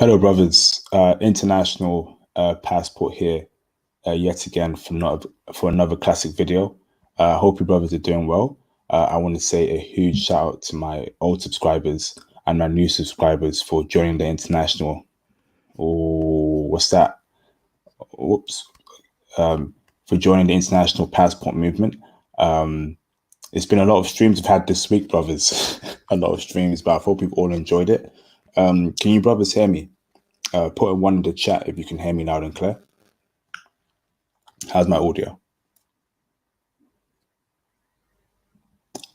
Hello, brothers. International passport here yet again for another classic video. Hope you brothers are doing well. I want to say a huge shout out to my old subscribers and my new subscribers for joining the international. Oh, what's that? Whoops. For joining the international passport movement. It's been a lot of streams I've had this week, brothers. A lot of streams, but I hope you've all enjoyed it. Can you brothers hear me? Put a one in the chat if you can hear me loud and clear. How's my audio?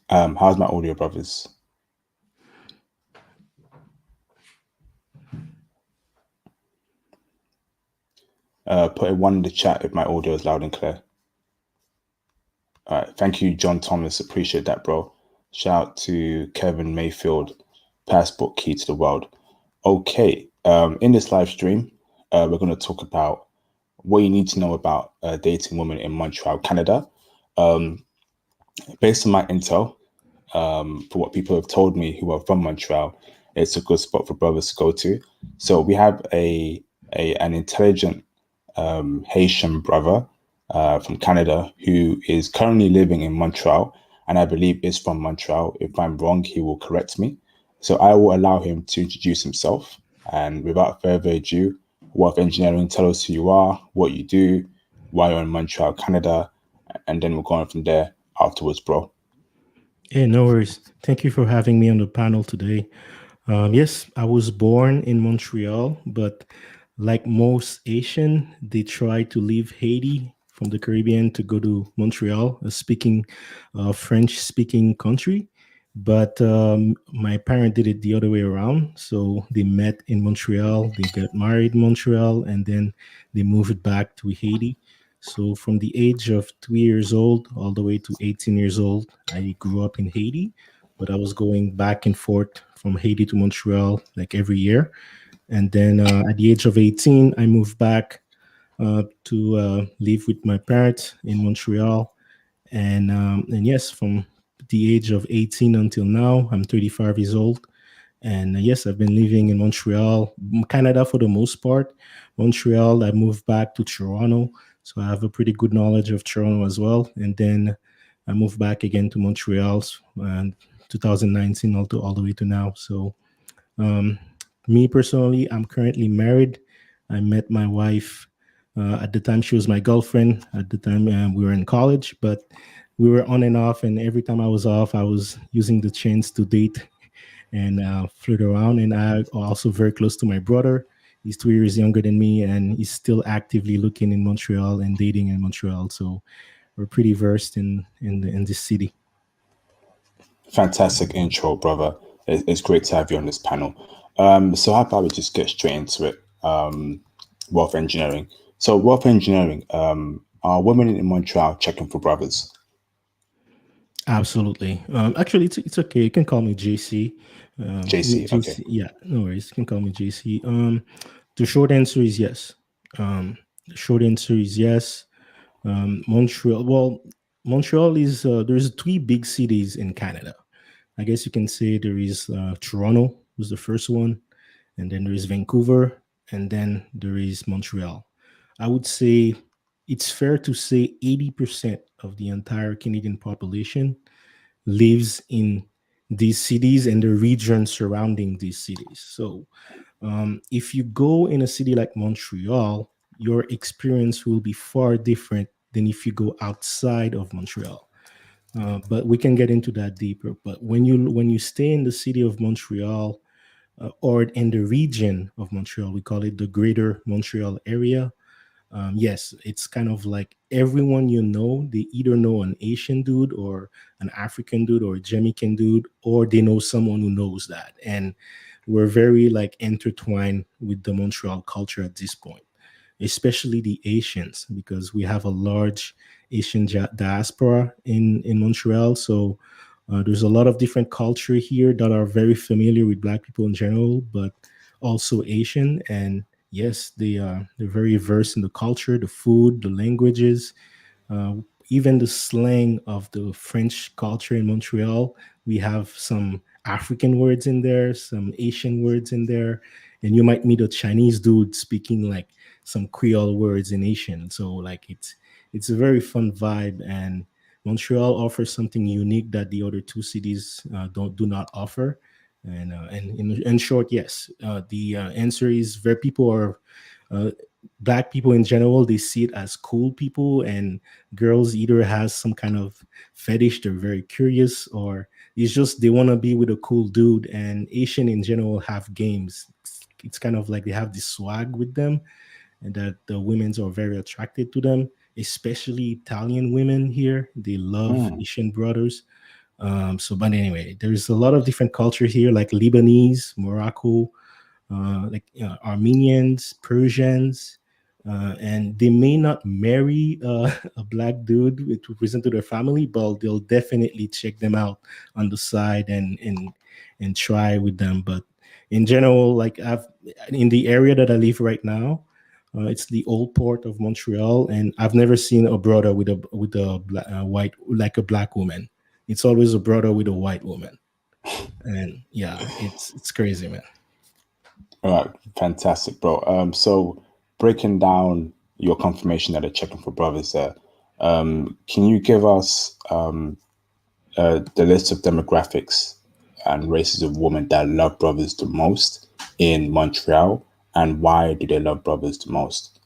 How's my audio, brothers? Put a one in the chat if my audio is loud and clear. All right, thank you, John Thomas. Appreciate that, bro. Shout out to Kevin Mayfield, passport key to the world. Okay, in this live stream, we're going to talk about what you need to know about dating women in Montreal, Canada. Based on my intel, for what people have told me who are from Montreal, it's a good spot for brothers to go to. So we have an intelligent Haitian brother from Canada who is currently living in Montreal, and I believe is from Montreal. If I'm wrong, he will correct me. So I will allow him to introduce himself. And without further ado, Wealth Engineering, tell us who you are, what you do, why you're in Montreal, Canada, and then we'll go on from there afterwards, bro. Yeah, no worries. Thank you for having me on the panel today. Yes, I was born in Montreal, but like most Asian, they try to leave Haiti from the Caribbean to go to Montreal, a French-speaking country. But my parent did it the other way around. So they met in Montreal, they got married in Montreal, and then they moved back to Haiti. So from the age of 2 years old all the way to 18 years old, I grew up in Haiti, but I was going back and forth from Haiti to Montreal like every year. And then at the age of 18, I moved back to live with my parents in Montreal. And yes, from the age of 18 until now, I'm 35 years old. And yes, I've been living in Montreal, Canada for the most part. Montreal, I moved back to Toronto. So I have a pretty good knowledge of Toronto as well. And then I moved back again to Montreal and 2019 all the way to now. So um, me personally, I'm currently married. I met my wife at the time she was my girlfriend. At the time we were in college, but we were on and off. And every time I was off, I was using the chance to date and flirt around. And I also very close to my brother. He's 2 years younger than me, and he's still actively looking in Montreal and dating in Montreal. So we're pretty versed in this city. Fantastic intro, brother. It's great to have you on this panel. So how about we just get straight into it? Wealth engineering. So wealth engineering, are women in Montreal checking for brothers? Absolutely. Actually, it's okay. You can call me JC. JC, okay. JC, yeah, no worries. You can call me JC. The short answer is yes. The short answer is yes. Montreal. Well, Montreal is there's three big cities in Canada. I guess you can say there is Toronto, was the first one, and then there is Vancouver, and then there is Montreal. I would say it's fair to say 80% of the entire Canadian population lives in these cities and the region surrounding these cities. So, if you go in a city like Montreal, your experience will be far different than if you go outside of Montreal. But we can get into that deeper. But when you stay in the city of Montreal or in the region of Montreal, we call it the Greater Montreal area. Yes, it's kind of like everyone you know, they either know an Asian dude or an African dude or a Jamaican dude, or they know someone who knows that. And we're very like intertwined with the Montreal culture at this point, especially the Asians, because we have a large Asian diaspora in Montreal. So there's a lot of different culture here that are very familiar with Black people in general, but also Asian. And yes, they're very versed in the culture, the food, the languages, uh, even the slang of the French culture in Montreal. we have some African words in there, some Asian words in there, and you might meet a Chinese dude speaking like some Creole words in Asian. So like it's a very fun vibe, and Montreal offers something unique that the other two cities don't do not offer. And in short, yes, the answer is very people are uh, black people in general, they see it as cool people, and girls either has some kind of fetish, they're very curious, or it's just they want to be with a cool dude. And Asian in general have games. It's kind of like they have this swag with them, and that the women's are very attracted to them, especially Italian women here. They love Mm. Asian brothers. So, but anyway, there's a lot of different cultures here, like Lebanese, Morocco, like Armenians, Persians, and they may not marry a black dude to present to their family, but they'll definitely check them out on the side and try with them. But in general, like I've in the area that I live right now, it's the old port of Montreal, and I've never seen a brother with a white like a black woman. It's always a brother with a white woman, and yeah, it's crazy, man. All right, fantastic, bro. So breaking down your confirmation that they're checking for brothers there, can you give us the list of demographics and races of women that love brothers the most in Montreal, and why do they love brothers the most?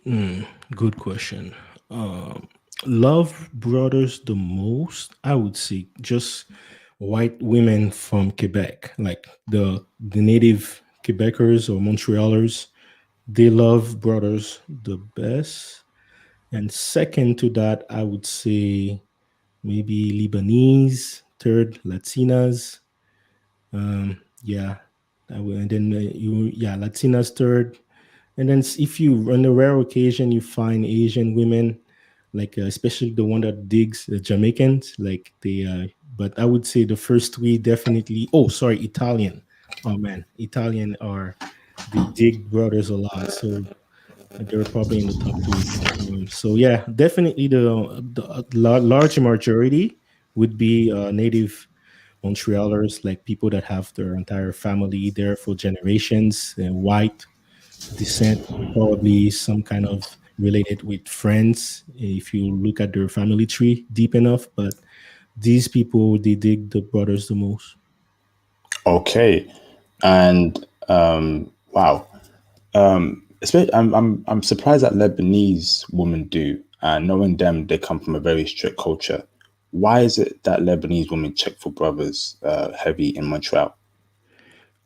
Good question. Um, love brothers the most, I would say, just white women from Quebec, like the native Quebecers or Montrealers. They love brothers the best. And second to that, I would say maybe Lebanese. Third, Latinas. Yeah, and then Latinas third, and then if you, on a rare occasion, you find Asian women, like especially the one that digs the Jamaicans, like they. But I would say the first three definitely. Oh, sorry, Italian. Oh man, Italian are they dig brothers a lot, so they're probably in the top three. So yeah, definitely the large majority would be native Montrealers, like people that have their entire family there for generations, white descent, probably some kind of related with friends if you look at their family tree deep enough. But these people, they dig the brothers the most. Okay, and wow, especially I'm surprised that Lebanese women do. Knowing them, they come from a very strict culture. Why is it that Lebanese women check for brothers heavy in Montreal?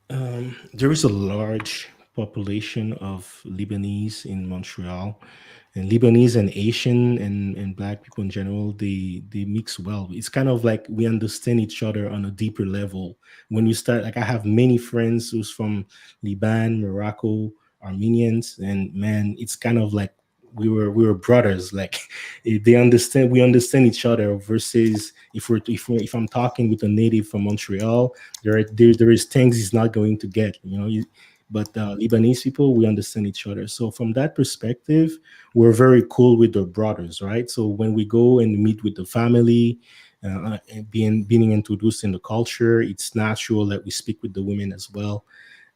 There is a large population of Lebanese in Montreal, and Lebanese and Asian and Black people in general, they mix well. It's kind of like we understand each other on a deeper level. When we start, like I have many friends who's from Lebanon, Morocco, Armenians, and man, it's kind of like we were brothers. Like they understand, we understand each other. Versus if I'm talking with a native from Montreal, there is things he's not going to get, but Lebanese people, we understand each other. So from that perspective, we're very cool with the brothers, right? So when we go and meet with the family, and being introduced in the culture, it's natural that we speak with the women as well.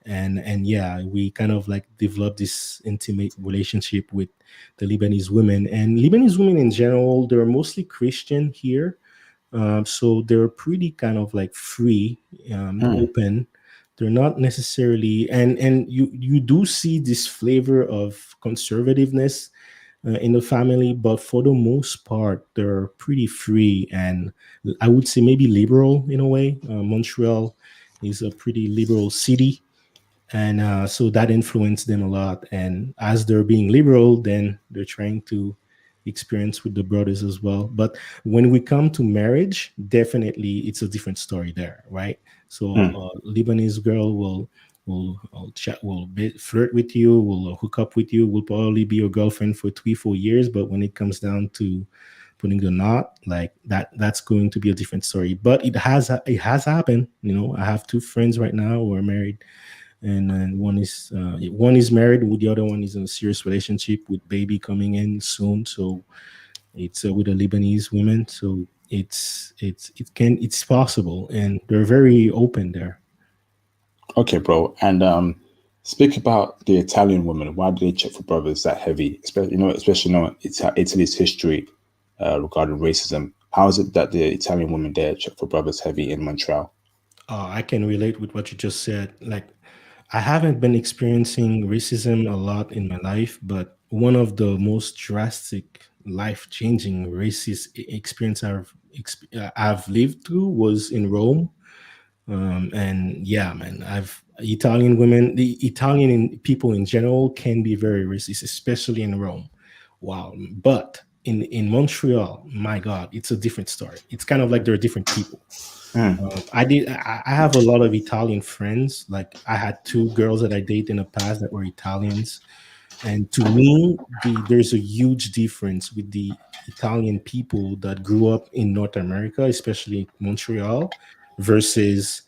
And yeah, we kind of like develop this intimate relationship with the Lebanese women. And Lebanese women in general, they're mostly Christian here, so they're pretty kind of like free, Mm. open. They're not necessarily, and you do see this flavor of conservativeness in the family, but for the most part, they're pretty free, and I would say maybe liberal in a way. Montreal is a pretty liberal city, and so that influenced them a lot. And as they're being liberal, then they're trying to experience with the brothers as well. But when we come to marriage, definitely it's a different story there, right? So Mm. Lebanese girl will flirt with you, will hook up with you, will probably be your girlfriend for 3 4 years, but when it comes down to putting the knot, like that's going to be a different story. But it has happened. I have two friends right now who are married, and one is married, with the other one is in a serious relationship with baby coming in soon. So it's with a Lebanese woman. So it's possible, and they're very open there. Okay, bro. And speak about the Italian women. Why do they check for brothers that heavy? Especially, especially knowing Italy's history regarding racism. How is it that the Italian women there check for brothers heavy in Montreal? I can relate with what you just said. Like, I haven't been experiencing racism a lot in my life, but one of the most drastic, life-changing racist experience I've lived through was in Rome. And yeah, man, I've Italian women, the people in general can be very racist, especially in Rome. Wow. But in Montreal, my God, it's a different story. It's kind of like they're different people. Mm, I have a lot of Italian friends. Like, I had two girls that I dated in the past that were Italians, and to me, there's a huge difference with the Italian people that grew up in North America, especially Montreal, versus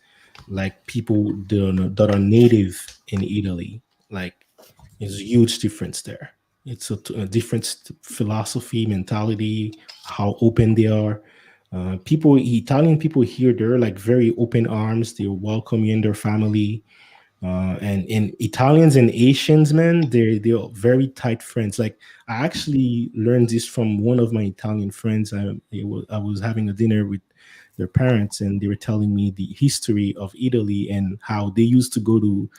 like people that are native in Italy. Like, there's a huge difference there. It's a different philosophy, mentality, how open they are. Italian people here, they're like very open arms. They welcome you in their family. And in Italians and Asians, man, they're very tight friends. Like, I actually learned this from one of my Italian friends. I was having a dinner with their parents, and they were telling me the history of Italy and how they used to go to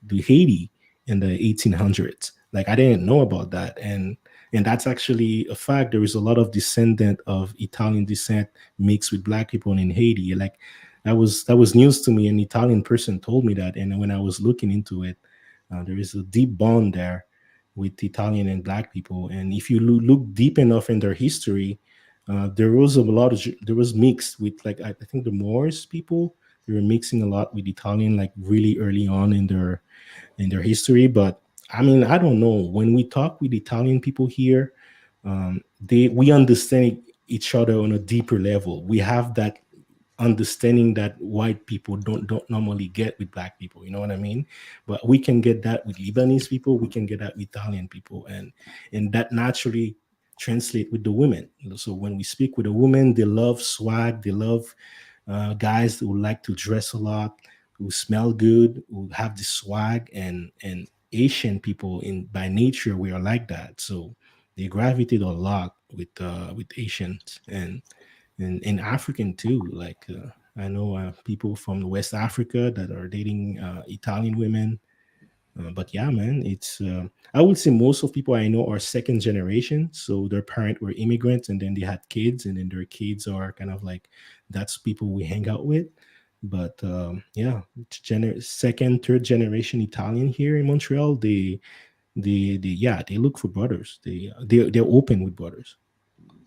Haiti in the 1800s. Like, I didn't know about that, and that's actually a fact. There is a lot of descendant of Italian descent mixed with Black people in Haiti. Like, that was news to me. An Italian person told me that, and when I was looking into it, there is a deep bond there with Italian and Black people. And if you look deep enough in their history, there was mixed with, like, I think the Moors people. They were mixing a lot with Italian, like really early on in their history. But I mean, I don't know. When we talk with Italian people here, they we understand each other on a deeper level. We have that understanding that white people don't normally get with Black people. You know what I mean? But we can get that with Lebanese people. We can get that with Italian people, and that naturally translate with the women. So when we speak with a woman, they love swag. They love guys who like to dress a lot, who smell good, who have the swag, and Asian people in by nature we are like that. So they gravitate a lot with Asians and African too. Like, I know people from West Africa that are dating Italian women. But yeah, man, it's I would say most of people I know are second generation. So their parents were immigrants, and then they had kids, and then their kids are kind of like that's people we hang out with. But yeah, second, third generation Italian here in Montreal, they look for brothers. They're open with brothers.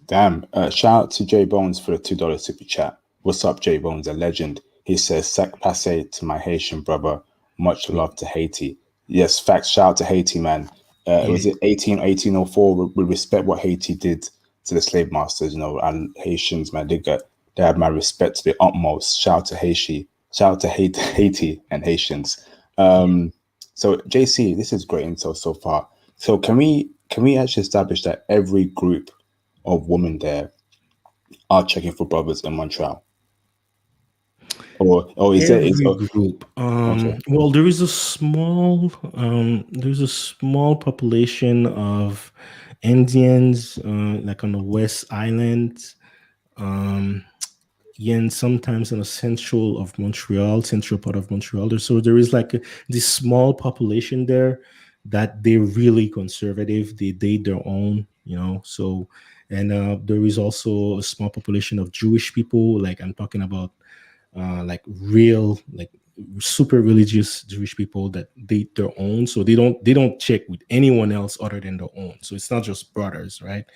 damn. Shout out to Jay Bones for the $2 super chat. What's up, Jay Bones, a legend. He says, "Sac passe to my Haitian brother. Much Yeah, love to Haiti." Yes, facts. Shout out to Haiti, man. Was yeah, it 1804? We respect what Haiti did to the slave masters, and Haitians, man, they had my respect to the utmost. Shout out to Haiti. Shout out to Haiti and Haitians. yeah. So JC, this is great intel so far. So can we actually establish that every group of women there are checking for brothers in Montreal? Or is there is Every oh, group. okay. Well, there's a small population of Indians, like on the West Island. Um, yeah, and sometimes in the central part of Montreal. There is like this small population there that they're really conservative. They date their own, you know. So, and there is also a small population of Jewish people. Like, I'm talking about like real, like super religious Jewish people that date their own. So they don't check with anyone else other than their own. So it's not just brothers, right?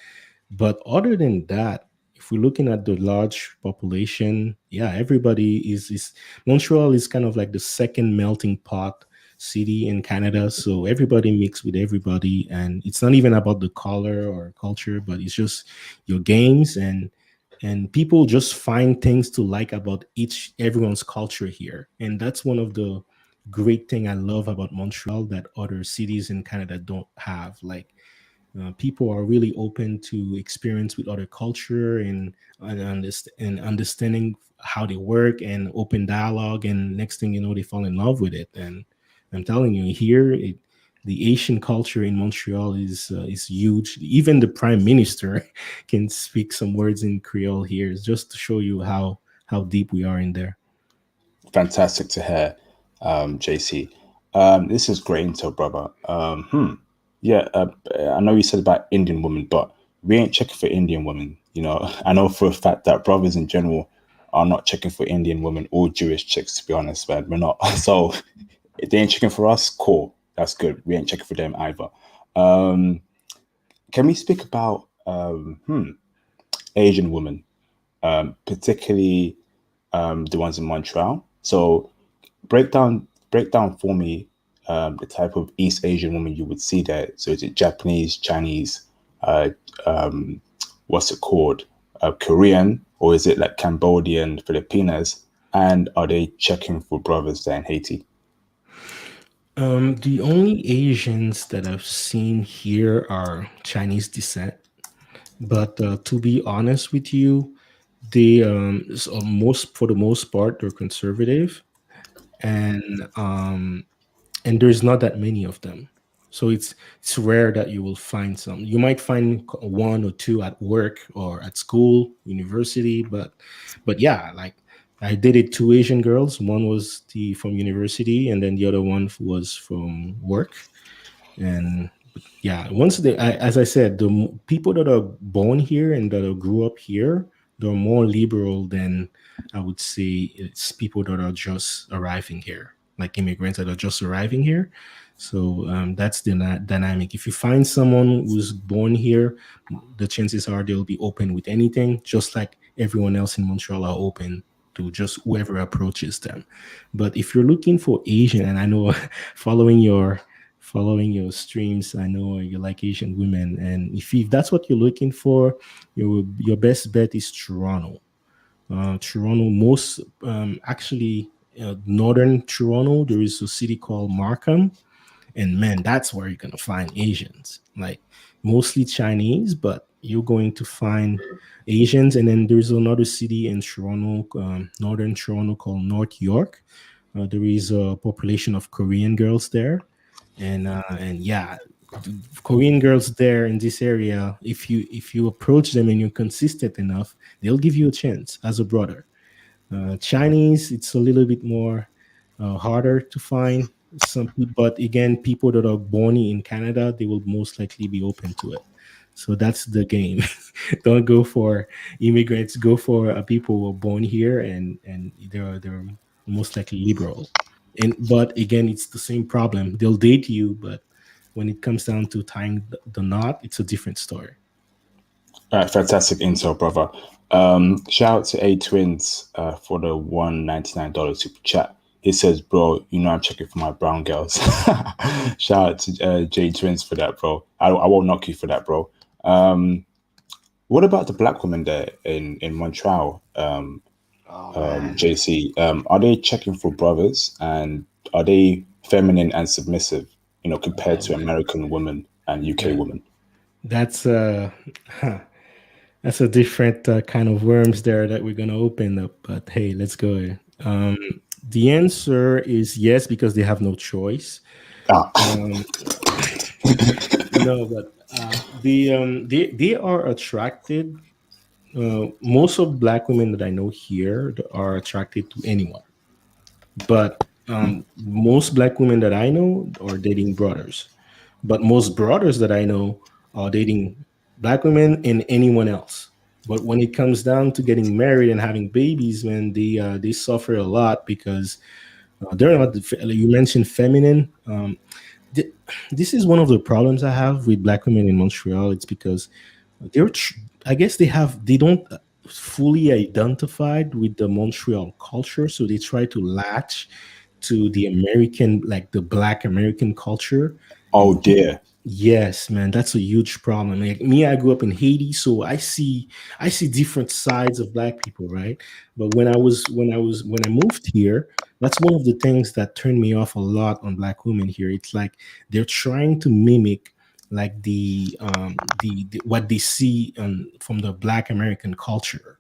But other than that, if we're looking at the large population, yeah, everybody is Montreal is kind of like the second melting pot city in Canada. So everybody mix with everybody, and it's not even about the color or culture, but it's just your games, and people just find things to like about everyone's culture here. And that's one of the great thing I love about Montreal that other cities in Canada don't have. Like, People are really open to experience with other culture and understanding how they work and open dialogue. And next thing you know, they fall in love with it. And I'm telling you, here, the Asian culture in Montreal is huge. Even the prime minister can speak some words in Creole here, just to show you how deep we are in there. Fantastic to hear, JC. This is great intel, brother. Yeah, I know you said about Indian women, but we ain't checking for Indian women. You know, I know for a fact that brothers in general are not checking for Indian women or Jewish chicks. To be honest, man, we're not. So if they ain't checking for us, cool. That's good. We ain't checking for them either. Um, can we speak about Asian women, particularly the ones in Montreal? So break down for me the type of East Asian woman you would see there. So is it Japanese, Chinese, uh, um, what's it called, Korean, or is it like Cambodian, Filipinas? And are they checking for brothers there in Haiti? The only Asians that I've seen here are Chinese descent. But to be honest with you, they most for the most part they're conservative, and and there's not that many of them. So it's rare that you will find some. You might find one or two at work or at school, university, but yeah, like I dated two Asian girls. One was the from university, and then the other one was from work. And yeah, once as I said, people that are born here and that are grew up here, they're more liberal than I would say it's people that are just arriving here, like immigrants that are just arriving here. So that's the dynamic. If you find someone who's born here, the chances are they'll be open with anything, just like everyone else in Montreal are open to just whoever approaches them. But if you're looking for Asian, and I know following your streams, I know you like Asian women, and if that's what you're looking for, your best bet is Toronto. Toronto, most actually, northern Toronto, there is a city called Markham, and man, that's where you're gonna find Asians, like mostly Chinese, but you're going to find Asians. And then there's another city in Toronto, northern Toronto, called North York. There is a population of Korean girls there, and yeah, Korean girls there in this area, if you approach them and you're consistent enough, they'll give you a chance as a brother. Chinese, it's a little bit more harder to find. Some people, but again, people that are born in Canada, they will most likely be open to it. So that's the game. Don't go for immigrants. Go for people who are born here, and they're most likely liberal. And but again, it's the same problem. They'll date you, but when it comes down to tying the knot, it's a different story. All right, fantastic intel, brother. Shout out to A Twins for the $199 super chat. He says, "Bro, you know I'm checking for my brown girls." Shout out to J Twins for that, bro. I won't knock you for that, bro. What about the black women there in Montreal, Oh man. JC? Are they checking for brothers, and are they feminine and submissive? You know, compared Oh to man, American women and UK that women. that's huh, that's a different kind of worms there that we're gonna open up. But hey, let's go. Um, the answer is yes, because they have no choice. Ah, Um, no, but they are attracted. Most of black women that I know here are attracted to anyone, but most black women that I know are dating brothers. But most brothers that I know are dating black women and anyone else. But when it comes down to getting married and having babies, man, they suffer a lot because they're not. You mentioned feminine. Th- this is one of the problems I have with black women in Montreal. It's because they're, I guess they don't fully identified with the Montreal culture, so they try to latch to the American, like the Black American culture, oh and dear. yes, man, that's a huge problem. Like me, I grew up in Haiti, so I see different sides of black people, right? But when I moved here, that's one of the things that turned me off a lot on black women here. It's like they're trying to mimic like the what they see from the Black American culture.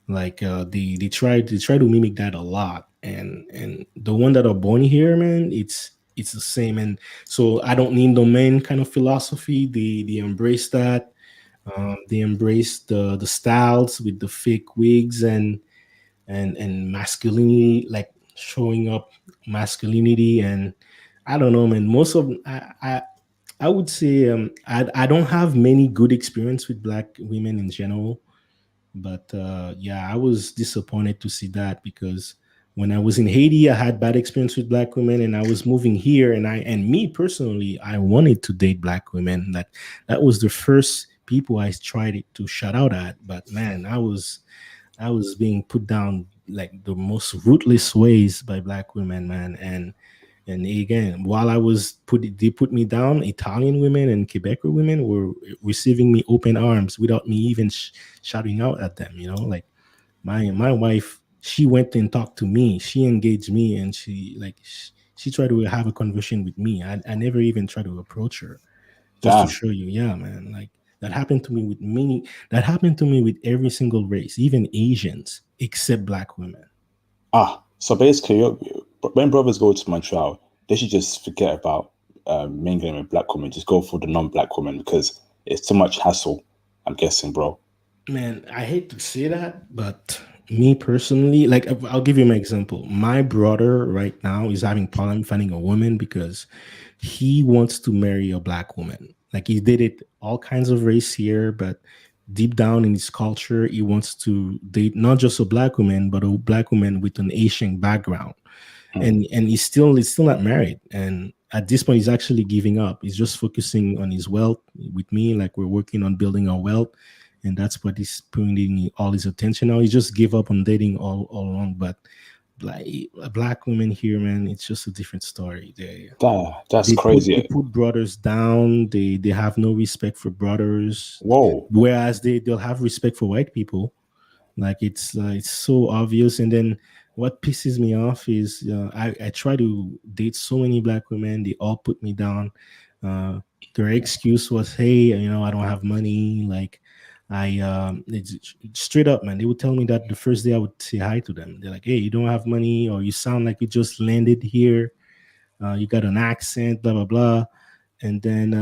Like they try to mimic that a lot, and the one that are born here, man, it's the same. And so I don't need no man kind of philosophy. They embrace that. They embrace the styles with the fake wigs and masculinity, like showing up masculinity. And I don't know, man. Most of I would say I don't have many good experience with Black women in general, but yeah, I was disappointed to see that, because when I was in Haiti, I had bad experience with Black women, and I was moving here, and me personally, I wanted to date Black women. That was the first people I tried it to shout out at. But man, I was being put down like the most ruthless ways by Black women, man. And again, while they put me down. Italian women and Quebec women were receiving me open arms without me even shouting out at them. Like my wife, she went and talked to me. She engaged me, and she tried to have a conversation with me. I never even tried to approach her, just to Damn. show you, yeah, man. Like that happened to me with many. That happened to me with every single race, even Asians, except Black women. So basically, when brothers go to Montreal, they should just forget about mingling with Black women. Just go for the non-Black women because it's too much hassle. I'm guessing, bro. Man, I hate to say that, but me personally, like I'll give you my example. My brother right now is having problem finding a woman because he wants to marry a Black woman. Like he did it all kinds of race here, but deep down in his culture, he wants to date not just a Black woman, but a Black woman with an Asian background. And he's still not married. And at this point, he's actually giving up. He's just focusing on his wealth with me. Like we're working on building our wealth, and that's what he's putting all his attention now. He just gave up on dating all along. But like Black women here, man, it's just a different story. That's They crazy. put brothers down. They have no respect for brothers, Whoa. whereas they'll have respect for white people. Like it's so obvious. And then what pisses me off is I try to date so many Black women. They all put me down. Their excuse was, hey, I don't have money. Like it's straight up, man. They would tell me that the first day I would say hi to them. They're like, hey, you don't have money, or you sound like you just landed here. You got an accent, blah blah blah. And then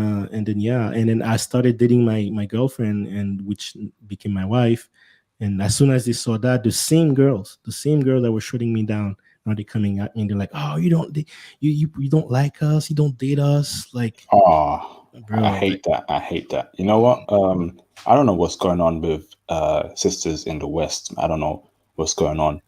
yeah, and then I started dating my girlfriend, and which became my wife. And as soon as they saw that, the same girl that were shutting me down, now they're coming at me and they're like, "Oh, you don't like us, you don't date us." Like, Oh, I bro, like, hate that. I hate that. You know what? I don't know what's going on with sisters in the West. I don't know what's going on.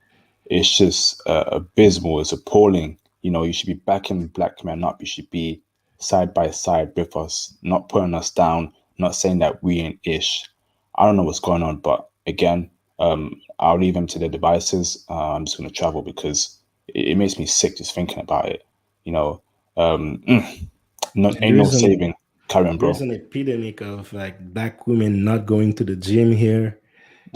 It's just abysmal. It's appalling. You should be backing Black men up. You should be side by side with us, not putting us down, not saying that we ain't ish. I don't know what's going on, but again, I'll leave them to their devices. I'm just gonna travel because it makes me sick just thinking about it. You know, um, not and ain't no saving. Carry on, there's bro. an epidemic of like Black women not going to the gym here.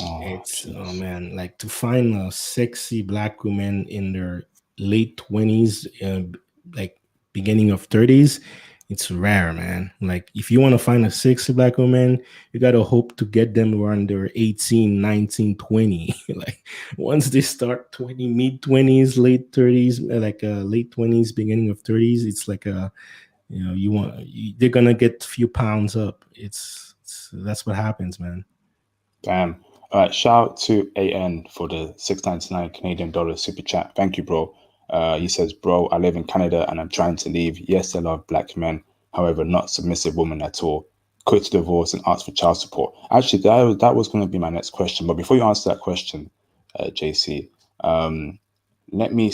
Oh, It's, oh jeez. man, like to find a sexy Black woman in their late 20s, like beginning of 30s, it's rare, man. Like if you want to find a sexy Black woman, you got to hope to get them around their 18, 19, 20. Like once they start 20, mid 20s, late 30s, like late 20s, beginning of 30s, it's like they're going to get a few pounds up. That's what happens, man. Damn. All right. Shout out to AN for the 6.99 Canadian dollar super chat. Thank you, bro. He says, bro, I live in Canada and I'm trying to leave. Yes, I love Black men. However, not submissive women at all. Quit divorce and ask for child support. Actually, that was going to be my next question. But before you answer that question, JC, let me.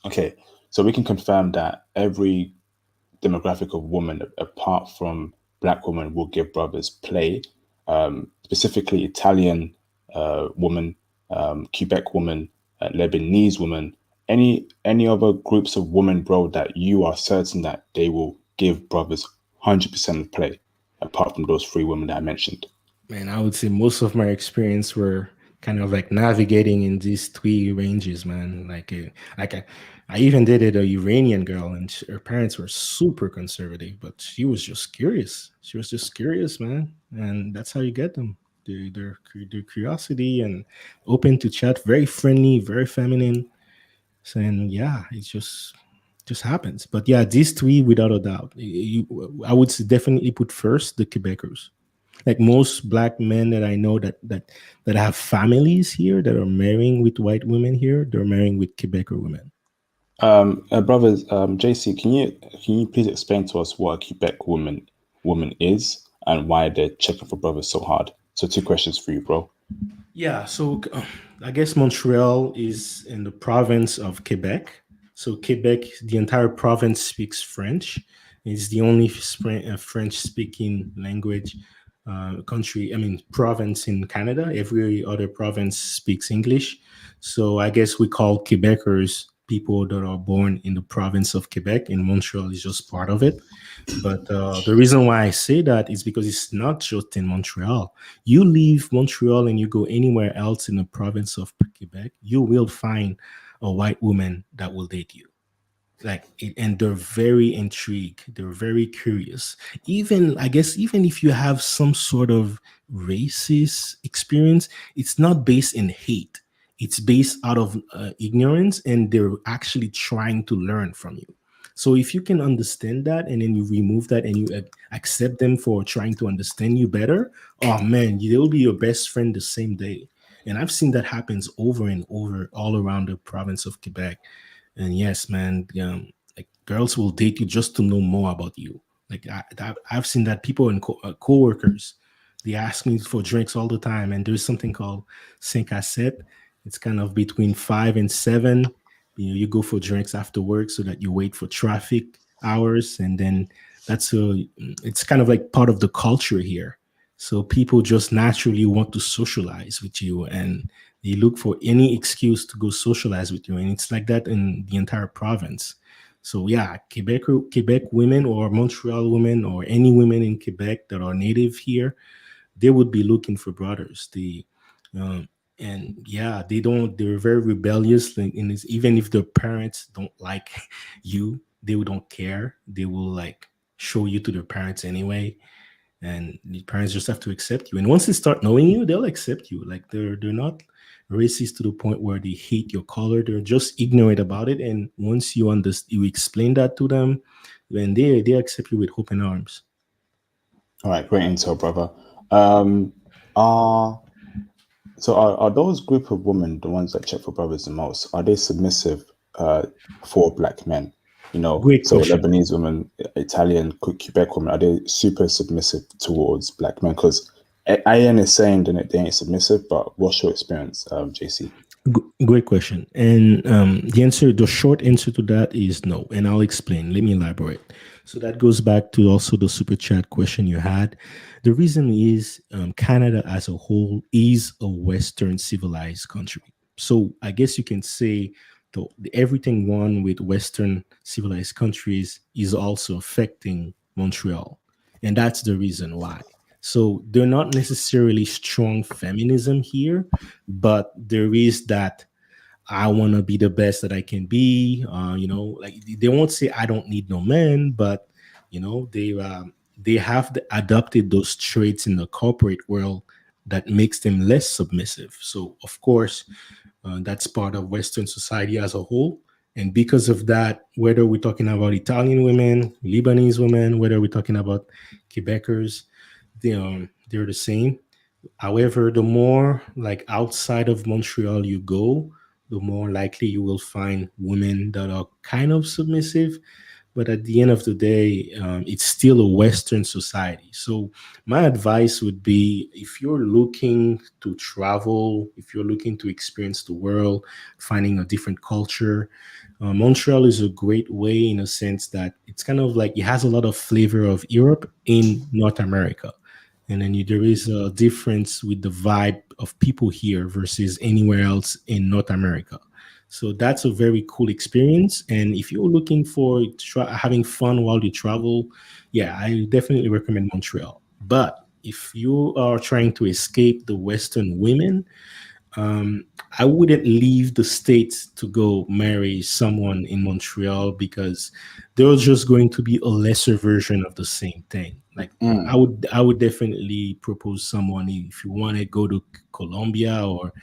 Okay. So we can confirm that every demographic of women, apart from Black women, will give brothers play. Specifically, Italian woman, Quebec woman, Lebanese woman, any other groups of women, bro, that you are certain that they will give brothers 100% of play, apart from those three women that I mentioned. Man, I would say most of my experience were kind of like navigating in these three ranges, man. I even dated a Iranian girl, and her parents were super conservative, but she was just curious. She was just curious, man, and that's how you get them. Their curiosity and open to chat, very friendly, very feminine. So, and yeah, it just happens. But yeah, these three, without a doubt, I would definitely put first the Quebecers. Like most black men that I know that have families here that are marrying with white women here, they're marrying with Quebecer women. Brothers, JC, can you please explain to us what a Quebec woman is and why they're checking for brothers so hard? So 2 questions for you, bro. Yeah, so I guess Montreal is in the province of Quebec. So Quebec, the entire province speaks French. It's the only French-speaking language country. I mean, province in Canada. Every other province speaks English. So I guess we call Quebecers people that are born in the province of Quebec, and Montreal is just part of it. But the reason why I say that is because it's not just in Montreal. You leave Montreal and you go anywhere else in the province of Quebec, you will find a white woman that will date you. And they're very intrigued. They're very curious. Even, I guess, even if you have some sort of racist experience, it's not based in hate. It's based out of ignorance, and they're actually trying to learn from you. So if you can understand that, and then you remove that, and you accept them for trying to understand you better, oh man, they'll be your best friend the same day. And I've seen that happens over and over all around the province of Quebec. And yes, man, like girls will date you just to know more about you. Like I've seen that people and co-workers, they ask me for drinks all the time. And there's something called 5 à 7. It's kind of between 5 and 7. You go for drinks after work so that you wait for traffic hours. And then it's kind of like part of the culture here. So people just naturally want to socialize with you, and they look for any excuse to go socialize with you. And it's like that in the entire province. So yeah, Quebec women or Montreal women or any women in Quebec that are native here, they would be looking for brothers. Um, and yeah, they're very rebellious. Even if their parents don't like you, they don't care. They will like show you to their parents anyway. And the parents just have to accept you. And once they start knowing you, they'll accept you. Like they're not racist to the point where they hate your color. They're just ignorant about it. And once you explain that to them, then they accept you with open arms. All right, great intel, brother. Are are those group of women the ones that check for brothers the most? Are they submissive for black men? Great So question. Lebanese women, Italian, Quebec women, are they super submissive towards black men? Because IN is saying that they ain't submissive, but what's your experience, JC? Great question. And the short answer to that is no. And I'll explain. Let me elaborate. So that goes back to also the super chat question you had. The reason is Canada as a whole is a Western civilized country. So I guess you can say everything wrong with Western civilized countries is also affecting Montreal. And that's the reason why. So they're not necessarily strong feminism here, but there is that I want to be the best that I can be. Like they won't say I don't need no man, but they have adopted those traits in the corporate world that makes them less submissive. So of course, that's part of Western society as a whole. And because of that, whether we're talking about Italian women, Lebanese women, whether we're talking about Quebecers, they're the same. However, the more like outside of Montreal you go, the more likely you will find women that are kind of submissive. But at the end of the day, it's still a Western society. So my advice would be if you're looking to travel, if you're looking to experience the world, finding a different culture, Montreal is a great way in a sense that it's kind of like it has a lot of flavor of Europe in North America. And then there is a difference with the vibe of people here versus anywhere else in North America. So that's a very cool experience. And if you're looking for having fun while you travel, yeah, I definitely recommend Montreal. But if you are trying to escape the Western women, I wouldn't leave the States to go marry someone in Montreal because there's just going to be a lesser version of the same thing. Like I would definitely propose someone if you want to go to Colombia, or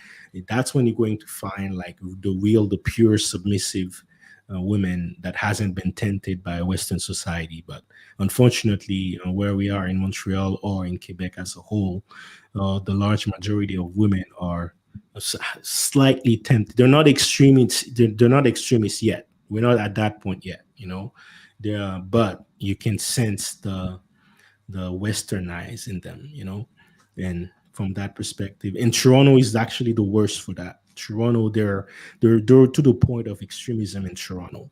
that's when you're going to find like the pure submissive women that hasn't been tainted by Western society. But unfortunately, where we are in Montreal or in Quebec as a whole, the large majority of women are slightly tempted. They're not extremists. They're not extremists yet. We're not at that point yet. But you can sense the westernized in them. And from that perspective, and Toronto is actually the worst for that. Toronto, they're to the point of extremism in Toronto,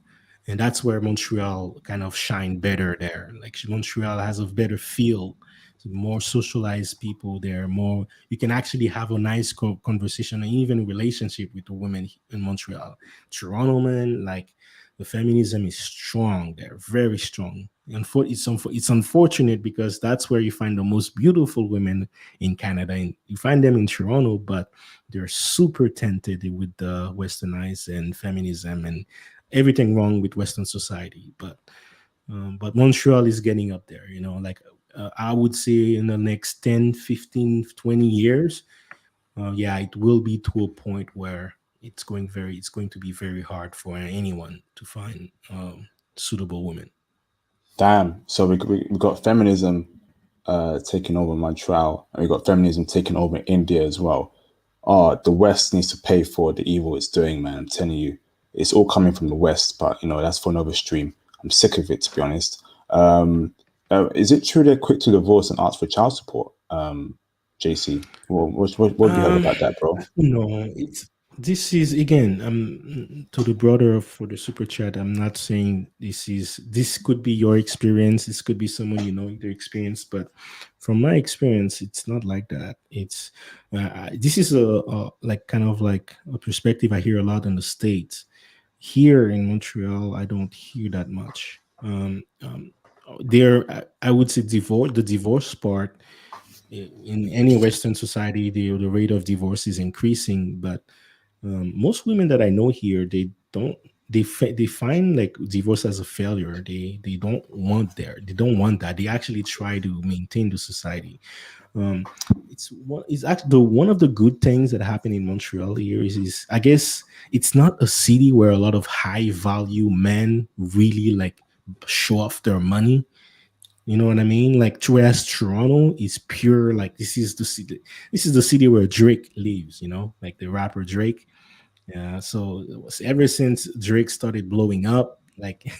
and that's where Montreal kind of shine better there. Like Montreal has a better feel, more socialized people there. More, you can actually have a nice conversation and even relationship with the women in Montreal. Toronto, man, like the feminism is strong there, very strong. And it's unfortunate because that's where you find the most beautiful women in Canada, and you find them in Toronto, but they're super tainted with the westernized and feminism and everything wrong with Western society. But Montreal is getting up there, like I would say in the next 10, 15, 20 years, yeah, it will be to a point where it's going to be very hard for anyone to find suitable women. Damn. So we got feminism taking over Montreal, and we got feminism taking over India as well. Oh, the West needs to pay for the evil it's doing, man. I'm telling you, it's all coming from the West, but that's for another stream. I'm sick of it, to be honest. Is it true they're quick to divorce and ask for child support? JC, what do you have about that, bro? No, this is again, to the brother for the super chat. I'm not saying this could be your experience. This could be someone their experience, but from my experience, it's not like that. It's this is a like kind of like a perspective I hear a lot in the States. Here in Montreal, I don't hear that much. There, I would say the divorce part in any Western society, the rate of divorce is increasing, but most women that I know here, they don't they find like divorce as a failure. They don't want that. They actually try to maintain the society. um it's actually one of the good things that happened in Montreal here is I guess it's not a city where a lot of high value men really like show off their money. You know what I mean? Like, whereas Toronto is pure, like this is the city. This is the city where Drake lives. Like the rapper Drake. Yeah. So ever since Drake started blowing up, like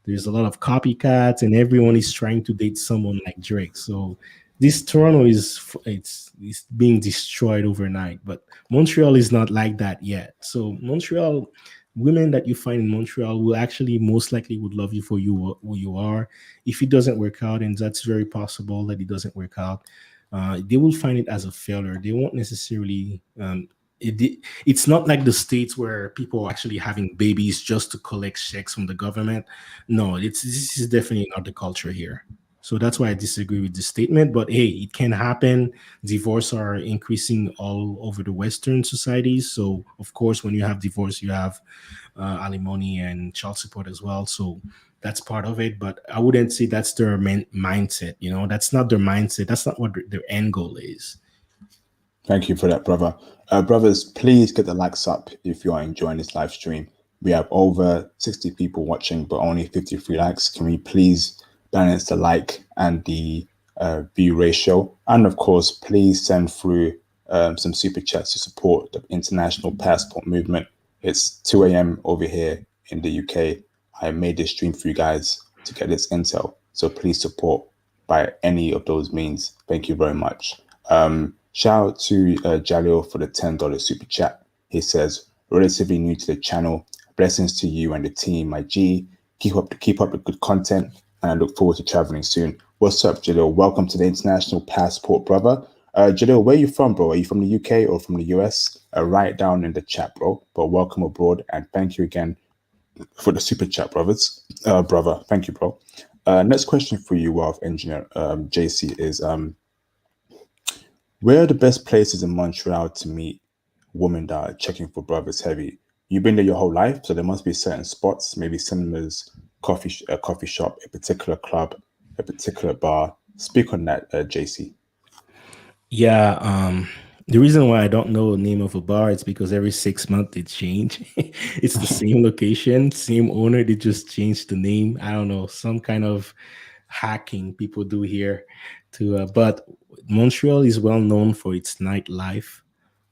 there's a lot of copycats, and everyone is trying to date someone like Drake. So this Toronto it's being destroyed overnight. But Montreal is not like that yet. So Montreal, women that you find in Montreal will actually most likely would love you for who you are. If it doesn't work out, and that's very possible that it doesn't work out, they will find it as a failure. They won't necessarily. It's not like the States where people are actually having babies just to collect checks from the government. No, this is definitely not the culture here. So that's why I disagree with this statement. But hey, it can happen. Divorce are increasing all over the Western societies. So of course, when you have divorce, you have alimony and child support as well. So that's part of it. But I wouldn't say that's their mindset. That's not their mindset. That's not what their end goal is. Thank you for that, brother. Brothers, please get the likes up if you are enjoying this live stream. We have over 60 people watching, but only 53 likes. Can we please balance the like and the view ratio? And of course, please send through some super chats to support the international passport movement. It's 2 a.m. over here in the UK. I made this stream for you guys to get this intel. So please support by any of those means. Thank you very much. Shout out to Jalil for the $10 super chat. He says, relatively new to the channel. Blessings to you and the team, my G. Keep up the good content, and I look forward to traveling soon. What's up, Jalil? Welcome to the International Passport, brother. Jalil, where are you from, bro? Are you from the UK or from the US? Write it down in the chat, bro. But welcome aboard, and thank you again for the super chat, brothers. Brother, thank you, bro. Next question for you, Wealth Engineer JC, is where are the best places in Montreal to meet women that are checking for brothers heavy. You've been there your whole life, so there must be certain spots, maybe cinemas, a coffee shop, a particular club, a particular bar. Speak on that, JC. Yeah, the reason why I don't know the name of a bar is because every 6 months it change. It's the same location, same owner. They just changed the name. I don't know, some kind of hacking people do here. But Montreal is well known for its nightlife.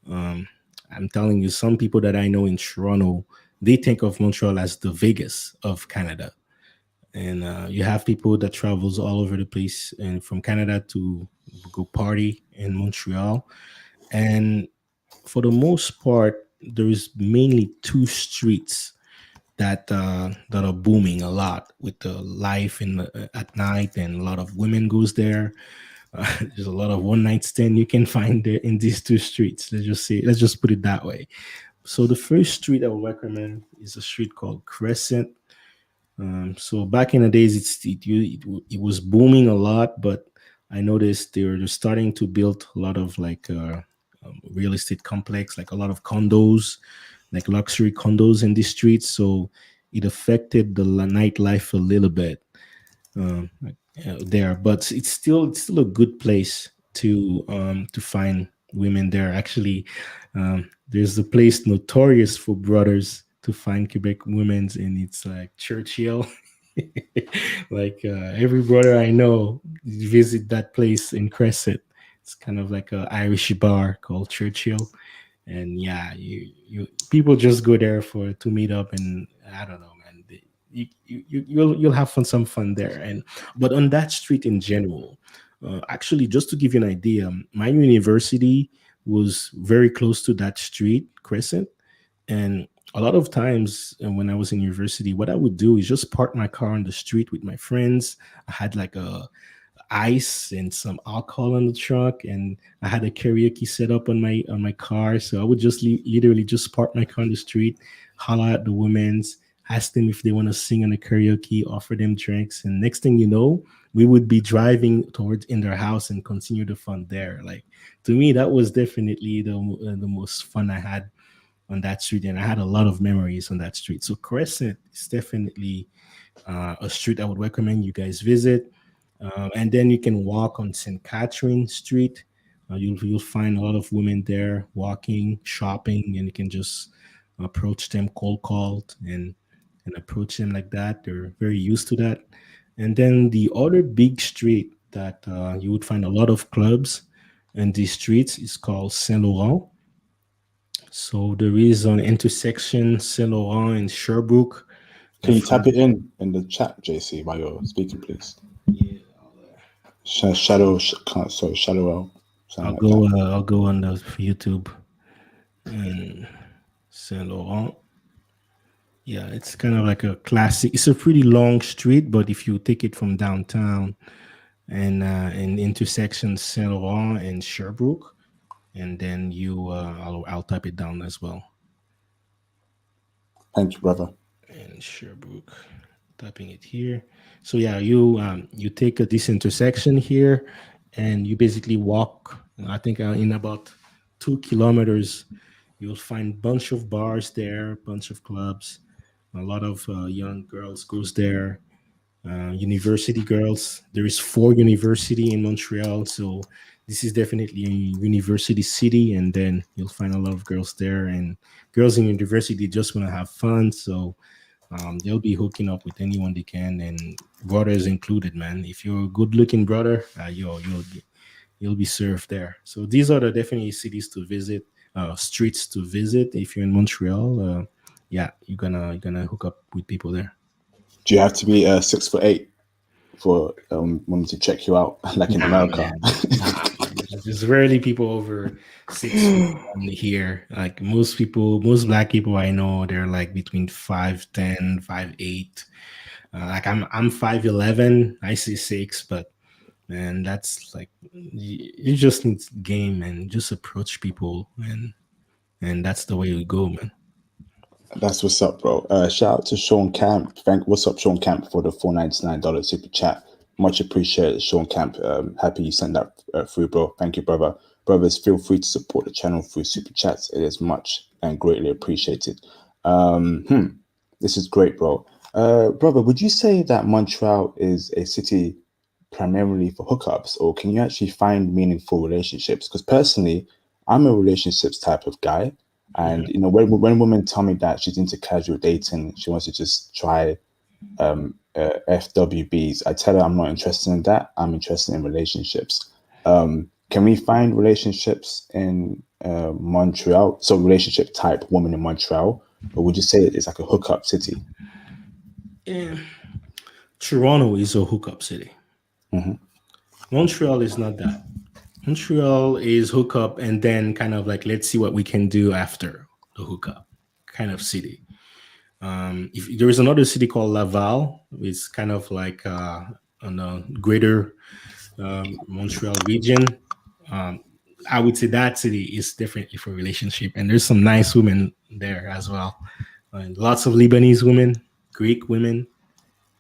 Um, I'm telling you, some people that I know in Toronto, they think of Montreal as the Vegas of Canada. And you have people that travels all over the place and from Canada to go party in Montreal. And for the most part, there is mainly two streets that are booming a lot with the life at night, and a lot of women goes there. There's a lot of one night stand you can find there in these two streets. Let's just put it that way. So the first street I would recommend is a street called Crescent. So back in the days, it was booming a lot, but I noticed they're starting to build a lot of like real estate complex, like a lot of condos, like luxury condos in the streets. So it affected the nightlife a little bit there, but it's still a good place to find women there. Actually, there's a place notorious for brothers to find Quebec women's, and it's like Churchill. Like every brother I know visit that place in Crescent. It's kind of like a Irish bar called Churchill, and yeah, you people just go there for to meet up, and I don't know, man. You'll have some fun there, and but on that street in general, actually, just to give you an idea, my university was very close to that street, Crescent, and a lot of times when I was in university, what I would do is just park my car on the street with my friends. I had like a ice and some alcohol on the truck, and I had a karaoke set up on my car. So I would just literally just park my car on the street, holler at the women's, ask them if they want to sing on the karaoke, offer them drinks, and next thing you know, we would be driving towards in their house and continue the fun there. Like to me, that was definitely the most fun I had on that street, and I had a lot of memories on that street. So Crescent is definitely a street I would recommend you guys visit. And then you can walk on St. Catherine Street. You'll find a lot of women there walking, shopping, and you can just approach them cold called and approach them like that. They're very used to that. And then the other big street that you would find a lot of clubs in these streets is called Saint Laurent. So there is an intersection Saint Laurent and Sherbrooke. Can you tap it in the chat, JC, while you're speaking, please? Yeah, Shadow, sorry, Shadow L. I'll go on the YouTube and Saint Laurent. Yeah, it's kind of like a classic. It's a pretty long street, but if you take it from downtown and intersection Saint Laurent and Sherbrooke, and then I'll type it down as well. Thank you, brother. And Sherbrooke, typing it here. So yeah, you take this intersection here, and you basically walk. I think in about 2 kilometers, you'll find bunch of bars there, bunch of clubs. A lot of young girls goes there. University girls. There is 4 university in Montreal, so this is definitely a university city. And then you'll find a lot of girls there, and girls in university just want to have fun. So they'll be hooking up with anyone they can, and brothers included. Man, if you're a good-looking brother, you'll be served there. So these are the definitely cities to visit, streets to visit if you're in Montreal. Yeah, you're gonna hook up with people there. Do you have to be 6'8" for wanting to check you out, like in America? There's rarely people over 6 here. Like most black people I know, they're like between 5'10", 5'8". Like I'm 5'11". I say 6, but man, that's like you just need game and just approach people, and that's the way we go, man. That's what's up, bro. Shout out to Sean Camp. What's up, Sean Camp, for the $4.99 super chat. Much appreciated, Sean Camp. Happy you sent that through, bro. Thank you, brother. brothers, feel free to support the channel through super chats. It is much and greatly appreciated. This is great, bro. Brother, would you say that Montreal is a city primarily for hookups, or can you actually find meaningful relationships? Because personally, I'm a relationships type of guy, and you know, when women tell me that she's into casual dating, she wants to just try FWBs, I tell her I'm not interested in that. I'm interested in relationships. Can we find relationships in Montreal? So relationship type woman in Montreal, or would you say it's like a hookup city? Yeah. Toronto is a hookup city. Montreal is not that. Montreal is hookup and then kind of like, let's see what we can do after the hookup kind of city. If there is another city called Laval, it's kind of like on the greater Montreal region. I would say that city is definitely for relationship, and there's some nice women there as well. Lots of Lebanese women, Greek women,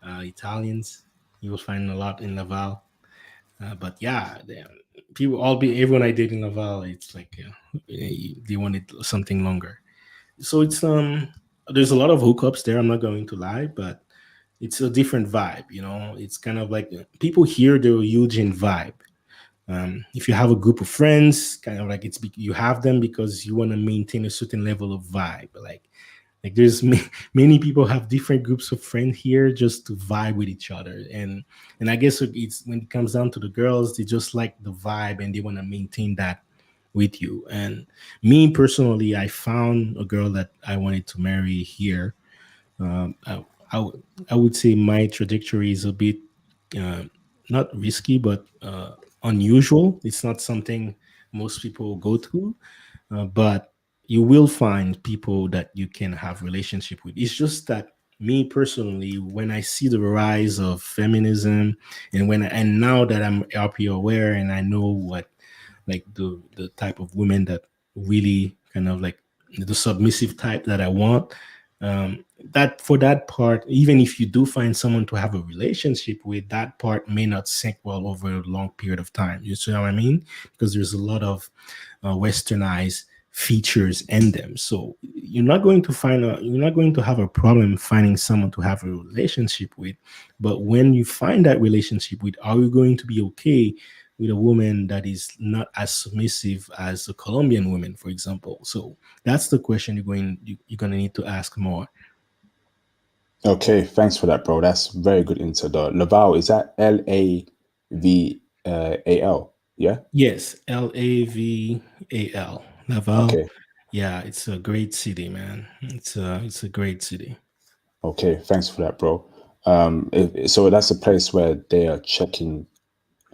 Italians. You will find a lot in Laval. But yeah, everyone I did in Laval, it's like they wanted something longer. So it's there's a lot of hookups there. I'm not going to lie, but it's a different vibe. You know, it's kind of like people here they're huge in vibe. If you have a group of friends, kind of like you have them because you want to maintain a certain level of vibe. Like there's many people have different groups of friends here just to vibe with each other, and I guess it's when it comes down to the girls, they just like the vibe and they want to maintain that with you. And me personally, I found a girl that I wanted to marry here. I would say my trajectory is a bit uh, not risky, but unusual. It's not something most people go through, but you will find people that you can have relationship with. It's just that me personally, when I see the rise of feminism, and now that I'm RP aware and I know what like the type of women that really kind of like the submissive type that I want. That for that part, even if you do find someone to have a relationship with, that part may not sink well over a long period of time. You see what I mean? Because there's a lot of westernized features in them. So you're not going to have a problem finding someone to have a relationship with. But when you find that relationship with, are you going to be okay with a woman that is not as submissive as a Colombian woman, for example? So that's the question you're going to need to ask more. Okay, thanks for that, bro. That's very good into the Laval. Is that Laval? Yeah. Yes, Laval. Laval. Okay. Yeah, it's a great city, man. It's a great city. Okay, thanks for that, bro. So that's a place where they are checking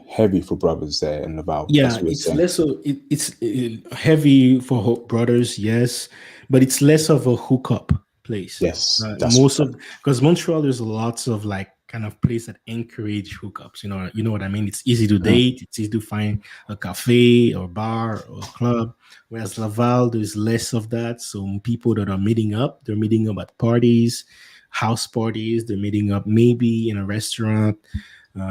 heavy for brothers there in Laval. That's Yeah, what you're it's saying. less of it's heavy for brothers, yes, but it's less of a hookup place. Yes, Most of because Montreal, there's lots of like kind of place that encourage hookups. You know what I mean. It's easy to date. It's easy to find a cafe or bar or club. Whereas Laval, there's less of that. So people that are meeting up, they're meeting up at parties, house parties. They're meeting up maybe in a restaurant.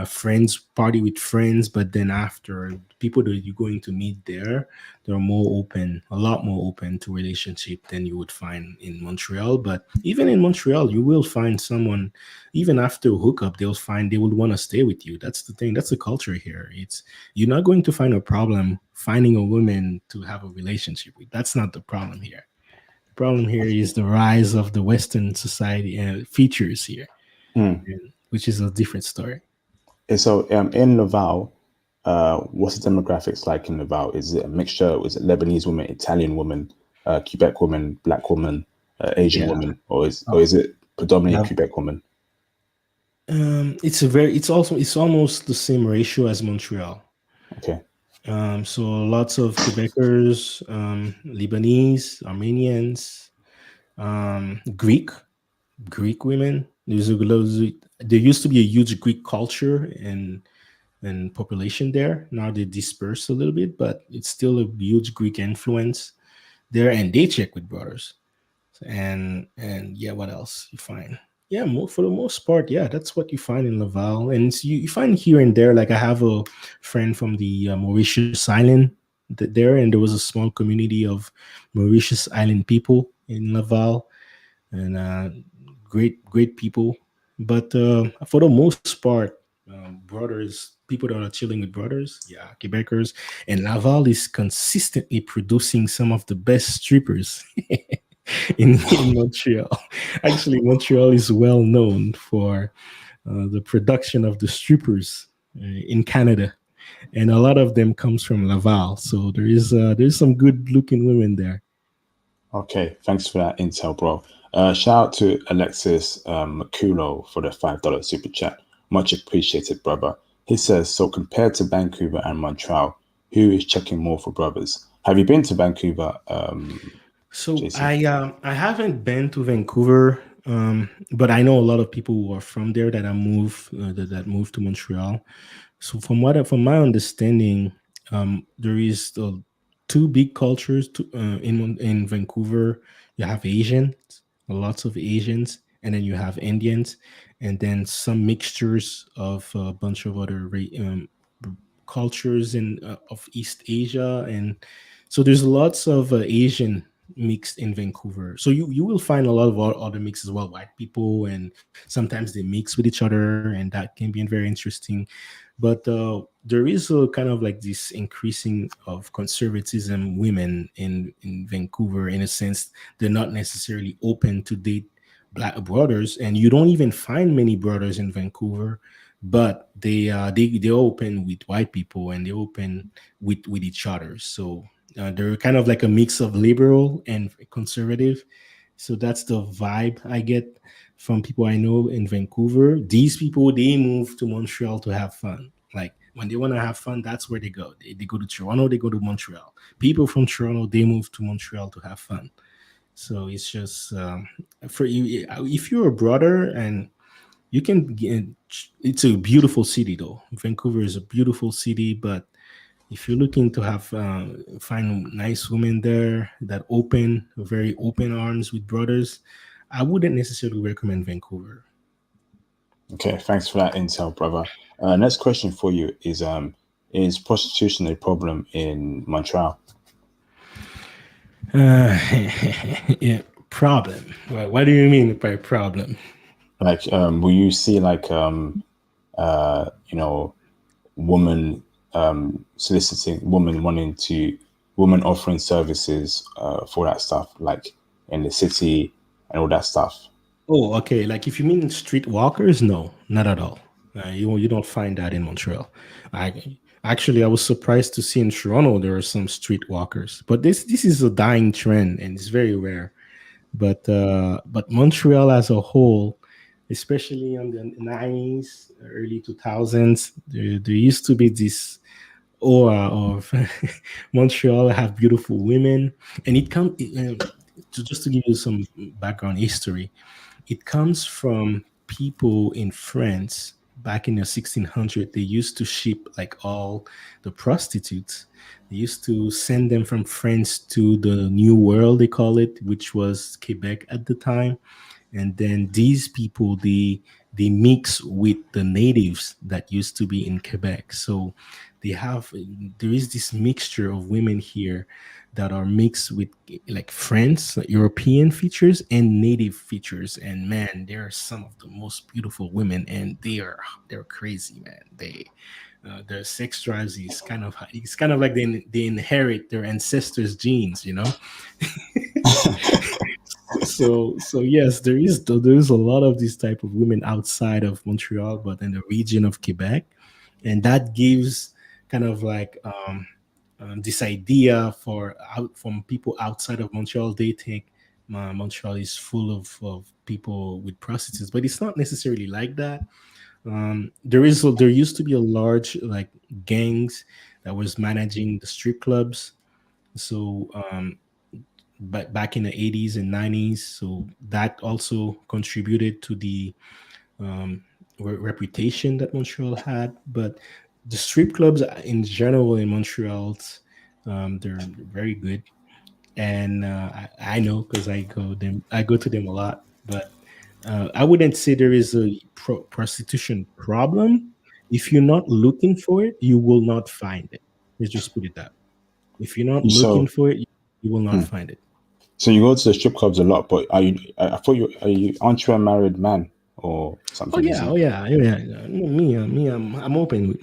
Friends party with friends, but then after people that you're going to meet there, they're a lot more open to relationship than you would find in Montreal. But even in Montreal, you will find someone, even after hookup, they would want to stay with you. That's the thing. That's the culture here. You're not going to find a problem finding a woman to have a relationship with. That's not the problem here. The problem here is the rise of the Western society and features here, which is a different story. And so in Laval, what's the demographics like in Laval? Is it a mixture? Is it Lebanese women, Italian women, Quebec women, Black women, Asian Yeah. women, or is it predominantly Now, Quebec women? it's almost the same ratio as Montreal. Okay. So lots of Quebecers, Lebanese, Armenians, Greek women. There used to be a huge Greek culture and population there. Now they dispersed a little bit, but it's still a huge Greek influence there, and they check with brothers. And yeah, what else you find? Yeah, for the most part, yeah, that's what you find in Laval, and you find here and there. Like I have a friend from the Mauritius Island there, and there was a small community of Mauritius Island people in Laval, and great people. But for the most part, brothers, people that are chilling with brothers, yeah, Quebecers, and Laval is consistently producing some of the best strippers in Montreal. Actually, Montreal is well known for the production of the strippers in Canada, and a lot of them comes from Laval. So there's some good looking women there. Okay, thanks for that intel, bro. Shout out to Alexis Makulo for the $5 super chat. Much appreciated, brother. He says, so compared to Vancouver and Montreal, who is checking more for brothers? Have you been to Vancouver, So JC? I haven't been to Vancouver, but I know a lot of people who are from there that that moved to Montreal. So from my understanding, there is two big cultures in Vancouver. You have Asians, lots of Asians, and then you have Indians, and then some mixtures of a bunch of other cultures in of East Asia, and so there's lots of Asian mixed in Vancouver. So you will find a lot of other mix as well, white people, and sometimes they mix with each other, and that can be very interesting. But there is a kind of like this increasing of conservatism women in Vancouver. In a sense, they're not necessarily open to date black brothers, and you don't even find many brothers in Vancouver, but they open with white people, and they open with each other. So they're kind of like a mix of liberal and conservative. So that's the vibe I get from people I know in Vancouver. These people, they move to Montreal to have fun. Like when they want to have fun, that's where they go. They go to Toronto, they go to Montreal. People from Toronto, they move to Montreal to have fun. So it's just for you, if you're a brother, and you can get, it's a beautiful city though. Vancouver is a beautiful city, but if you're looking to have find nice women there that open very open arms with brothers, I wouldn't necessarily recommend Vancouver. Okay, thanks for that intel, brother. Next question for you is prostitution a problem in Montreal? uh, yeah, problem. What do you mean by problem? Like, will you see like you know, woman soliciting, woman offering services for that stuff, like in the city and all that stuff? Oh, okay. Like if you mean street walkers, no, not at all. You don't find that in Montreal. I actually I was surprised to see in Toronto there are some street walkers, but this is a dying trend and it's very rare. But Montreal as a whole, especially in the 90s, early 2000s, there used to be this aura of Montreal have beautiful women, and just to give you some background history, it comes from people in France back in the 1600s. They used to ship like all the prostitutes. They used to send them from France to the New World, they call it, which was Quebec at the time. And then these people, they mix with the natives that used to be in Quebec. So they have there is this mixture of women here that are mixed with like French, like European features and native features. And man, they are some of the most beautiful women, and they're crazy, man. Their sex drives is kind of like they inherit their ancestors' genes, you know. So yes, there is a lot of this type of women outside of Montreal, but in the region of Quebec, and that gives kind of like this idea for out from people outside of Montreal. They think Montreal is full of people with prostitutes, but it's not necessarily like that. There used to be a large like gangs that was managing the strip clubs. So back in the 80s and 90s, so that also contributed to the reputation that Montreal had. But the strip clubs in general in Montreal, they're very good, and I know because I go to them a lot. But I wouldn't say there is a prostitution problem. If you're not looking for it, you will not find it. Let's just put it that way. If you're not looking So for it, you will not find it. so you go to the strip clubs a lot, but are you? I thought aren't you a married man or Oh something? yeah, Isn't? oh yeah, yeah. Me, I'm open with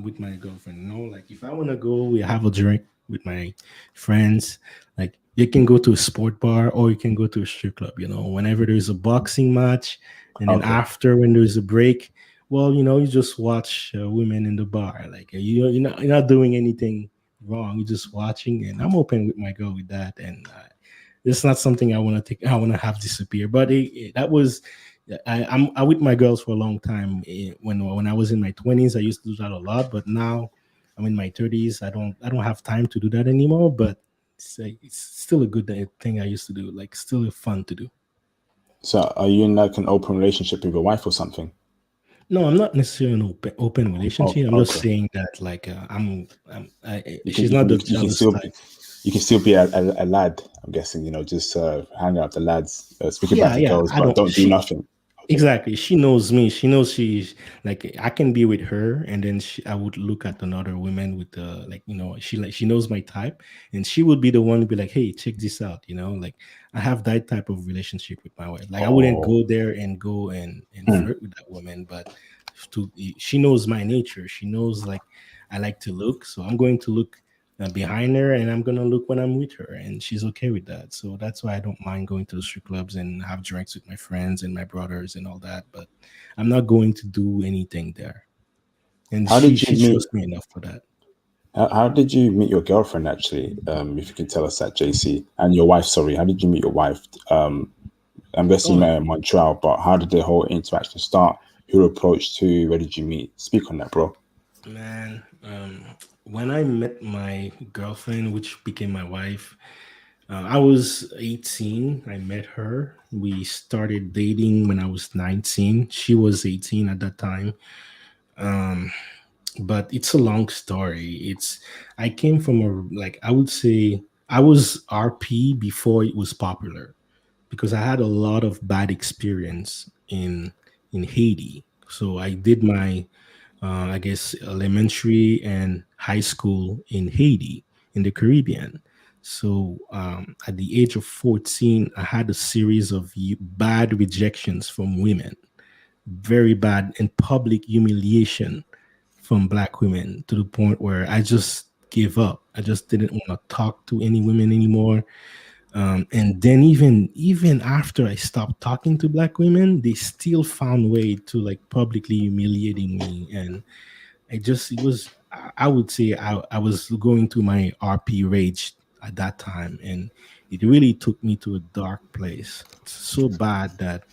with my girlfriend. You know, like if I wanna go, we have a drink with my friends. Like you can go to a sport bar or you can go to a strip club. You know, whenever there's a boxing match, and then Okay. after when there's a break, well, you know, you just watch women in the bar. Like you're not doing anything wrong. You're just watching, and I'm open with my girl with that. And it's not something I want to take. I want to have disappear. But that was I with my girls for a long time. When I was in my 20s, I used to do that a lot. But now I'm in my 30s. I don't have time to do that anymore. But it's still a good thing I used to do. Like still fun to do. So are you in like an open relationship with your wife or something? No, I'm not necessarily in an open Oh, relationship. I'm just okay. saying that like You can she's you not can the be you can jealous still type. you can still be a lad. I'm guessing just hang out with the lads, speak about Yeah, the yeah. girls, I but don't. don't do She nothing. Okay. Exactly. She knows me. She knows she's like I can be with her, and then I would look at another woman with the like she knows my type, and she would be the one to be like, hey, check this out. Like I have that type of relationship with my wife. Like I wouldn't Oh. go there and go and flirt with that woman, but she knows my nature. She knows like I like to look, so I'm going to look behind her, and I'm gonna look when I'm with her, and she's okay with that. So that's why I don't mind going to the strip clubs and have drinks with my friends and my brothers and all that. But I'm not going to do anything there. And How she did you she meet? trusts me enough for that. How did you meet your girlfriend actually? If you can tell us that, JC, and your wife. Sorry, how did you meet your wife? I'm guessing you Oh met her in Montreal, but how did the whole interaction start? Who approached who? Where did you meet? Speak on that, bro. man, when I met my girlfriend, which became my wife, I was 18. I met her. We started dating when I was 19. She was 18 at that time. Um, but it's a long story. I came from I would say I was RP before it was popular because I had a lot of bad experience in Haiti. So I did my I guess elementary and high school in Haiti in the Caribbean. So at the age of 14, I had a series of bad rejections from women, very bad and public humiliation from black women to the point where I just gave up. I just didn't want to talk to any women anymore. And then even after I stopped talking to black women, they still found way to like publicly humiliating me. And it was I would say I was going through my RP rage at that time, and it really took me to a dark place. It's so bad that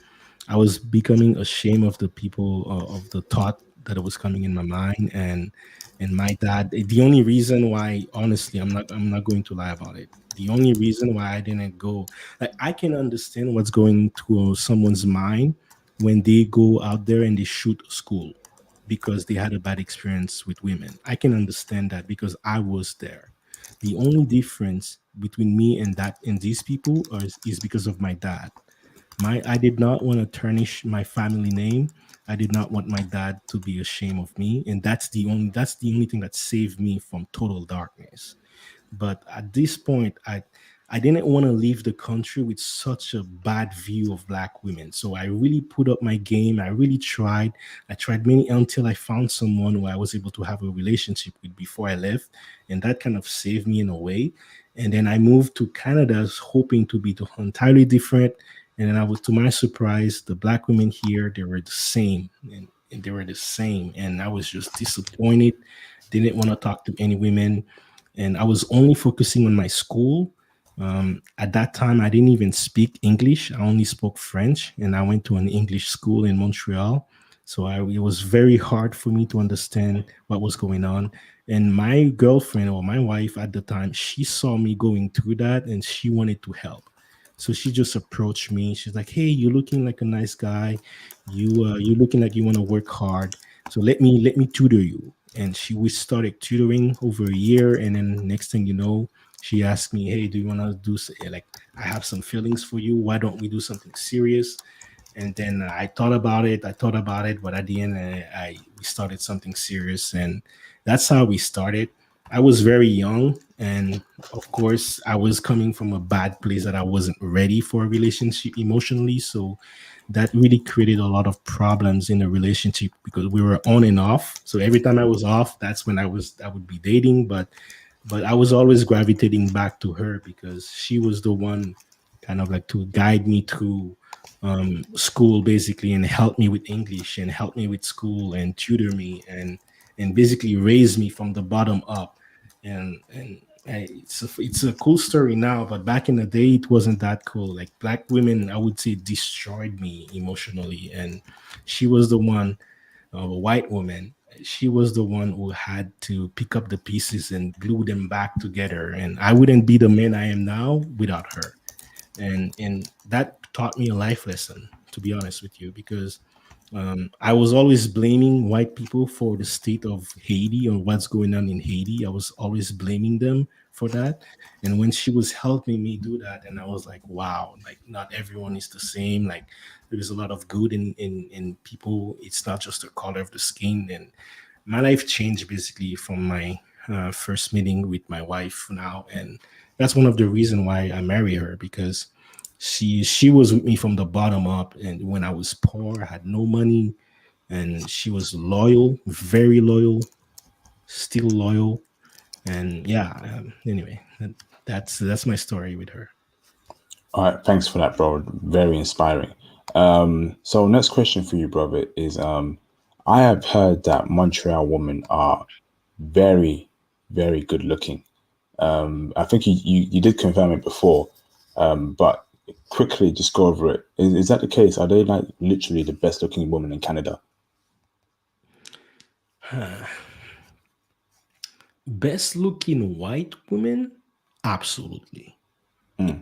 I was becoming ashamed of the people of the thought that it was coming in my mind, and my dad. The only reason why, honestly, I'm not going to lie about it. The only reason why I didn't go, like, I can understand what's going through someone's mind when they go out there and they shoot a school because they had a bad experience with women. I can understand that because I was there. The only difference between me and these people is because of my dad. I did not want to tarnish my family name. I did not want my dad to be ashamed of me, and that's the only thing that saved me from total darkness. But at this point, I didn't want to leave the country with such a bad view of black women. So I really put up my game. I really tried. I tried many until I found someone who I was able to have a relationship with before I left, and that kind of saved me in a way. And then I moved to Canada, hoping to be entirely different. And then to my surprise, the black women here, they were the same, and they were the same. And I was just disappointed. Didn't want to talk to any women, and I was only focusing on my school. At that time, I didn't even speak English. I only spoke French, and I went to an English school in Montreal. So it was very hard for me to understand what was going on. And my girlfriend or my wife at the time, she saw me going through that, and she wanted to help. So she just approached me. She's like, "Hey, you're looking like a nice guy. You're looking like you want to work hard. So let me tutor you." And we started tutoring over a year, and then next thing you know, she asked me, "Hey, do you want to like I have some feelings for you. Why don't we do something serious?" And then I thought about it. But at the end, we started something serious, and that's how we started. I was very young, and of course, I was coming from a bad place that I wasn't ready for a relationship emotionally. So that really created a lot of problems in the relationship because we were on and off. So every time I was off, that's when I would be dating, but I was always gravitating back to her because she was the one kind of like to guide me through school basically and help me with English and help me with school and tutor me and basically raise me from the bottom up. It's a cool story now, but back in the day, it wasn't that cool. Like black women, I would say, destroyed me emotionally, and she was the one, a white woman. She was the one who had to pick up the pieces and glue them back together. And I wouldn't be the man I am now without her. And that taught me a life lesson, to be honest with you, because I was always blaming white people for the state of Haiti or what's going on in Haiti. I was always blaming them for that. And when she was helping me do that, and I was like, wow, like not everyone is the same. Like there's a lot of good in people. It's not just the color of the skin. And my life changed basically from my first meeting with my wife now, and that's one of the reasons why I marry her because she was with me from the bottom up, and when I was poor, I had no money, and she was loyal, very loyal, still loyal, and yeah. Anyway, that's my story with her. All right, thanks for that, bro. Very inspiring. So next question for you, brother, is I have heard that Montreal women are very, very good looking. I think you did confirm it before, but quickly just go over it. Is that the case? Are they like literally the best looking woman in Canada? Best looking white women, absolutely.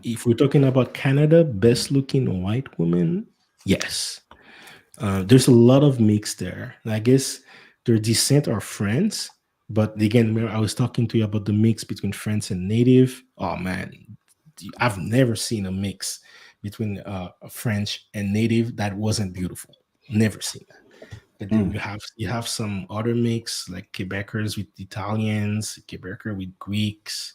If we're talking about Canada, best looking white women, yes. There's a lot of mix there. And I guess their descent are French, but again, where I was talking to you about the mix between French and Native. Oh man, I've never seen a mix between a French and Native that wasn't beautiful. Never seen that. But then you have some other mix like Quebecers with Italians, Quebecer with Greeks,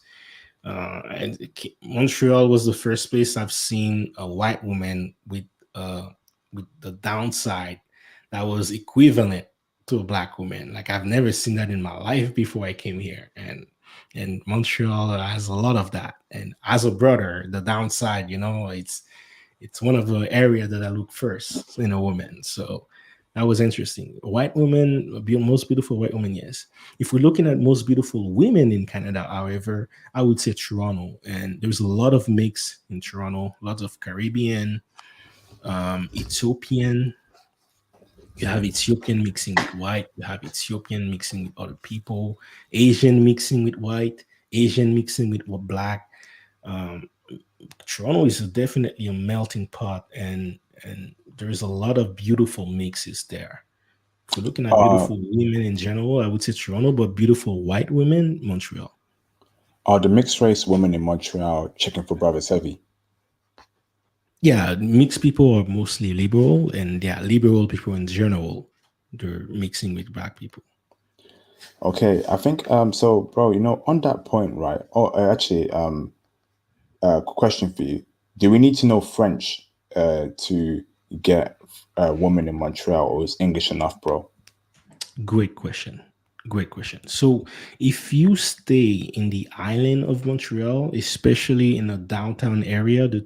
Montreal was the first place I've seen a white woman with the downside that was equivalent to a black woman. Like I've never seen that in my life before I came here, and Montreal has a lot of that. And as a brother, the downside, it's one of the area that I look first in a woman. So that was interesting. White woman, most beautiful white woman, yes. If we're looking at most beautiful women in Canada, however, I would say Toronto. And there's a lot of mix in Toronto, lots of Caribbean, Ethiopian. You have Ethiopian mixing with white. You have Ethiopian mixing with other people, Asian mixing with white, Asian mixing with black. Um, Toronto is definitely a melting pot, and there's a lot of beautiful mixes there. If we're looking at Uh, beautiful women in general, I would say Toronto, but beautiful white women, Montreal. are the mixed race women in Montreal checking for brothers heavy? Yeah, mixed people are mostly liberal, and yeah, liberal people in general, they're mixing with black people. Okay, I think so, bro. On that point, right? Oh, actually, question for you: do we need to know French to get a woman in Montreal, or is English enough, bro? Great question. Great question. So, if you stay in the island of Montreal, especially in the downtown area, the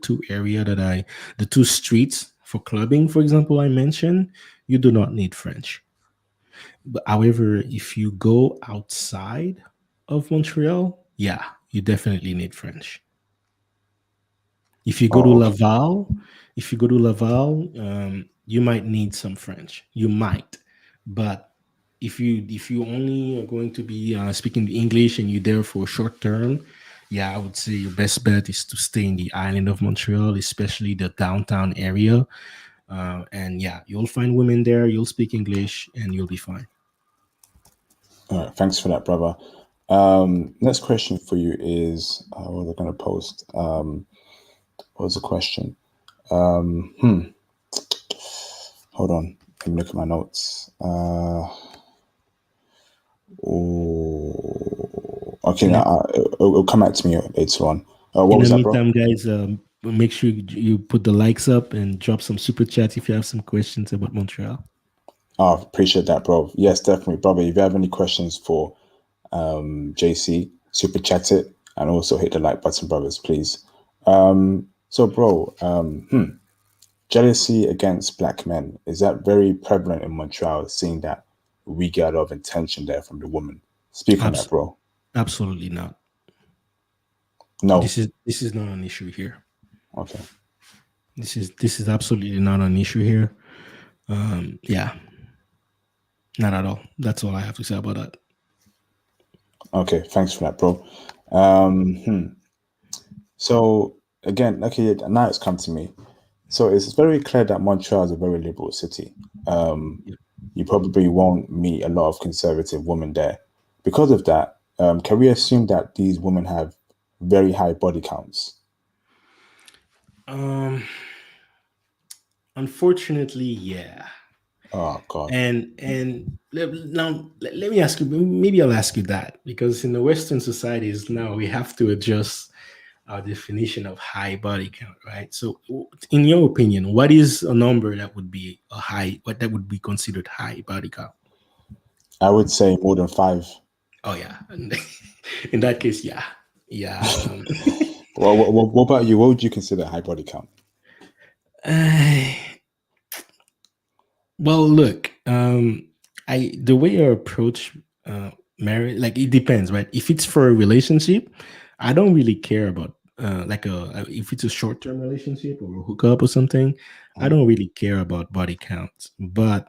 two streets for clubbing, for example, I mentioned, you do not need French. But however, if you go outside of Montreal, yeah, you definitely need French. If you go to Oh, okay. Laval, you might need some French. You might, but if you only are going to be speaking English and you're there for a short term, yeah, I would say your best bet is to stay in the island of Montreal, especially the downtown area. And yeah, you'll find women there. You'll speak English, and you'll be fine. All right, thanks for that, brother. Next question for you is what was I going to post? What was the question? Hold on, let me look at my notes. Oh, Okay, In the, now it'll come back to me later on. What in the was that, bro? meantime, guys, make sure you put the likes up and drop some super chats if you have some questions about Montreal. Oh, appreciate that, bro. Yes, definitely, brother. If you have any questions for JC, super chat it and also hit the like button, brothers, please. So, bro, jealousy against black men, is that very prevalent in Montreal, seeing that we get a lot of attention there from the woman? Speak on that, Abs- bro. Absolutely not. No. This is not an issue here. Okay. This is absolutely not an issue here. Yeah, not at all. That's all I have to say about that. Okay. Thanks for that, bro. So again, okay, now it's come to me. So it's very clear that Montreal is a very liberal city. Yeah. You probably won't meet a lot of conservative women there. Because of that, can we assume that these women have very high body counts? Um, Unfortunately, yeah. Oh God. And let me ask you. Maybe I'll ask you that because in the Western societies now we have to adjust our definition of high body count, right? So, in your opinion, what is a number that would be a high? What that would be considered high body count? I would say more than five. Oh yeah, and in that case, yeah, yeah. Well, what about you? What would you consider high body count? Uh, well, look, I the way I approach marriage, like it depends, right? If it's for a relationship, I don't really care about like if it's a short term relationship or a hookup or something. I don't really care about body counts, but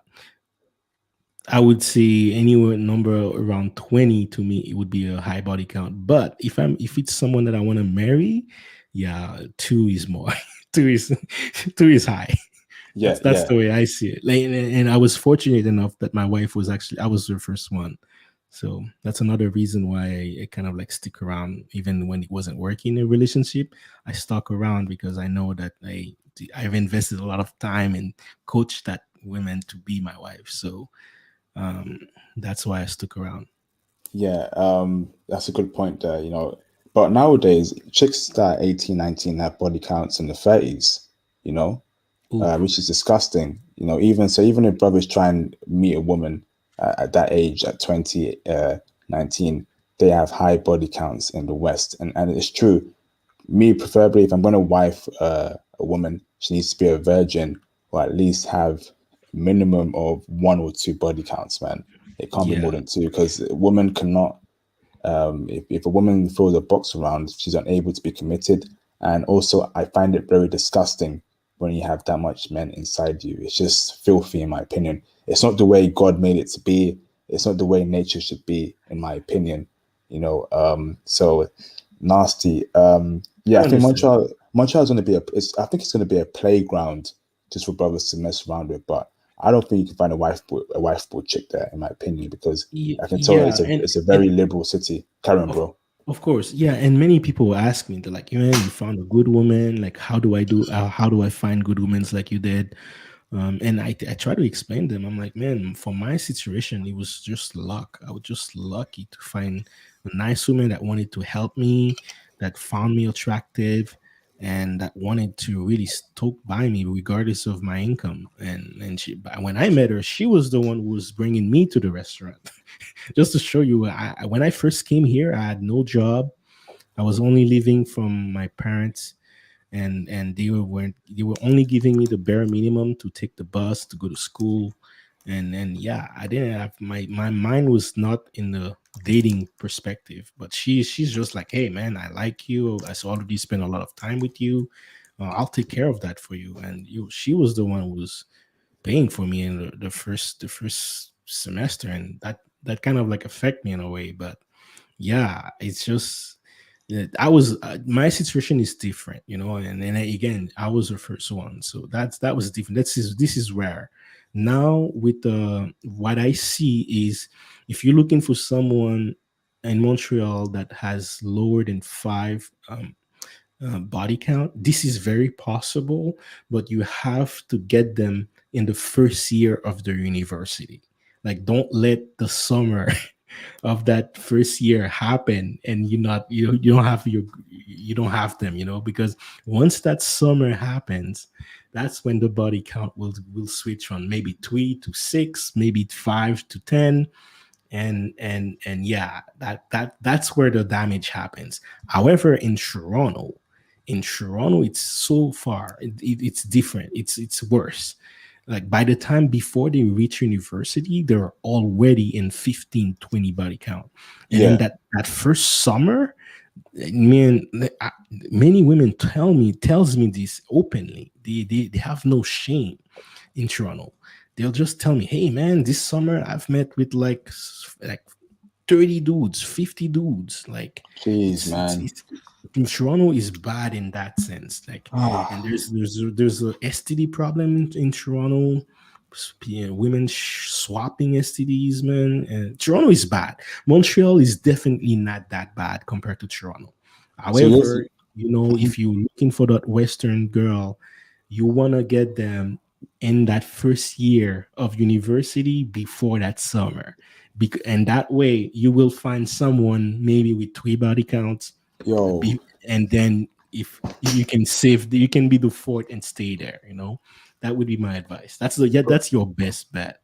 I would say anywhere number around 20 to me it would be a high body count. But if it's someone that I want to marry, yeah, two is more. two is two is high. Yeah, That's yeah, the way I see it. Like, and I was fortunate enough that my wife was actually I was her first one. So that's another reason why I kind of like stick around even when it wasn't working in a relationship. I stuck around because I know that I've invested a lot of time and coached that women to be my wife. So um, that's why I stuck around. yeah. That's a good point there, But nowadays, chicks that are 18, 19 have body counts in the 30s, you know, Oof. which is disgusting. Even so, even if brothers try and meet a woman at that age, at 20, 19, they have high body counts in the West. And it's true. Me, preferably, if I'm going to wife a woman, she needs to be a virgin or at least have minimum of one or two body counts, man. It can't be Yeah. more than two because a woman cannot if a woman throws a box around, she's unable to be committed. And also, I find it very disgusting when you have that much men inside you. It's just filthy, in my opinion. It's not the way God made it to be. It's not the way nature should be, in my opinion. So nasty. I Yeah, I think understand. Montreal is going to be I think it's going to be a playground just for brothers to mess around with. But I don't think you can find a wife board chick there, in my opinion, because I can tell Yeah, it's a very and liberal city. Karen, of bro. of course, yeah. And many people ask me, they're like, "Man, you found a good woman. Like, how do I do? How do I find good women like you did?" And I try to explain them. I'm like, man, for my situation, it was just luck. I was just lucky to find a nice woman that wanted to help me, that found me attractive, and that wanted to really stoke by me regardless of my income. And she, but when I met her, she was the one who was bringing me to the restaurant. Just to show you, when I first came here, I had no job. I was only living from my parents, and they were only giving me the bare minimum to take the bus to go to school. And yeah, I didn't have my mind was not in the dating perspective, but she's just like, hey man, I like you, I already spent a lot of time with you, I'll take care of that for you. And she was the one who was paying for me in the first semester, and that kind of like affect me in a way. But yeah, it's just I was my situation is different, and then again, I was the first one, so that was different. This is rare. Now with what I see is, if you're looking for someone in Montreal that has lower than five body count, this is very possible, but you have to get them in the first year of their university. Like, don't let the summer of that first year happen, and you don't have them, because once that summer happens, that's when the body count will switch from maybe 3 to 6, maybe 5 to 10, and yeah, that's where the damage happens. However, in Toronto, it's so far, it's different. It's worse. Like by the time before they reach university, they're already in 15-20 body count. And then Yeah. that first summer, man, many women tells me this openly. They have no shame in Toronto. They'll just tell me, "Hey, man, this summer I've met with like 30 dudes, 50 dudes." Like Jeez, it's man. Toronto is bad in that sense. Like, and Ah, there's a STD problem in Toronto. Women swapping STDs, man. And Toronto is bad. Montreal is definitely not that bad compared to Toronto. so this, However, if you're looking for that Western girl, you want to get them in that first year of university before that summer. And that way you will find someone maybe with 3 body counts, yo, and then if you can you can be the fourth and stay there. That would be my advice. That's your best bet.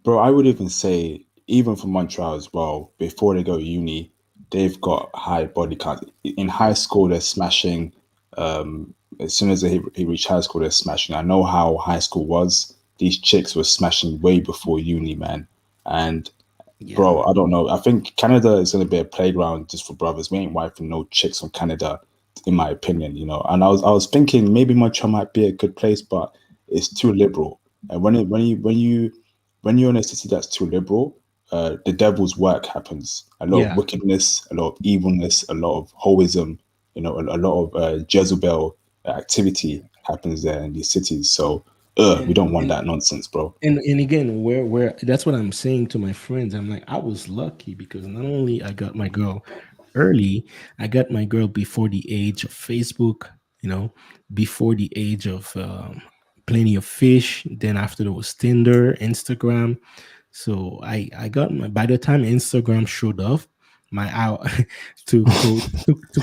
bro, I would even say, even for Montreal as well, before they go uni, they've got high body count. In high school, they're smashing. As soon as they reach high school, they're smashing. I know how high school was. These chicks were smashing way before uni, man. And Yeah, bro, I don't know. I think Canada is going to be a playground just for brothers. We ain't wifing no chicks from Canada, in my opinion. And I was thinking maybe Montreal might be a good place, but it's too liberal. And when you're in a city that's too liberal, the devil's work happens. A lot of yeah. wickedness, a lot of evilness, a lot of hoism. A lot of Jezebel activity happens there in these cities. So, we and don't want and that nonsense, bro. and again, where that's what I'm saying to my friends. I'm like, I was lucky because not only I got my girl early, I got my girl before the age of Facebook, before the age of plenty of fish. Then after there was Tinder, Instagram. So I got by the time Instagram showed up, my out to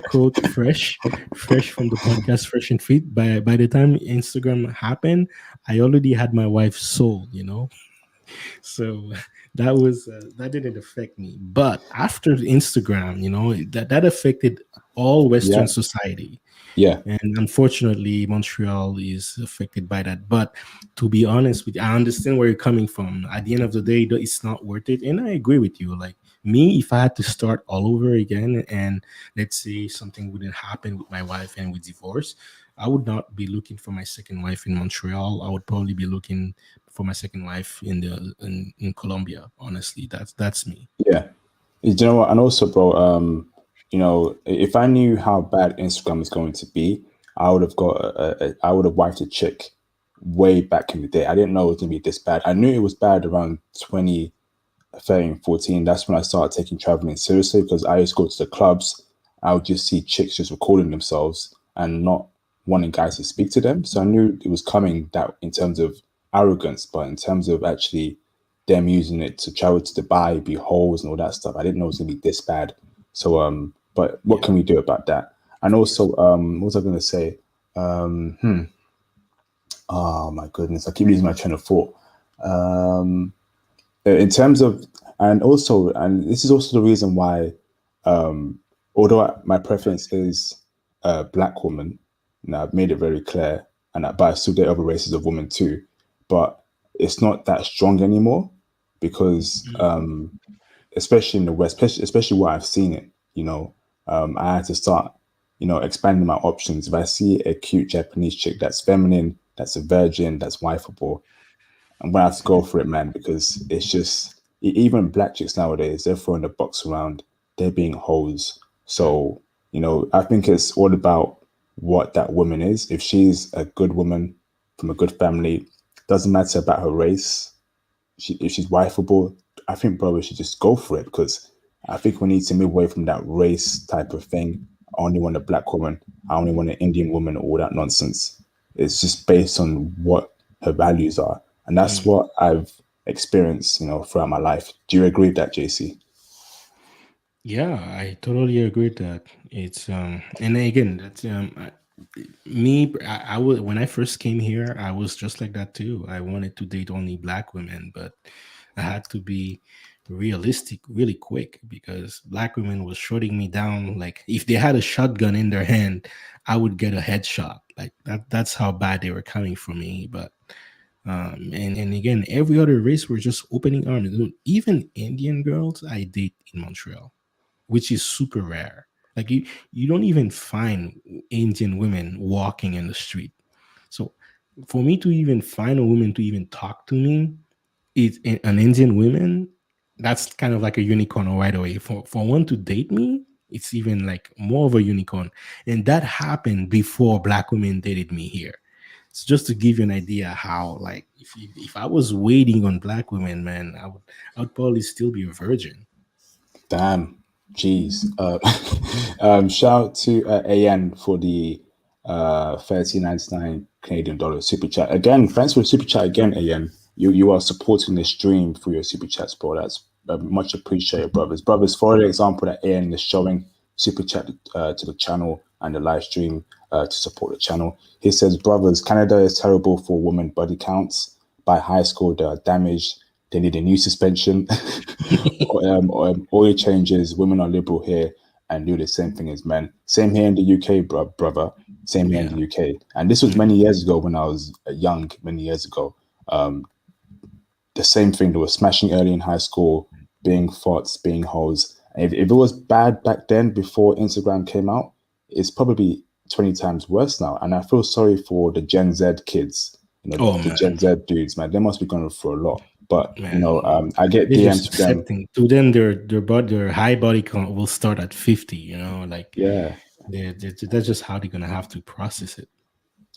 quote fresh from the podcast Fresh and Fit. By the time Instagram happened, I already had my wife sold. So that didn't affect me. But after Instagram, that affected all Western Yeah, society. yeah. And unfortunately, Montreal is affected by that. But to be honest with you, I understand where you're coming from. At the end of the day, it's not worth it. And I agree with you. Like me, if I had to start all over again, and let's say something wouldn't happen with my wife and we divorce, I would not be looking for my second wife in Montreal. I would probably be looking for my second wife in Colombia. Honestly, that's me. Yeah. You know what? And also, bro, if I knew how bad Instagram is going to be, I would have got I would have wiped a chick way back in the day. I didn't know it was gonna be this bad. I knew it was bad around 2013, 14. That's when I started taking traveling seriously because I used to go to the clubs. I would just see chicks just recording themselves and not wanting guys to speak to them. So I knew it was coming, that in terms of arrogance, but in terms of actually them using it to travel to Dubai, be hoes and all that stuff. I didn't know it was gonna be this bad. So but what Yeah, can we do about that? And of course. also, what was I gonna say? Oh my goodness, I keep losing my train of thought. In terms of, and this is also the reason why, although my preference is a black woman, and I've made it very clear, but I still date other races of women too, but it's not that strong anymore because, especially in the West, especially where I've seen it, I had to start, expanding my options. If I see a cute Japanese chick that's feminine, that's a virgin, that's wifeable, I'm gonna have to go for it, man, because it's just even black chicks nowadays, they're throwing the box around, they're being hoes. So, I think it's all about what that woman is. If she's a good woman from a good family, doesn't matter about her race. If she's wifeable, I think bro, we should just go for it because I think we need to move away from that race type of thing. I only want a black woman. I only want an Indian woman. All that nonsense. It's just based on what her values are, and that's Mm. what I've experienced, throughout my life. Do you agree with that, JC? Yeah, I totally agree with that. It's and again, that's I would when I first came here, I was just like that too. I wanted to date only black women, but I had to be realistic really quick because black women was shooting me down. Like if they had a shotgun in their hand, I would get a headshot. Like that's how bad they were coming for me. But and again, every other race were just opening arms. Even Indian girls I date in Montreal, which is super rare. Like you don't even find Indian women walking in the street. So for me to even find a woman to even talk to me, it's an Indian woman. That's kind of like a unicorn right away. For one to date me, it's even like more of a unicorn, and that happened before black women dated me here. So just to give you an idea how like if I was waiting on black women, man, I would probably still be a virgin. Damn. Jeez. Shout out to AN for the 13.99 Canadian dollar super chat. Again, thanks for the super chat again, AN. You are supporting the stream through your super chats, bro. That's much appreciated, brothers. Brothers, for the example that AN is showing super chat to the channel and the live stream to support the channel. He says, brothers, Canada is terrible for women body counts. By high school, they are damaged. They need a new suspension. Oil changes. Women are liberal here and do the same thing as men. Same here in the UK, brother. Same here in Yeah. the UK. And this was many years ago when I was young, many years ago. The same thing. They were smashing early in high school, being farts, being hoes. And if it was bad back then, before Instagram came out, it's probably 20 times worse now. And I feel sorry for the Gen Z kids, Oh the man, Gen Z dudes, man. They must be going through a lot. But, man, I get they're just DMs to them. accepting. To them, their high body count will start at 50. Like Yeah, that's just how they're gonna have to process it.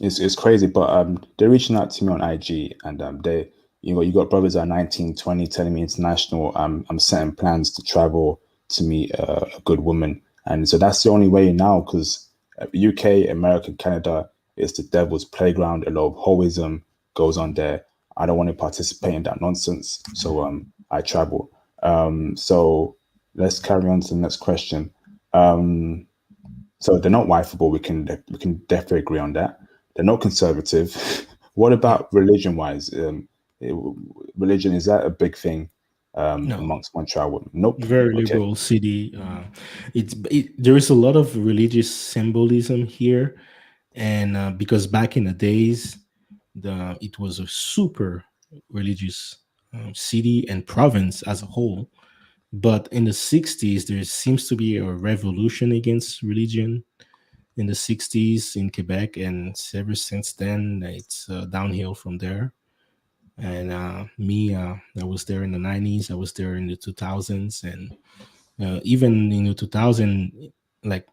it's crazy. But they're reaching out to me on IG, and they you got brothers that are 19, 20 telling me international. I'm setting plans to travel to meet a good woman, and so that's the only way now because UK, America, Canada is the devil's playground. A lot of hoism goes on there. I don't want to participate in that nonsense, so I travel. So let's carry on to the next question. So they're not wifeable. We can definitely agree on that. They're not conservative. What Yeah. about religion wise? Religion, is that a big thing No, amongst Montreal women? Nope. very Okay. liberal city. There is a lot of religious symbolism here, and because back in the days, it was a super religious city and province as a whole. But in the 60s, there seems to be a revolution against religion in the 60s in Quebec, and ever since then, it's downhill from there. And I was there in the 90s, I was there in the 2000s, and even in the 2000, like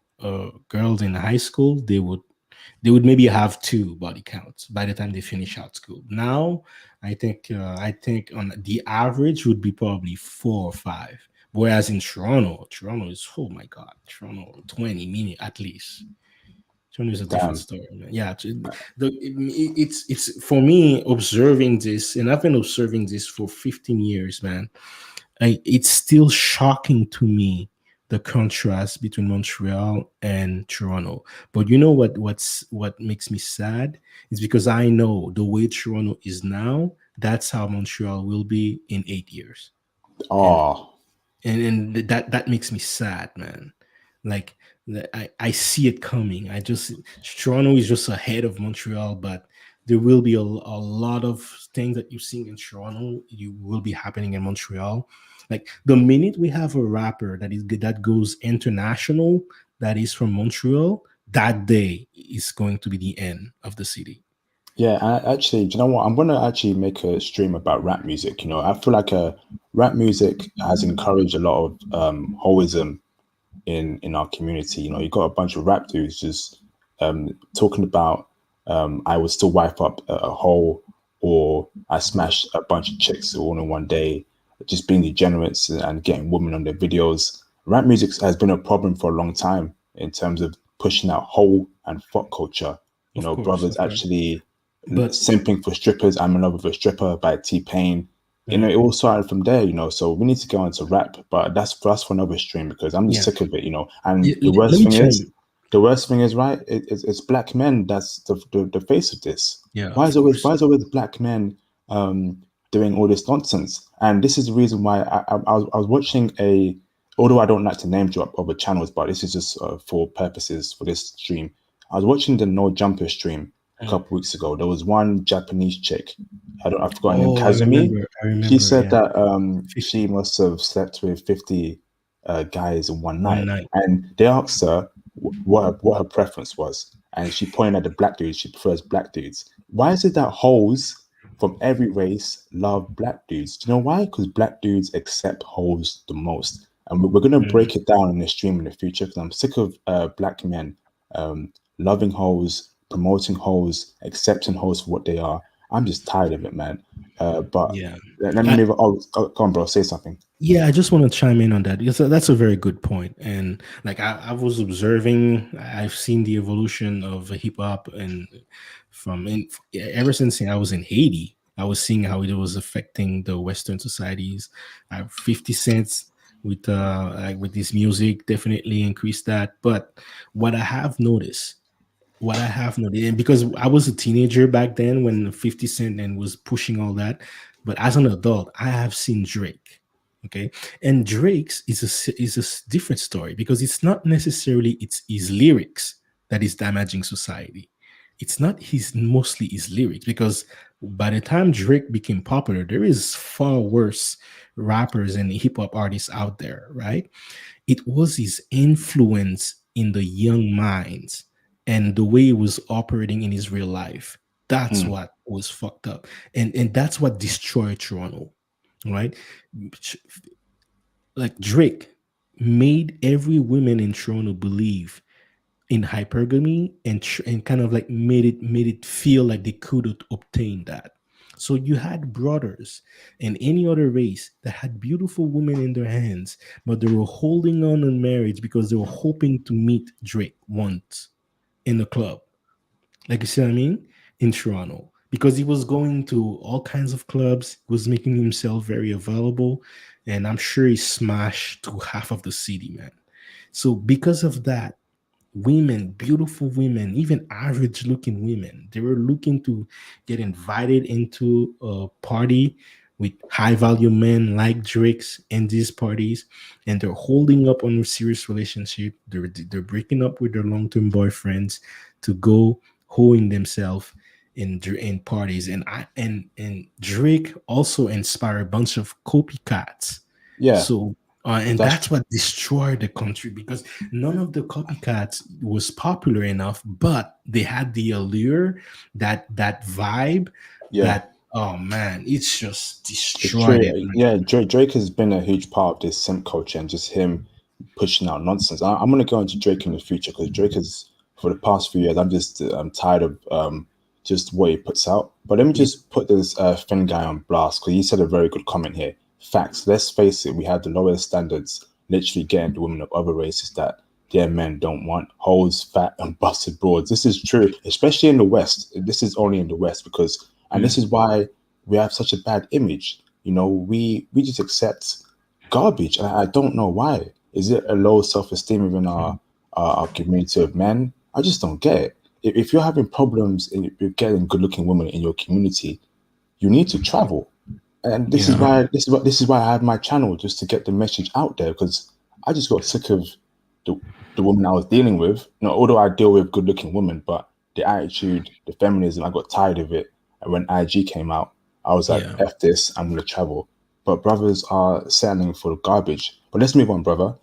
girls in high school, they would maybe have two body counts by the time they finish out school. Now, I think on the average would be probably four or five. Whereas in Toronto is, oh my God, Toronto 20 minutes at least. Toronto is a different Damn. story, man. Yeah, it's for me observing this, and I've been observing this for 15 years, man. It's still shocking to me the contrast between Montreal and Toronto. But you know what makes me sad is because I know the way Toronto is now, that's how Montreal will be in 8 years. And Oh, that makes me sad, man. Like I see it coming. Toronto is just ahead of Montreal, but there will be a lot of things that you see in Toronto you will be happening in Montreal. Like the minute we have a rapper that goes international, that is from Montreal, that day is going to be the end of the city. yeah. Actually, do you know what? I'm gonna actually make a stream about rap music. I feel like rap music has encouraged a lot of hoism in our community. You got a bunch of rap dudes just talking about I would still wipe up a hole, or I smashed a bunch of chicks all in one day, just being degenerates and getting women on their videos. Rap music has been a problem for a long time in terms of pushing out hole and fuck culture. Of course, Brothers of course. actually But simping for strippers. I'm in love with a stripper by T Pain. it all started from there, so we need to go into rap, but that's for us for another stream, because I'm just sick of it, and the Let worst me thing chime is, in. right, it's black men that's the face of this. Yeah, Why of is always course. black men doing all this nonsense? And this is the reason why I was watching although I don't like to name drop other channels, but this is just for purposes for this stream. I was watching the No Jumper stream a couple weeks ago. There was one Japanese chick, I forgot her name, Oh, Kazumi. I She remember. said Yeah, that she 50 must have slept with 50 guys in one one night, night. and they asked her what her preference was, and she pointed at the black dudes. She prefers black dudes. Why is it that hoes from every race love black dudes? Do you know why? Because black dudes accept hoes the most, and we're gonna break it down in the stream in the future. Because I'm sick of black men loving hoes, promoting hoes, accepting hoes for what they are. I'm just tired of it, man. But Yeah. let me move on. Go on, bro. Say something. Yeah, I just want to chime in on that because that's a very good point. And like I was observing, I've seen the evolution of hip hop, and ever since I was in Haiti, I was seeing how it was affecting the Western societies. 50 cents with this music definitely increased that. But what I have noticed and because I was a teenager back then when 50 Cent and was pushing all that, but as an adult, I have seen Drake. Okay, and Drake's is a different story because it's not necessarily it's his lyrics that is damaging society. It's not mostly his lyrics, because by the time Drake became popular, there is far worse rappers and hip hop artists out there, right? It was his influence in the young minds and the way he was operating in his real life. That's Hmm. what was fucked up. And that's what destroyed Toronto, right? Like Drake made every woman in Toronto believe in hypergamy, and kind of like made it feel like they could obtain that. So you had brothers and any other race that had beautiful women in their hands, but they were holding on in marriage because they were hoping to meet Drake once in the club. Like, you see what I mean? In Toronto. Because he was going to all kinds of clubs, was making himself very available. And I'm sure he smashed to half of the city, man. So because of that, women, beautiful women, even average looking women, they were looking to get invited into a party with high value men like Drake's in these parties, and they're holding up on a serious relationship. They're breaking up with their long term boyfriends to go hoeing themselves in parties. And Drake also inspired a bunch of copycats. Yeah, So and that's that's what destroyed the country, because none of the copycats was popular enough, but they had the allure, that vibe, yeah. that, oh man, it's just It's destroyed true. it, man. Yeah, Drake has been a huge part of this simp culture and just him pushing out nonsense. I'm gonna go into Drake in the future because Drake is, for the past few years, I'm tired of just what he puts out. But let me Yeah, just put this Finn guy on blast because he said a very good comment here. Facts. Let's face it, we have the lowest standards, literally getting the women of other races that their men don't want. Hoes, fat, and busted broads. This is true, especially in the West. This is only in the West because, and this is why we have such a bad image. We just accept garbage, and I don't know why. Is it a low self-esteem within our community of men? I just don't get it. If you're having problems with getting good-looking women in your community, you need to travel. And yeah, this is why I have my channel, just to get the message out there, because I just got sick of the the woman I was dealing with. Although I deal with good looking women, but the attitude, the feminism, I got tired of it. And when IG came out, I was like, yeah. F this, I'm gonna travel. But brothers are settling for the garbage. But let's move on, brother.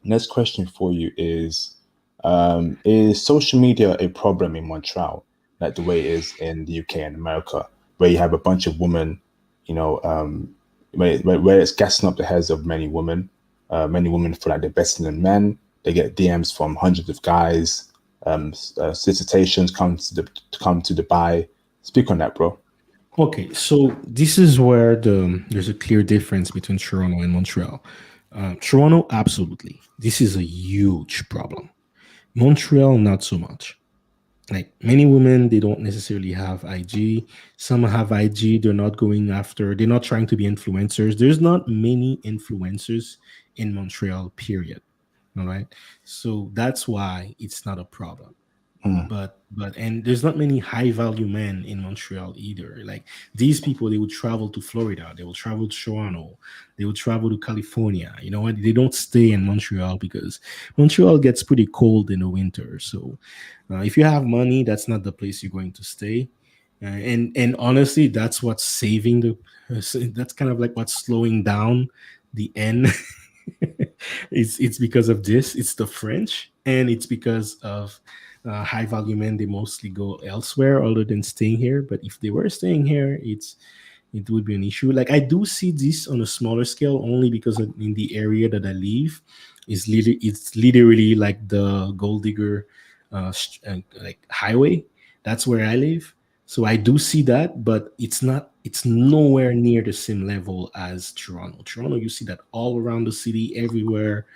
Next question for you is social media a problem in Montreal, like the way it is in the UK and America, where you have a bunch of women, you know, where it's gassing up the heads of many women feel like they're better than men. They get DMs from hundreds of guys, solicitations come to Dubai. Speak on that, bro. Okay, so this is where there's a clear difference between Toronto and Montreal. Toronto, absolutely, this is a huge problem. Montreal, not so much. Like many women, they don't necessarily have IG. Some have IG. They're not going after. They're not trying to be influencers. There's not many influencers in Montreal. Period. All right. So that's why it's not a problem. Mm. But and there's not many high value men in Montreal either. Like these people, they would travel to Florida, they will travel to Toronto, they will travel to California. You know what? They don't stay in Montreal because Montreal gets pretty cold in the winter. So if you have money, that's not the place you're going to stay. And honestly, that's what's saving the. That's kind of like what's slowing down the end. It's because of this. It's the French, and it's because of high value men. They mostly go elsewhere other than staying here. But if they were staying here, it would be an issue. Like I do see this on a smaller scale, only because in the area that I live, it's literally like the gold digger, like highway. That's where I live. So I do see that, but it's not. It's nowhere near the same level as Toronto. Toronto, you see that all around the city, everywhere.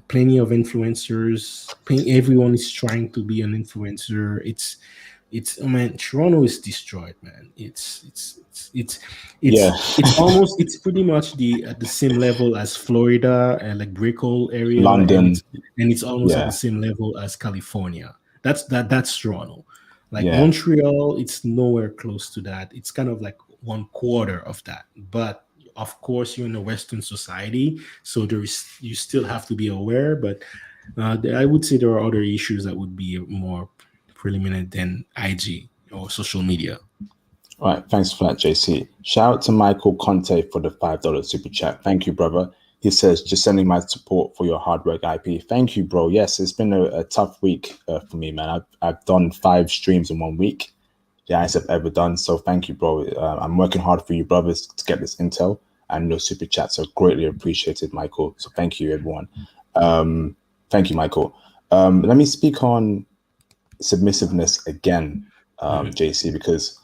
Plenty of influencers. Everyone is trying to be an influencer. It's oh man, Toronto is destroyed, man. Yeah. It's pretty much the at the same level as Florida and like Brickell area, London. and it's almost at the Yeah. same level as California. That's Toronto. Like Yeah. Montreal, it's nowhere close to that. It's kind of like one quarter of that. But of course, you're in a Western society, so there is you still have to be aware. But I would say there are other issues that would be more preeminent than IG or social media. All right. Thanks for that, JC. Shout out to Michael Conte for the $5 super chat. Thank you, brother. He says, just sending my support for your hard work, IP. Thank you, bro. Yes, it's been a tough week for me, man. I've done 5 streams in 1 week, the highest I've ever done. So thank you, bro. I'm working hard for you, brothers, to get this intel, and your super chats are greatly appreciated, Michael. So thank you, everyone. Thank you, Michael. Let me speak on submissiveness again, JC, because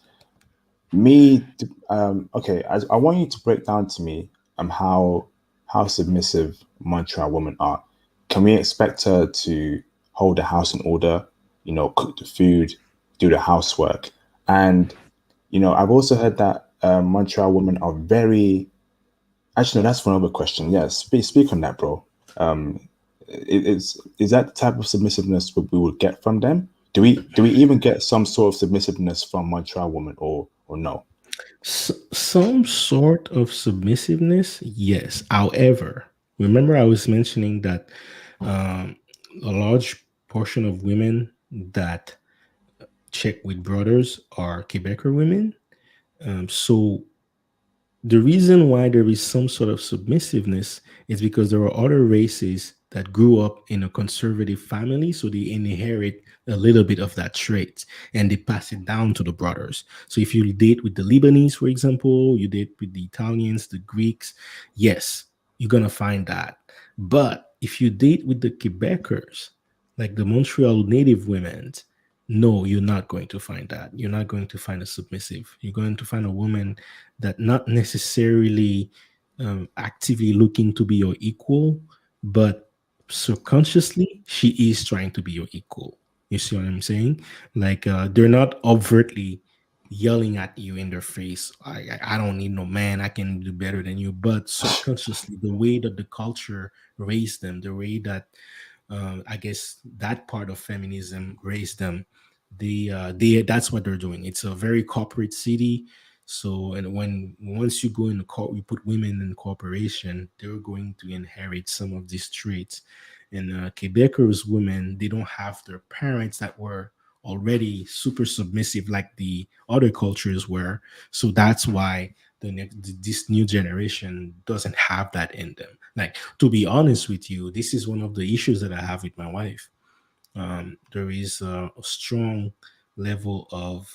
okay, I want you to break down to me how submissive Montreal women are. Can we expect her to hold the house in order, cook the food, do the housework? And I've also heard that Montreal women are very. Actually, no, that's for another question. Yeah, speak on that, bro. Is that the type of submissiveness we would get from them? Do we even get some sort of submissiveness from Montreal women, or no? Some sort of submissiveness, yes. However, remember I was mentioning that a large portion of women that check with brothers are Quebecer women. So the reason why there is some sort of submissiveness is because there are other races that grew up in a conservative family, so they inherit a little bit of that trait and they pass it down to the brothers. So if you date with the Lebanese, for example, you date with the Italians, the Greeks, yes, you're gonna find that. But if you date with the Quebecers, like the Montreal native women, no, you're not going to find that. You're not going to find a submissive. You're going to find a woman that not necessarily actively looking to be your equal, but subconsciously she is trying to be your equal. You see what I'm saying? Like they're not overtly yelling at you in their face. I don't need no man. I can do better than you. But subconsciously, the way that the culture raised them, the way that I guess that part of feminism raised them. They that's what they're doing. It's a very corporate city. So, and when once you go in the court, you put women in corporation, they're going to inherit some of these traits. And Quebecers women, they don't have their parents that were already super submissive like the other cultures were. So that's why this new generation doesn't have that in them. Like to be honest with you, this is one of the issues that I have with my wife. There is a strong level of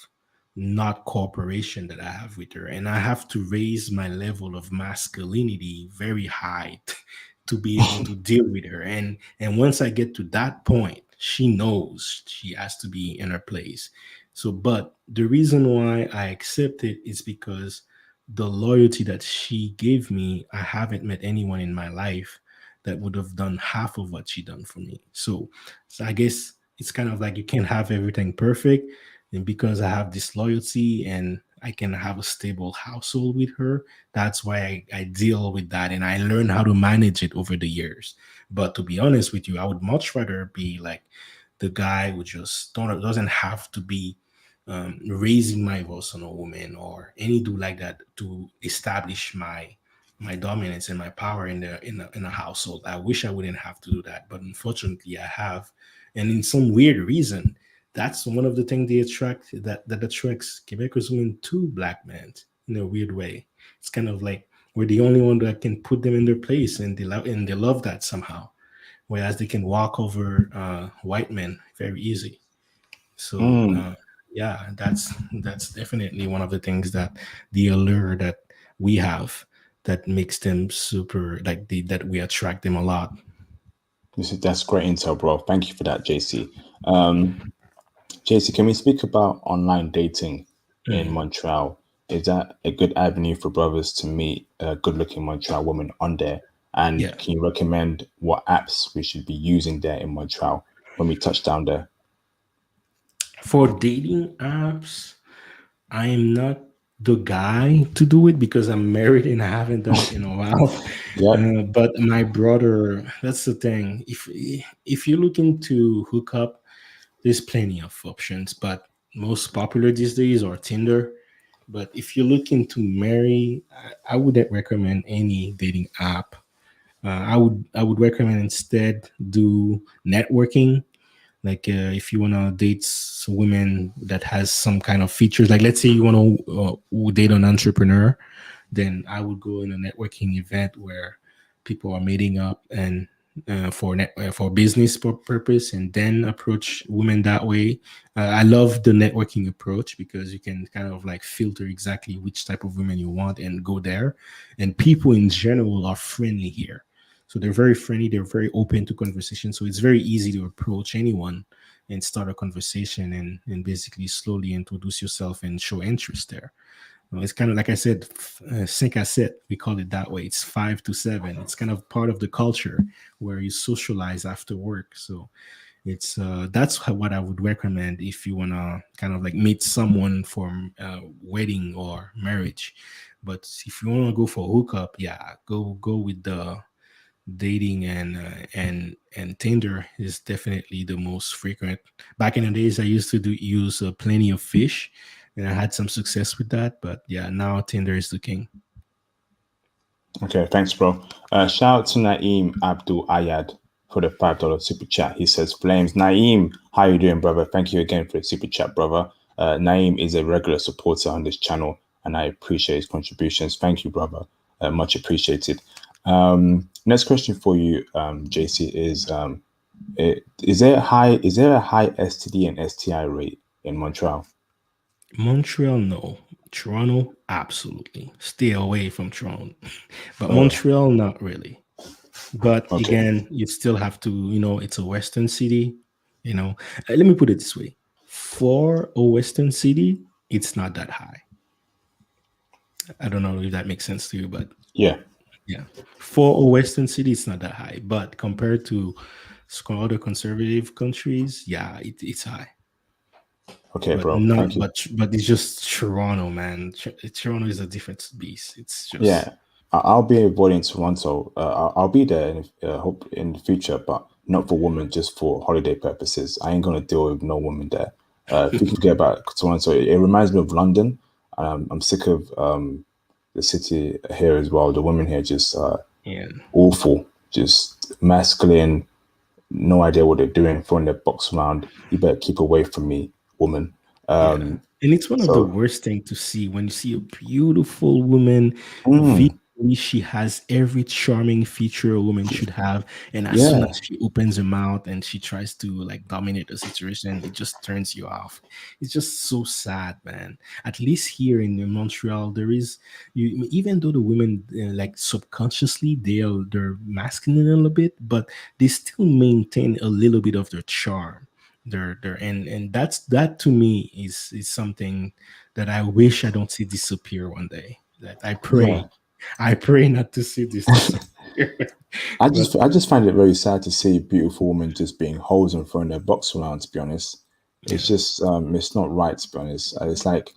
not cooperation that I have with her, and I have to raise my level of masculinity very high to be able to deal with her. And once I get to that point, she knows she has to be in her place. So, but the reason why I accept it is because the loyalty that she gave me, I haven't met anyone in my life that would have done half of what she done for me. So I guess it's kind of like you can't have everything perfect. And because I have this loyalty and I can have a stable household with her, that's why I deal with that and I learn how to manage it over the years. But to be honest with you, I would much rather be like the guy who just doesn't have to be raising my voice on a woman or any do like that to establish my dominance and my power in a household. I wish I wouldn't have to do that, but unfortunately I have. And in some weird reason, that's one of the things they attract that attracts Quebecers women to black men in a weird way. It's kind of like we're the only one that can put them in their place, and they love that somehow. Whereas they can walk over white men very easy. So Mm. yeah, that's definitely one of the things that the allure that we have that makes them super like that we attract them a lot. That's great intel, bro. Thank you for that, JC. JC, can we speak about online dating in Mhm. Montreal? Is that a good avenue for brothers to meet a good-looking Montreal woman on there? And Yeah. can you recommend what apps we should be using there in Montreal when we touch down there? For dating apps, I am not the guy to do it because I'm married and I haven't done it in a while. Yep. But my brother, that's the thing. If you look into hookup, there's plenty of options, but most popular these days are Tinder. But if you're looking to marry, I wouldn't recommend any dating app. I would recommend instead do networking. Like if you want to date women that has some kind of features, like let's say you want to date an entrepreneur, then I would go in a networking event where people are meeting up and for business purpose, and then approach women that way. I love the networking approach because you can kind of like filter exactly which type of women you want and go there. And people in general are friendly here, so they're very friendly. They're very open to conversation, so it's very easy to approach anyone and start a conversation and basically slowly introduce yourself and show interest there. It's kind of like I said, 5 à 7, we call it that way. It's 5 to 7. It's kind of part of the culture where you socialize after work. So it's what I would recommend if you want to kind of like meet someone for wedding or marriage. But if you want to go for hookup, yeah, go with the dating and Tinder is definitely the most frequent. Back in the days, I used to use plenty of fish, and I had some success with that. But yeah, now Tinder is the king. Okay, thanks, bro. Shout out to Naeem Abdul Ayad for the $5 super chat. He says, Flames. Naeem, how you doing, brother? Thank you again for the super chat, brother. Naeem is a regular supporter on this channel, and I appreciate his contributions. Thank you, brother. Much appreciated. Next question for you, JC, is there a high STD and STI rate in Montreal? Montreal, no. Toronto, absolutely. Stay away from Toronto. But Uh, Montreal, not really. But okay. again, you still have to, it's a Western city. Let me put it this way: for a Western city, it's not that high. I don't know if that makes sense to you, but Yeah. yeah, for a Western city, it's not that high. But compared to other conservative countries, yeah, it's high. Okay, But bro. not, Thank you. but it's just Toronto, man. Toronto is a different beast. It's just Yeah, I'll be avoiding Toronto. I'll be there hope in the future, but not for women, just for holiday purposes. I ain't gonna deal with no woman there. If we can get back to Toronto, it reminds me of London. I'm sick of the city here as well. The women here just yeah, awful, just masculine. No idea what they're doing, throwing their box around. You better keep away from me, woman. yeah. And it's one of the So, worst things to see when you see a beautiful woman. mm, She has every charming feature a woman should have, and as soon yeah, as she opens her mouth and she tries to like dominate the situation, it just turns you off. It's just so sad, man. At least here in Montreal, there is you. Even though the women like subconsciously they're masculine a little bit, but they still maintain a little bit of their charm. They're and that to me is something that I wish I don't see disappear one day. That I yeah. pray not to see this disappear. I just find it very sad to see beautiful women just being hoes and throwing their box around. To be honest, it's just it's not right. To be honest, it's like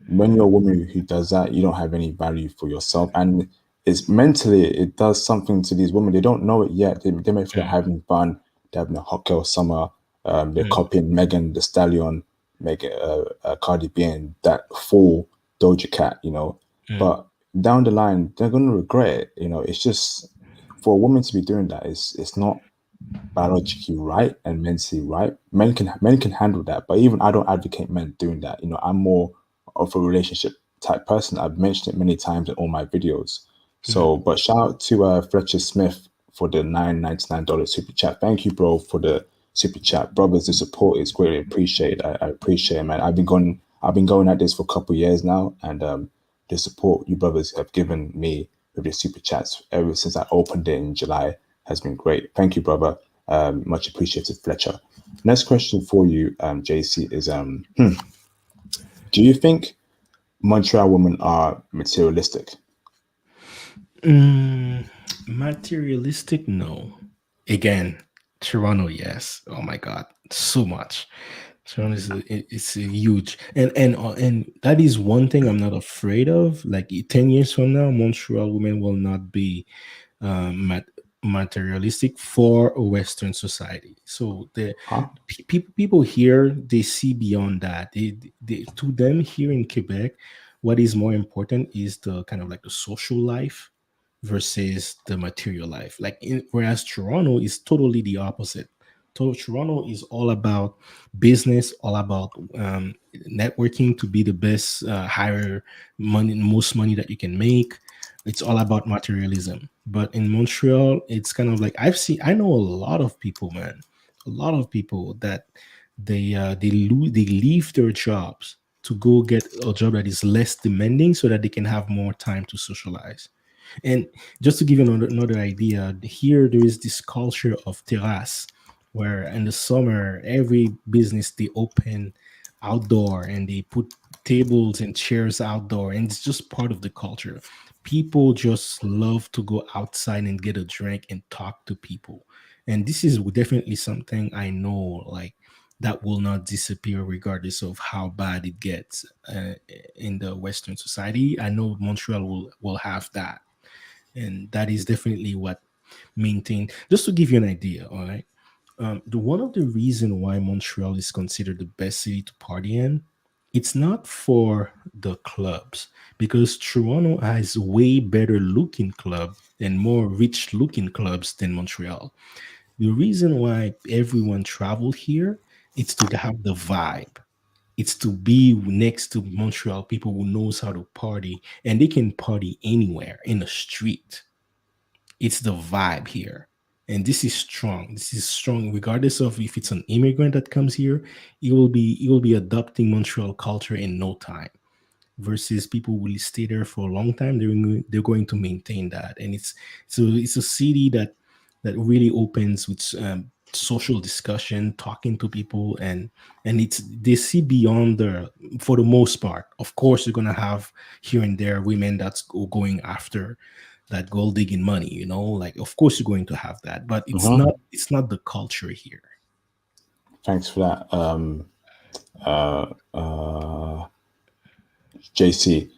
when you're a woman who does that, you don't have any value for yourself, and it's mentally it does something to these women. They don't know it yet. They may feel they're having fun, they're having a hot girl summer. They're copying Megan the Stallion, Megan Cardi B, and that full Doja Cat, you know. But down the line, they're gonna regret it. You know, it's just for a woman to be doing that. It's not biologically right and mentally right. Men can handle that, but even I don't advocate men doing that. You know, I'm more of a relationship type person. I've mentioned it many times in all my videos. So, but shout out to Fletcher Smith for the $9.99 super chat. Thank you, bro, for the super chat, brothers. The support is greatly appreciated. I appreciate it, man. I've been going at this for a couple of years now, and the support you brothers have given me with your super chats ever since I opened it in July has been great. Thank you, brother. Much appreciated, Fletcher. Next question for you, JC, is do you think Montreal women are materialistic? Materialistic, no. Again, Toronto, yes. Oh my God, so much. Toronto is it's a huge, and that is one thing I'm not afraid of. Like 10 years from now, Montreal women will not be materialistic for a Western society. So the Huh? people here, they see beyond that. To them here in Quebec, what is more important is the kind of like the social life versus the material life. Whereas Toronto is totally the opposite. Toronto is all about business, all about networking to be the best, higher money, most money that you can make. It's all about materialism. But in Montreal, it's kind of like I know a lot of people, man, a lot of people that they leave their jobs to go get a job that is less demanding so that they can have more time to socialize. And just to give you another idea, here there is this culture of terrace, where in the summer every business they open outdoor and they put tables and chairs outdoor, and it's just part of the culture. People just love to go outside and get a drink and talk to people, and this is definitely something I know, like, that will not disappear regardless of how bad it gets in the Western society. I know Montreal will have that, and that is definitely what maintained. Just to give you an idea, all right, the one of the reason why Montreal is considered the best city to party in, it's not for the clubs, because Toronto has way better looking club and more rich looking clubs than Montreal. The reason why everyone travel here, it's to have the vibe. It's to be next to Montreal people who knows how to party, and they can party anywhere in the street. It's the vibe here. And this is strong. This is strong, regardless of if it's an immigrant that comes here, it will be adopting Montreal culture in no time. Versus people will stay there for a long time. They're going to maintain that, and it's a city that really opens with social discussion, talking to people, and it's they see beyond the for the most part. Of course, you're gonna have here and there women that's going after that gold digging money, like, of course you're going to have that, but it's not the culture here. Thanks for that, JC.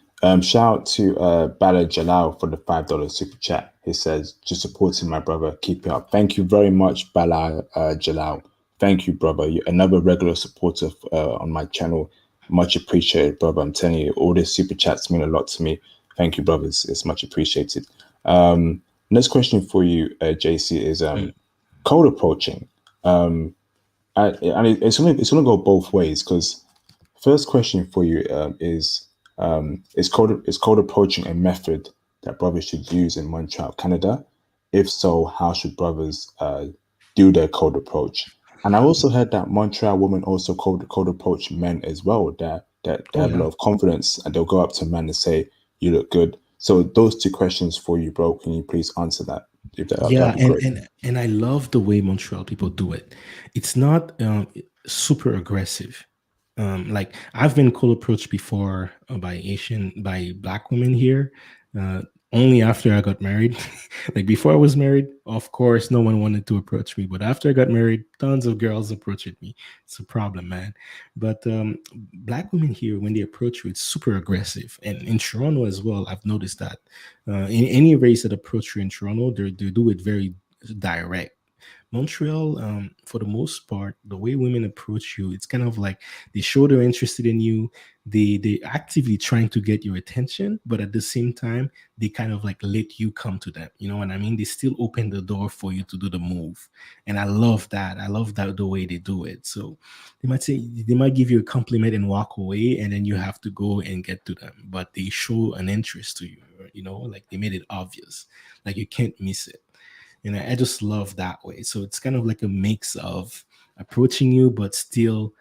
Shout out to Bala Jalal for the $5 super chat. He says, just supporting my brother. Keep it up. Thank you very much, Bala Jalal. Thank you, brother. You're another regular supporter on my channel. Much appreciated, brother. I'm telling you, all these super chats mean a lot to me. Thank you, brothers. It's much appreciated. Next question for you, JC, is code approaching. And it's gonna go both ways, because first question for you is code approaching a method that brothers should use in Montreal, Canada? If so, how should brothers do their code approach? And I also heard that Montreal women also code approach men as well. That they Oh have a yeah. lot of confidence and they'll go up to men and say, "You look good." So those two questions for you, bro. Can you please answer that? If that'd Yeah, be and great. and I love the way Montreal people do it. It's not super aggressive. Like, I've been cold approached before by Black women here. Uh, only after I got married. Like before I was married, of course, no one wanted to approach me. But after I got married, tons of girls approached me. It's a problem, man. But black women here, when they approach you, it's super aggressive. And in Toronto as well, I've noticed that in any race that approach you in Toronto, they do it very direct. Montreal, for the most part, the way women approach you, it's kind of like they show they're interested in you. They actively trying to get your attention, but at the same time, they kind of like let you come to them. You know what I mean? They still open the door for you to do the move, and I love that. I love that the way they do it. So they might give you a compliment and walk away, and then you have to go and get to them. But they show an interest to you. You know, like they made it obvious, like you can't miss it. And I just love that way. So it's kind of like a mix of approaching you, but still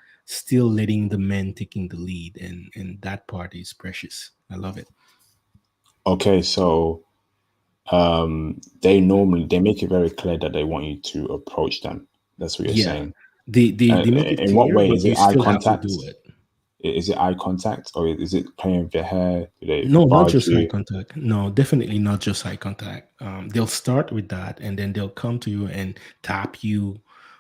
letting the men taking the lead, and that part is precious. I love it. Okay, so they make it very clear that they want you to approach them. That's what you're Yeah, saying. they make it In what clear, way? but Is you it eye still have to contact? do it. Is it eye contact, or is it playing with your hair? Do they No, not barge just eye you? contact. No, definitely not just eye contact. They'll start with that, and then they'll come to you and tap you,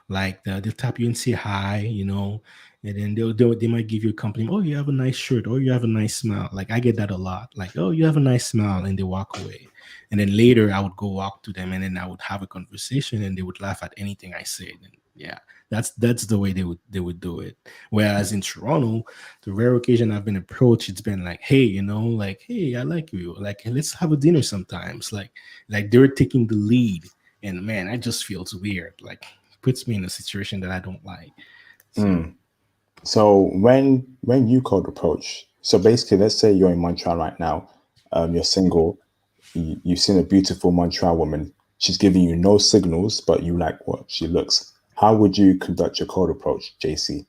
they'll tap you and say hi, and then they might give you a compliment. Oh, you have a nice shirt, or you have a nice smile. Like I get that a lot. Like, oh, you have a nice smile, and they walk away. And then later, I would go walk to them, and then I would have a conversation, and they would laugh at anything I said. And yeah, that's the way they would do it. Whereas in Toronto, the rare occasion I've been approached, it's been like, hey, like, hey, I like you. Like, let's have a dinner sometimes. Like they're taking the lead. And man, I just feels weird. Like puts me in a situation that I don't like. So So when you cold approach, so basically, let's say you're in Montreal right now, you're single, you've seen a beautiful Montreal woman, she's giving you no signals, but you like what she looks. How would you conduct your cold approach, JC?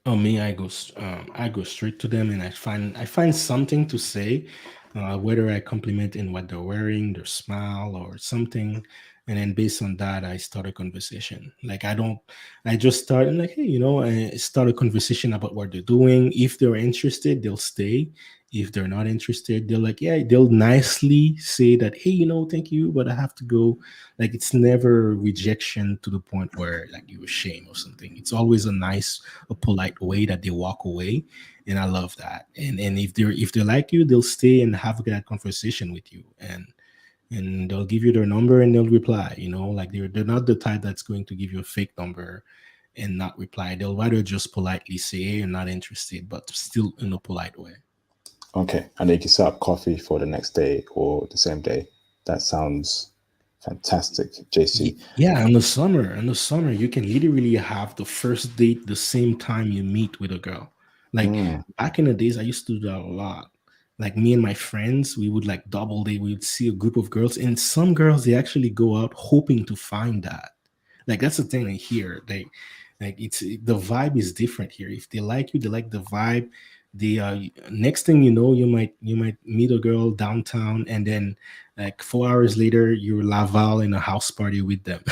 oh me, I go straight to them and I find something to say, whether I compliment in what they're wearing, their smile or something, and then based on that, I start a conversation. Like I just start and like, hey, I start a conversation about what they're doing. If they're interested, they'll stay. If they're not interested, they'll like, yeah, they'll nicely say that, hey, thank you, but I have to go. Like it's never rejection to the point where like you're ashamed or something. It's always a polite way that they walk away, and I love that. And if they like you, they'll stay and have that conversation with you, and they'll give you their number and they'll reply. Like they're not the type that's going to give you a fake number and not reply. They'll rather just politely say, hey, you're not interested, but still in a polite way. Okay, and they can set up coffee for the next day or the same day. That sounds fantastic, JC. Yeah, in the summer, you can literally have the first date the same time you meet with a girl. Like back in the days, I used to do that a lot. Like me and my friends, we would like double date. We would see a group of girls, and some girls they actually go out hoping to find that. Like that's the thing I hear. Like it's the vibe is different here. If they like you, they like the vibe. The next thing you know, you might meet a girl downtown, and then like 4 hours later, you're Laval in a house party with them,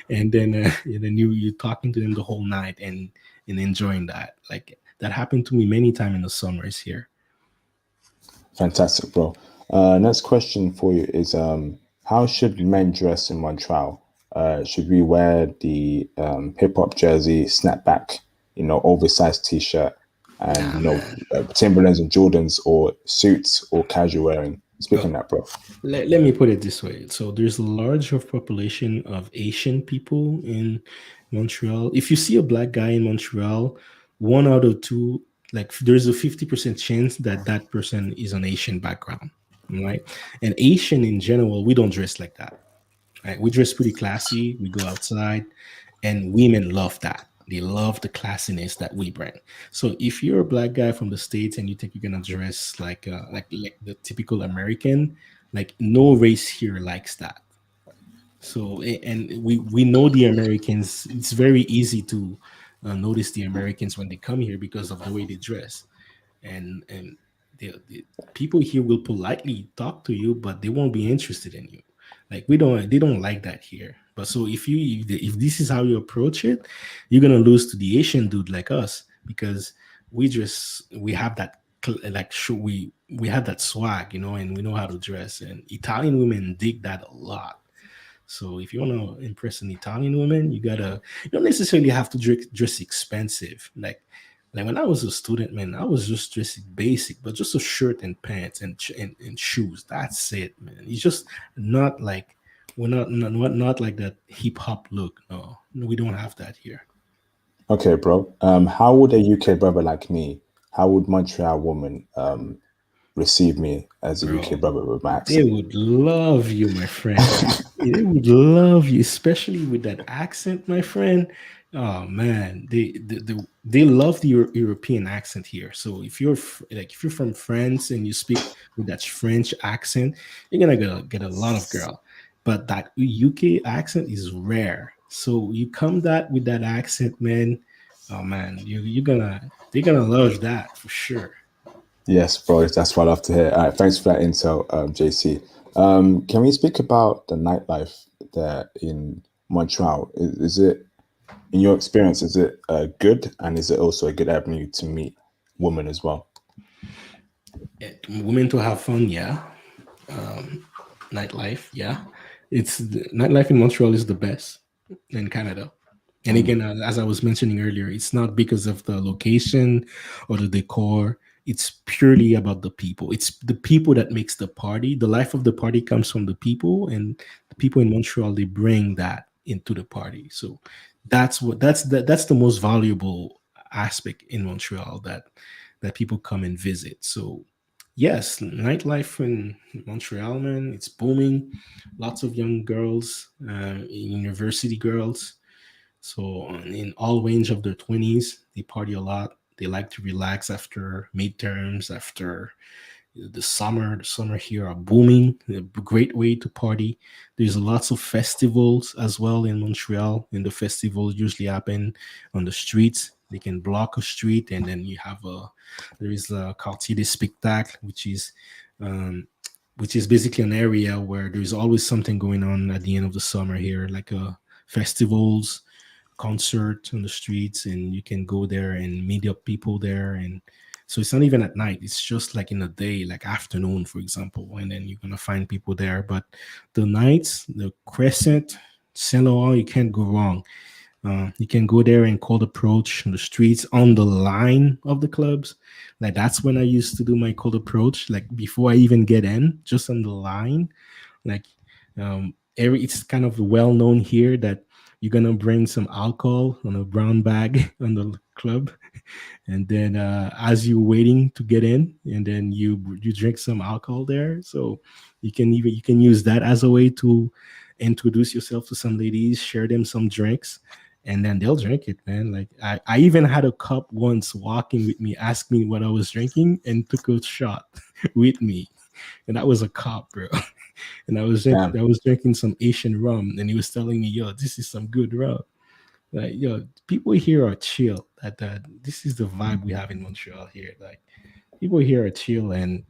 and then you're talking to them the whole night and enjoying that. Like that happened to me many times in the summers here. Fantastic, bro. Next question for you is how should men dress in Montreal? Should we wear the hip hop jersey, snapback, oversized t-shirt, and Nah, man. Timberlands and Jordans, or suits or casual wearing? Speaking of that, bro. Let me put it this way. So there's a large of population of Asian people in Montreal. If you see a black guy in Montreal, one out of two, like there's a 50% chance that that person is an Asian background, right? And Asian in general, we don't dress like that. Right? We dress pretty classy. We go outside, and women love that. They love the classiness that we bring. So if you're a black guy from the states and you think you're gonna dress like the typical American, like no race here likes that. So and we know the Americans. It's very easy to notice the Americans when they come here because of the way they dress, and the people here will politely talk to you, but they won't be interested in you. Like they don't like that here. But so if this is how you approach it, you're gonna lose to the Asian dude like us because we have that like show we had that swag, and we know how to dress. And Italian women dig that a lot. So if you want to impress an Italian woman, you don't necessarily have to dress expensive. Like when I was a student, man, I was just dressing basic, but just a shirt and pants and shoes. That's it, man. It's just not like we're not like that hip hop look. No, we don't have that here. Okay, bro. How would a UK brother like me? How would Montreal woman receive me as a UK Bro, brother with my they accent? would love you, my friend. They would love you, especially with that accent, my friend. Oh man, they love the European accent here. So if you're from France and you speak with that French accent, you're gonna get a lot of girl. But that UK accent is rare. So you come that with that accent, man. Oh man, they're gonna love that for sure. Yes, bro. That's what I love to hear. All right, thanks for that intel, JC. Can we speak about the nightlife there in Montreal? Is it, in your experience, is it good, and is it also a good avenue to meet women as well? Women to have fun, yeah. Nightlife, yeah. Nightlife in Montreal is the best in Canada. And again, as I was mentioning earlier, it's not because of the location or the decor. It's purely about the people. It's the people that makes the party. The life of the party comes from the people, and the people in Montreal, they bring that into the party. So that's the most valuable aspect in Montreal, that people come and visit. So yes, nightlife in Montreal, man, it's booming. Lots of young girls, university girls. So in all range of their 20s, they party a lot. They like to relax after midterms, after the summer here are booming, a great way to party. There's lots of festivals as well in Montreal, and the festivals usually happen on the streets. They can block a street, and then there is a quartier des spectacles, which is basically an area where there's always something going on at the end of the summer here, like festivals, concert on the streets, and you can go there and meet up people there. And so it's not even at night, it's just like in the day, like afternoon, for example, and then you're gonna find people there. But the nights, the Crescent, Saint Laurent, you can't go wrong. You can go there and cold approach on the streets on the line of the clubs. Like that's when I used to do my cold approach, like before I even get in, just on the line. Like it's kind of well known here that you're gonna bring some alcohol on a brown bag on the club, and then as you're waiting to get in, and then you drink some alcohol there. So you can use that as a way to introduce yourself to some ladies, share them some drinks, and then they'll drink it, man. Like I even had a cop once walking with me, asked me what I was drinking, and took a shot with me, and that was a cop, bro. And Damn, I was drinking some Haitian rum, and he was telling me, "Yo, this is some good rum." Like, yo, people here are chill. That this is the vibe we have in Montreal here. Like, people here are chill, and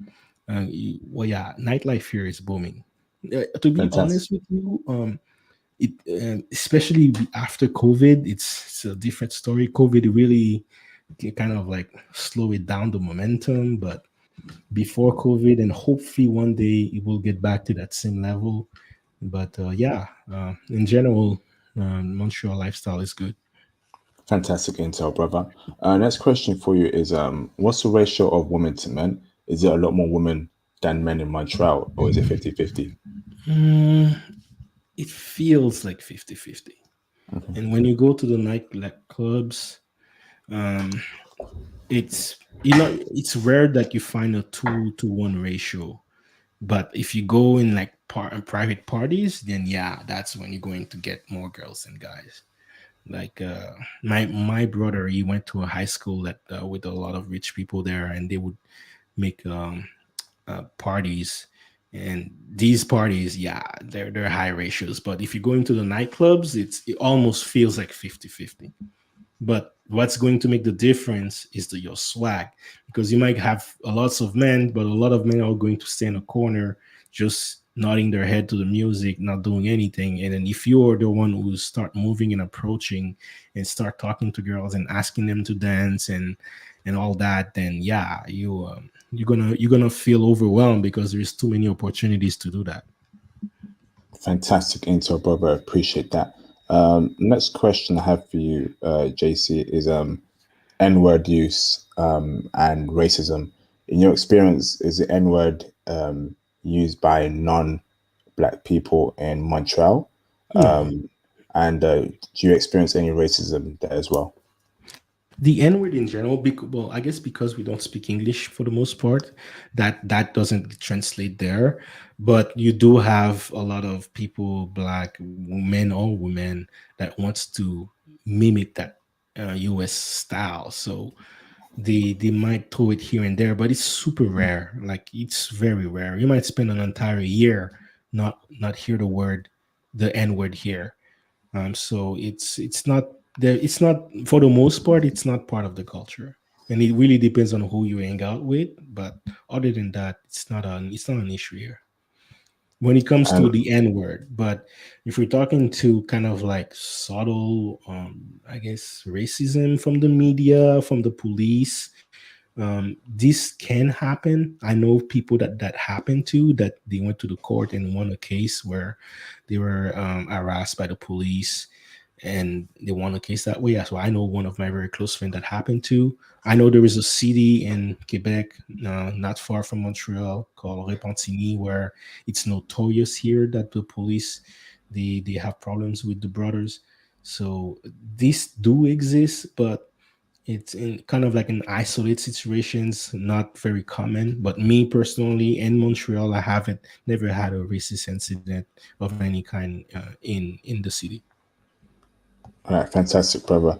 well, yeah, nightlife here is booming. To be fantastic. honest with you, especially after COVID, it's a different story. COVID really kind of like slow it down the momentum, but before COVID, and hopefully one day it will get back to that same level. But yeah, in general, Montreal lifestyle is good. Fantastic intel, brother. Next question for you is what's the ratio of women to men? Is it a lot more women than men in Montreal, or is it 50-50? Mm, it feels like 50-50. And when you go to the night like clubs, um, it's rare that you find a 2-to-1 ratio. But if you go in like private parties, then yeah, that's when you're going to get more girls than guys. Like my brother, he went to a high school that with a lot of rich people there, and they would make parties. And these parties, yeah, they're high ratios. But if you go into the nightclubs, it almost feels like 50-50. But what's going to make the difference is your swag, because you might have a lots of men, but a lot of men are going to stay in a corner, just nodding their head to the music, not doing anything. And then if you're the one who start moving and approaching and start talking to girls and asking them to dance and all that, then yeah, you're gonna feel overwhelmed because there's too many opportunities to do that. Fantastic intel, brother. I appreciate that. Next question I have for you, JC, is N-word use and racism. In your experience, is the N-word used by non-black people in Montreal? No. And do you experience any racism there as well? The N word in general, well, I guess because we don't speak English for the most part, that doesn't translate there. But you do have a lot of people, black men or women, that wants to mimic that U.S. style. So they might throw it here and there, but it's super rare. Like it's very rare. You might spend an entire year not hear the N word here. So it's not there. It's not for the most part. It's not part of the culture, and it really depends on who you hang out with. But other than that, it's not an issue here when it comes to And the N word. But if we're talking to kind of like subtle, I guess racism from the media, from the police, this can happen. I know people that happened to, that they went to the court and won a case where they were harassed by the police, and they won a case that way. So I know one of my very close friends that happened to. I know there is a city in Quebec, not far from Montreal, called Repentigny, where it's notorious here that the police they have problems with the brothers. So these do exist, but it's in kind of like in isolated situations, not very common. But me personally, in Montreal, I haven't never had a racist incident of any kind in the city. all right, fantastic, brother.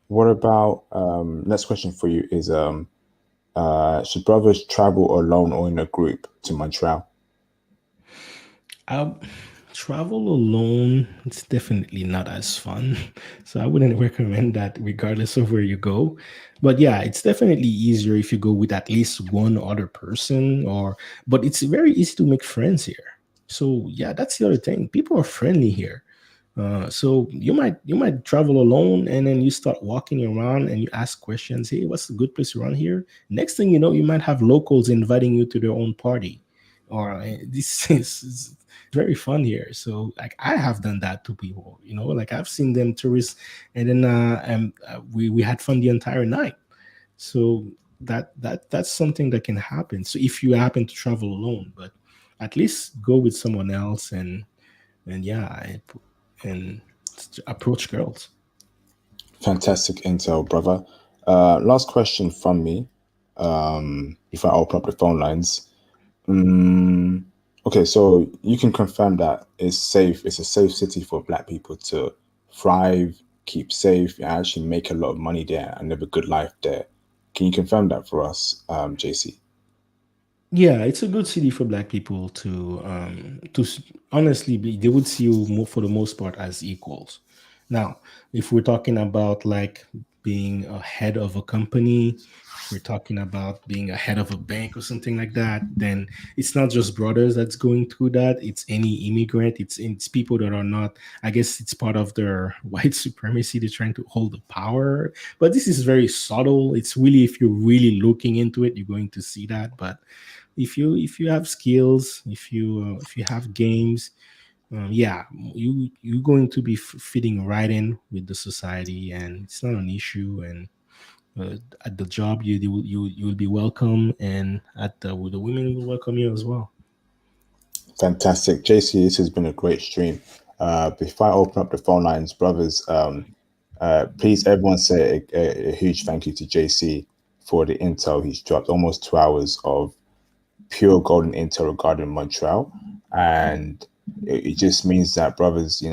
What about next question for you is should brothers travel alone or in a group to Montreal? I travel alone, it's definitely not as fun. So I wouldn't recommend that regardless of where you go. But yeah, it's definitely easier if you go with at least one other person, or but it's very easy to make friends here. So yeah, that's the other thing. People are friendly here. So you might travel alone, and then you start walking around and you ask questions. Hey, what's the good place around here? Next thing you know, you might have locals inviting you to their own party, or this is very fun here. So like I have done that to people. Like I've seen them tourists, and then we had fun the entire night. So that's something that can happen. So if you happen to travel alone, but at least go with someone else, and yeah, and approach girls. Fantastic intel, brother. Last question from me before I open up the phone lines. Okay, so you can confirm that it's safe. It's a safe city for Black people to thrive, keep safe, and actually make a lot of money there and live a good life there. Can you confirm that for us, JC? Yeah, it's a good city for Black people honestly they would see you for the most part as equals. Now, if we're talking about like being a head of a company, if we're talking about being a head of a bank or something like that, then it's not just brothers that's going through that. It's any immigrant. It's people that are not. I guess it's part of their white supremacy. They're trying to hold the power, but this is very subtle. It's really, if you're really looking into it, you're going to see that. But if you have skills, if you have games, yeah, you're going to be fitting right in with the society, and it's not an issue. And at the job, you will be welcome, and at the women will welcome you as well. Fantastic. JC, this has been a great stream. Before I open up the phone lines, brothers, please everyone say a huge thank you to JC for the intel he's dropped. Almost 2 hours of pure golden intel regarding Montreal. And it just means that, brothers,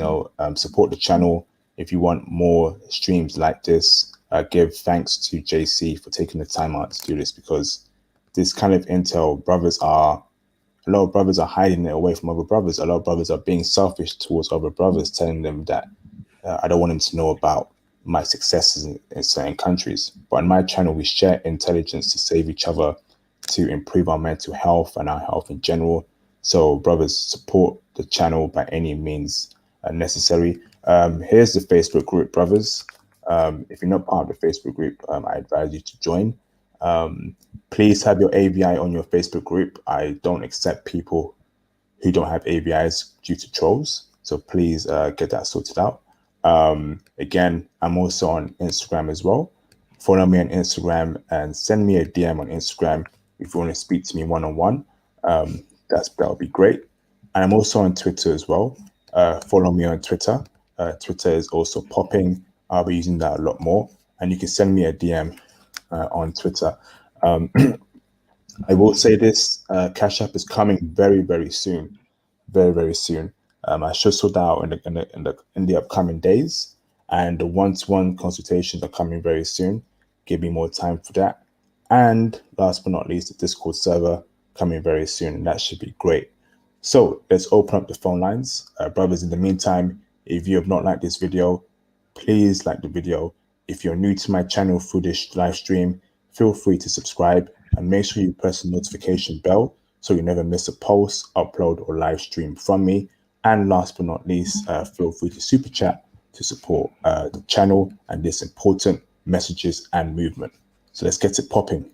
support the channel. If you want more streams like this, give thanks to JC for taking the time out to do this, because this kind of intel, a lot of brothers are hiding it away from other brothers. A lot of brothers are being selfish towards other brothers, telling them that I don't want them to know about my successes in certain countries. But on my channel, we share intelligence to save each other, to improve our mental health and our health in general. So, brothers, support the channel by any means necessary. Here's the Facebook group, brothers. If you're not part of the Facebook group, I advise you to join. Please have your ABI on your Facebook group. I don't accept people who don't have ABIs due to trolls. So please get that sorted out. Again, I'm also on Instagram as well. Follow me on Instagram and send me a DM on Instagram if you want to speak to me one-on-one. That'll be great. And I'm also on Twitter as well. Follow me on Twitter. Twitter is also popping. I'll be using that a lot more. And you can send me a DM on Twitter. I will say this: Cash App is coming very, very soon, very, very soon. I should sort that out in the upcoming days, and the one-to-one consultations are coming very soon. Give me more time for that. And last but not least, the Discord server coming very soon, and that should be great. So let's open up the phone lines, brothers. In the meantime, if you have not liked this video, please like the video. If you're new to my channel through this live stream, feel free to subscribe and make sure you press the notification bell so you never miss a post, upload, or live stream from me. And last but not least, feel free to super chat to support the channel and this important messages and movement. So let's get it popping.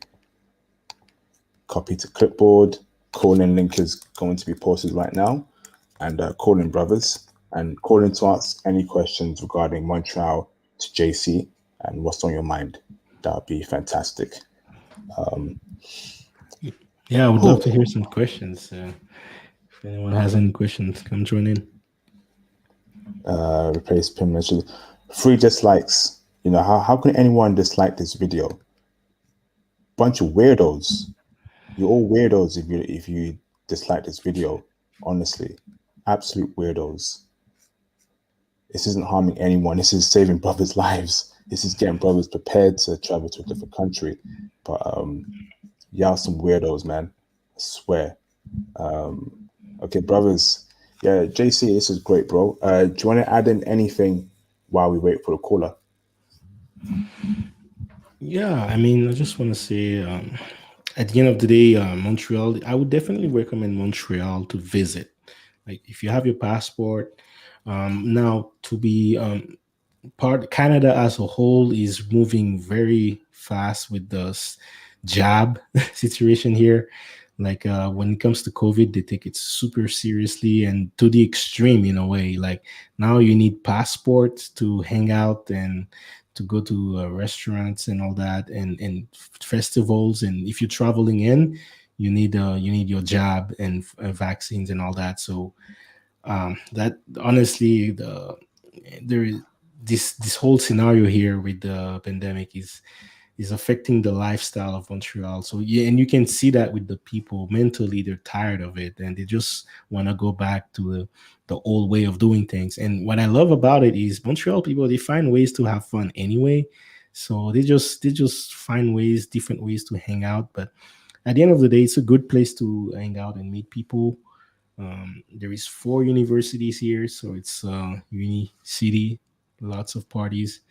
Copy to clipboard. Call-in link is going to be posted right now. And call-in, brothers, and call in to ask any questions regarding Montreal to JC and what's on your mind. That would be fantastic. Yeah, I would love to hear some questions. If anyone has any questions, come join in. Replace pin message. 3 dislikes. You know, how can anyone dislike this video? Bunch of weirdos. You're all weirdos if you dislike this video. Honestly, absolute weirdos. This isn't harming anyone. This is saving brothers' lives. This is getting brothers prepared to travel to a different country. But y'all some weirdos, man. I swear. Okay, brothers. Yeah, JC, this is great, bro. Do you want to add in anything while we wait for the caller? Yeah, I mean, I just want to say, at the end of the day, Montreal, I would definitely recommend Montreal to visit. Like, if you have your passport, now to be Canada as a whole is moving very fast with the jab situation here. Like when it comes to COVID, they take it super seriously and to the extreme in a way. Like now you need passports to hang out and to go to restaurants and all that, and festivals. And if you're traveling in, you need your jab and vaccines and all that. So that honestly, there is this whole scenario here with the pandemic is affecting the lifestyle of Montreal. So yeah, and you can see that with the people mentally, they're tired of it and they just want to go back to the old way of doing things. And what I love about it is Montreal people, they find ways to have fun anyway. So they just find different ways to hang out. But at the end of the day, it's a good place to hang out and meet people. There is 4 universities here, so it's uni city, lots of parties.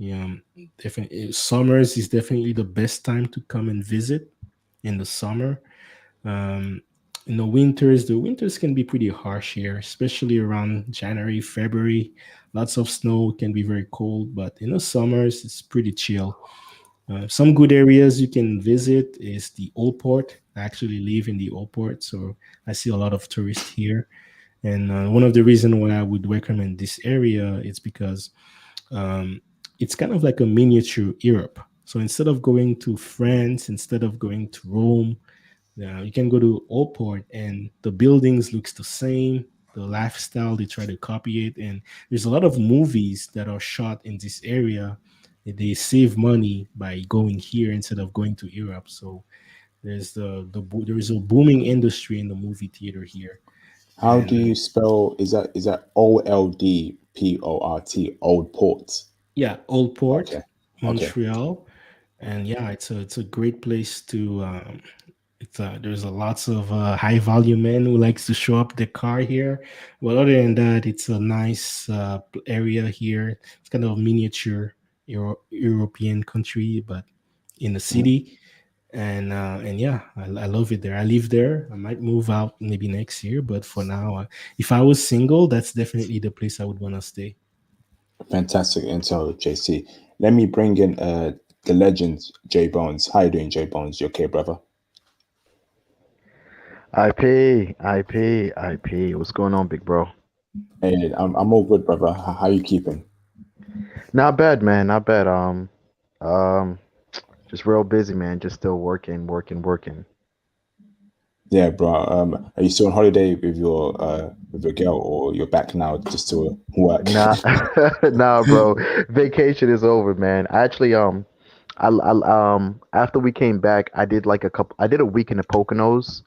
Yeah, definitely. Summers is definitely the best time to come and visit in the summer. Um, in the winters can be pretty harsh here, especially around January, February. Lots of snow, can be very cold, but in the summers, it's pretty chill. Some good areas you can visit is the Old Port. I actually live in the Old Port, so I see a lot of tourists here. And one of the reasons why I would recommend this area is because um, it's kind of like a miniature Europe. So instead of going to France, instead of going to Rome, you can go to Old Port and the buildings looks the same. The lifestyle, they try to copy it. And there's a lot of movies that are shot in this area. They save money by going here instead of going to Europe. So there is a booming industry in the movie theater here. How do you spell? Is that OLDPORT? Old Port. Yeah, Old Port, Okay. Montreal, and yeah, it's a great place to. There's a lots of high volume men who likes to show up the car here. But other than that, it's a nice area here. It's kind of a miniature European country, but in the city. And yeah, I love it there. I live there. I might move out maybe next year, but for now, if I was single, that's definitely the place I would want to stay. Fantastic intel, JC. Let me bring in the legend J Bones. How you doing, J Bones? You okay, brother? IP. What's going on, big bro? Hey, I'm all good, brother. How you keeping? Not bad, man. Not bad. Um, just real busy, man. Just still working. Yeah, bro. Are you still on holiday with your girl, or you're back now just to work? Nah, nah, bro. Vacation is over, man. I actually, after we came back, I did like a couple. I did a week in the Poconos.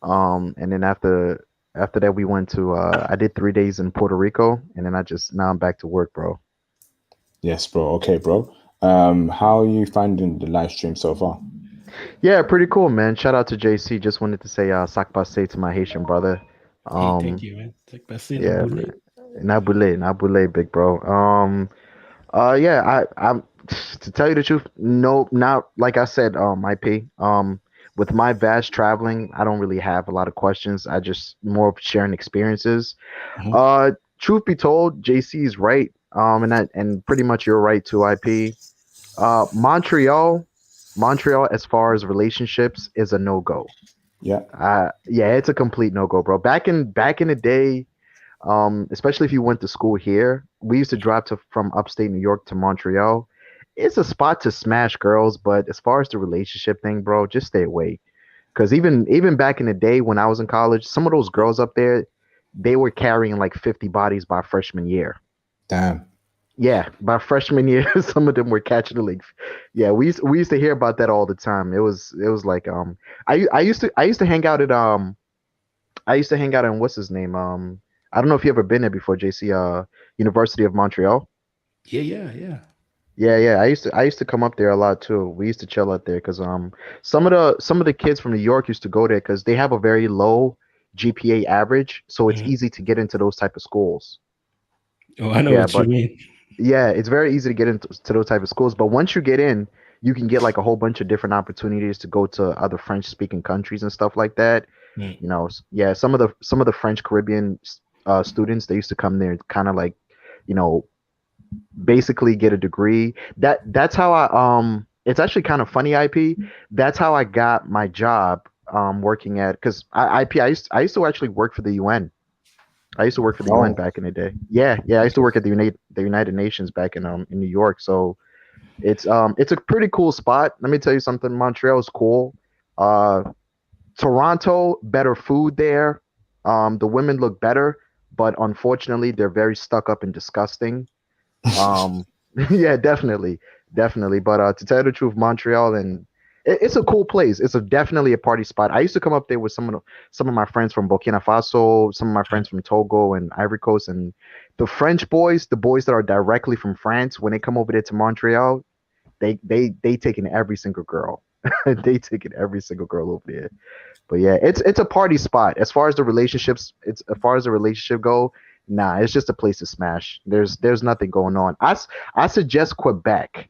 And then after that, we went to. I did 3 days in Puerto Rico, and then now I'm back to work, bro. Yes, bro. Okay, bro. How are you finding the live stream so far? Yeah, pretty cool, man. Shout out to JC. Just wanted to say sac passe to my Haitian brother. Hey, thank Um, you, man. It's like passé la yeah, boulette. man. Nabule, big bro. Yeah, I'm to tell you the truth, no, not like I said, IP. With my vast traveling, I don't really have a lot of questions. I just more of sharing experiences. Mhm. Uh, Truth be told, JC is right. And pretty much you're right too, IP. Montreal, as far as relationships, is a no go. Yeah. Yeah, it's a complete no go, bro. Back in the day, especially if you went to school here, we used to drive to from upstate New York to Montreal. It's a spot to smash girls, but as far as the relationship thing, bro, just stay away. Because even back in the day when I was in college, some of those girls up there, they were carrying like 50 bodies by freshman year. Damn. Yeah, by freshman year, some of them were catching the league. Yeah, we used to hear about that all the time. It was like I used to hang out at I used to hang out in what's his name I don't know if you ever been there before, JC, University of Montreal. Yeah. Yeah, I used to come up there a lot too. We used to chill out there because some of the kids from New York used to go there because they have a very low GPA average, so it's Mhm. easy to get into those type of schools. Oh, I know Yeah, what you but mean. yeah, it's very easy to get into those type of schools. But once you get in, you can get like a whole bunch of different opportunities to go to other French speaking countries and stuff like that. Mm. Yeah, some of the French Caribbean students, they used to come there kind of like, you know, basically get a degree. That's how it's actually kind of funny, IP. That's how I got my job working at because IP I used to actually work for the UN. I used to work for the UN Oh, back in the day. Yeah, I used to work at the United Nations back in New York. So it's a pretty cool spot. Let me tell you something. Montreal is cool. Uh, Toronto, better food there. The women look better, but unfortunately, they're very stuck up and disgusting. Um, yeah, definitely. But to tell you the truth, Montreal and it's a cool place. It's definitely a party spot. I used to come up there with some of my friends from Burkina Faso, some of my friends from Togo and Ivory Coast, and the French boys, the boys that are directly from France, when they come over there to Montreal, they taking every single girl. They taking every single girl over there. But yeah, it's a party spot. As far as the relationship go, nah, it's just a place to smash. There's nothing going on. I suggest Quebec.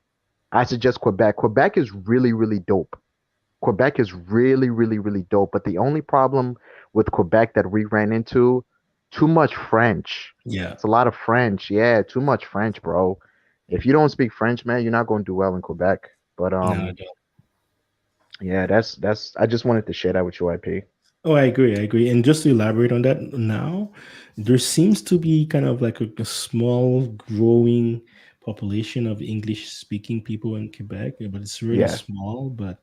Quebec is really dope. Quebec is really dope. But the only problem with Quebec that we ran into, too much French. Yeah. It's a lot of French. Yeah, too much French, bro. If you don't speak French, man, you're not going to do well in Quebec. But No, I don't. yeah, that's. I just wanted to share that with you, IP. Oh, I agree. I agree. And just to elaborate on that now, there seems to be kind of like a small growing population of English speaking people in Quebec, but it's really Yeah. small. But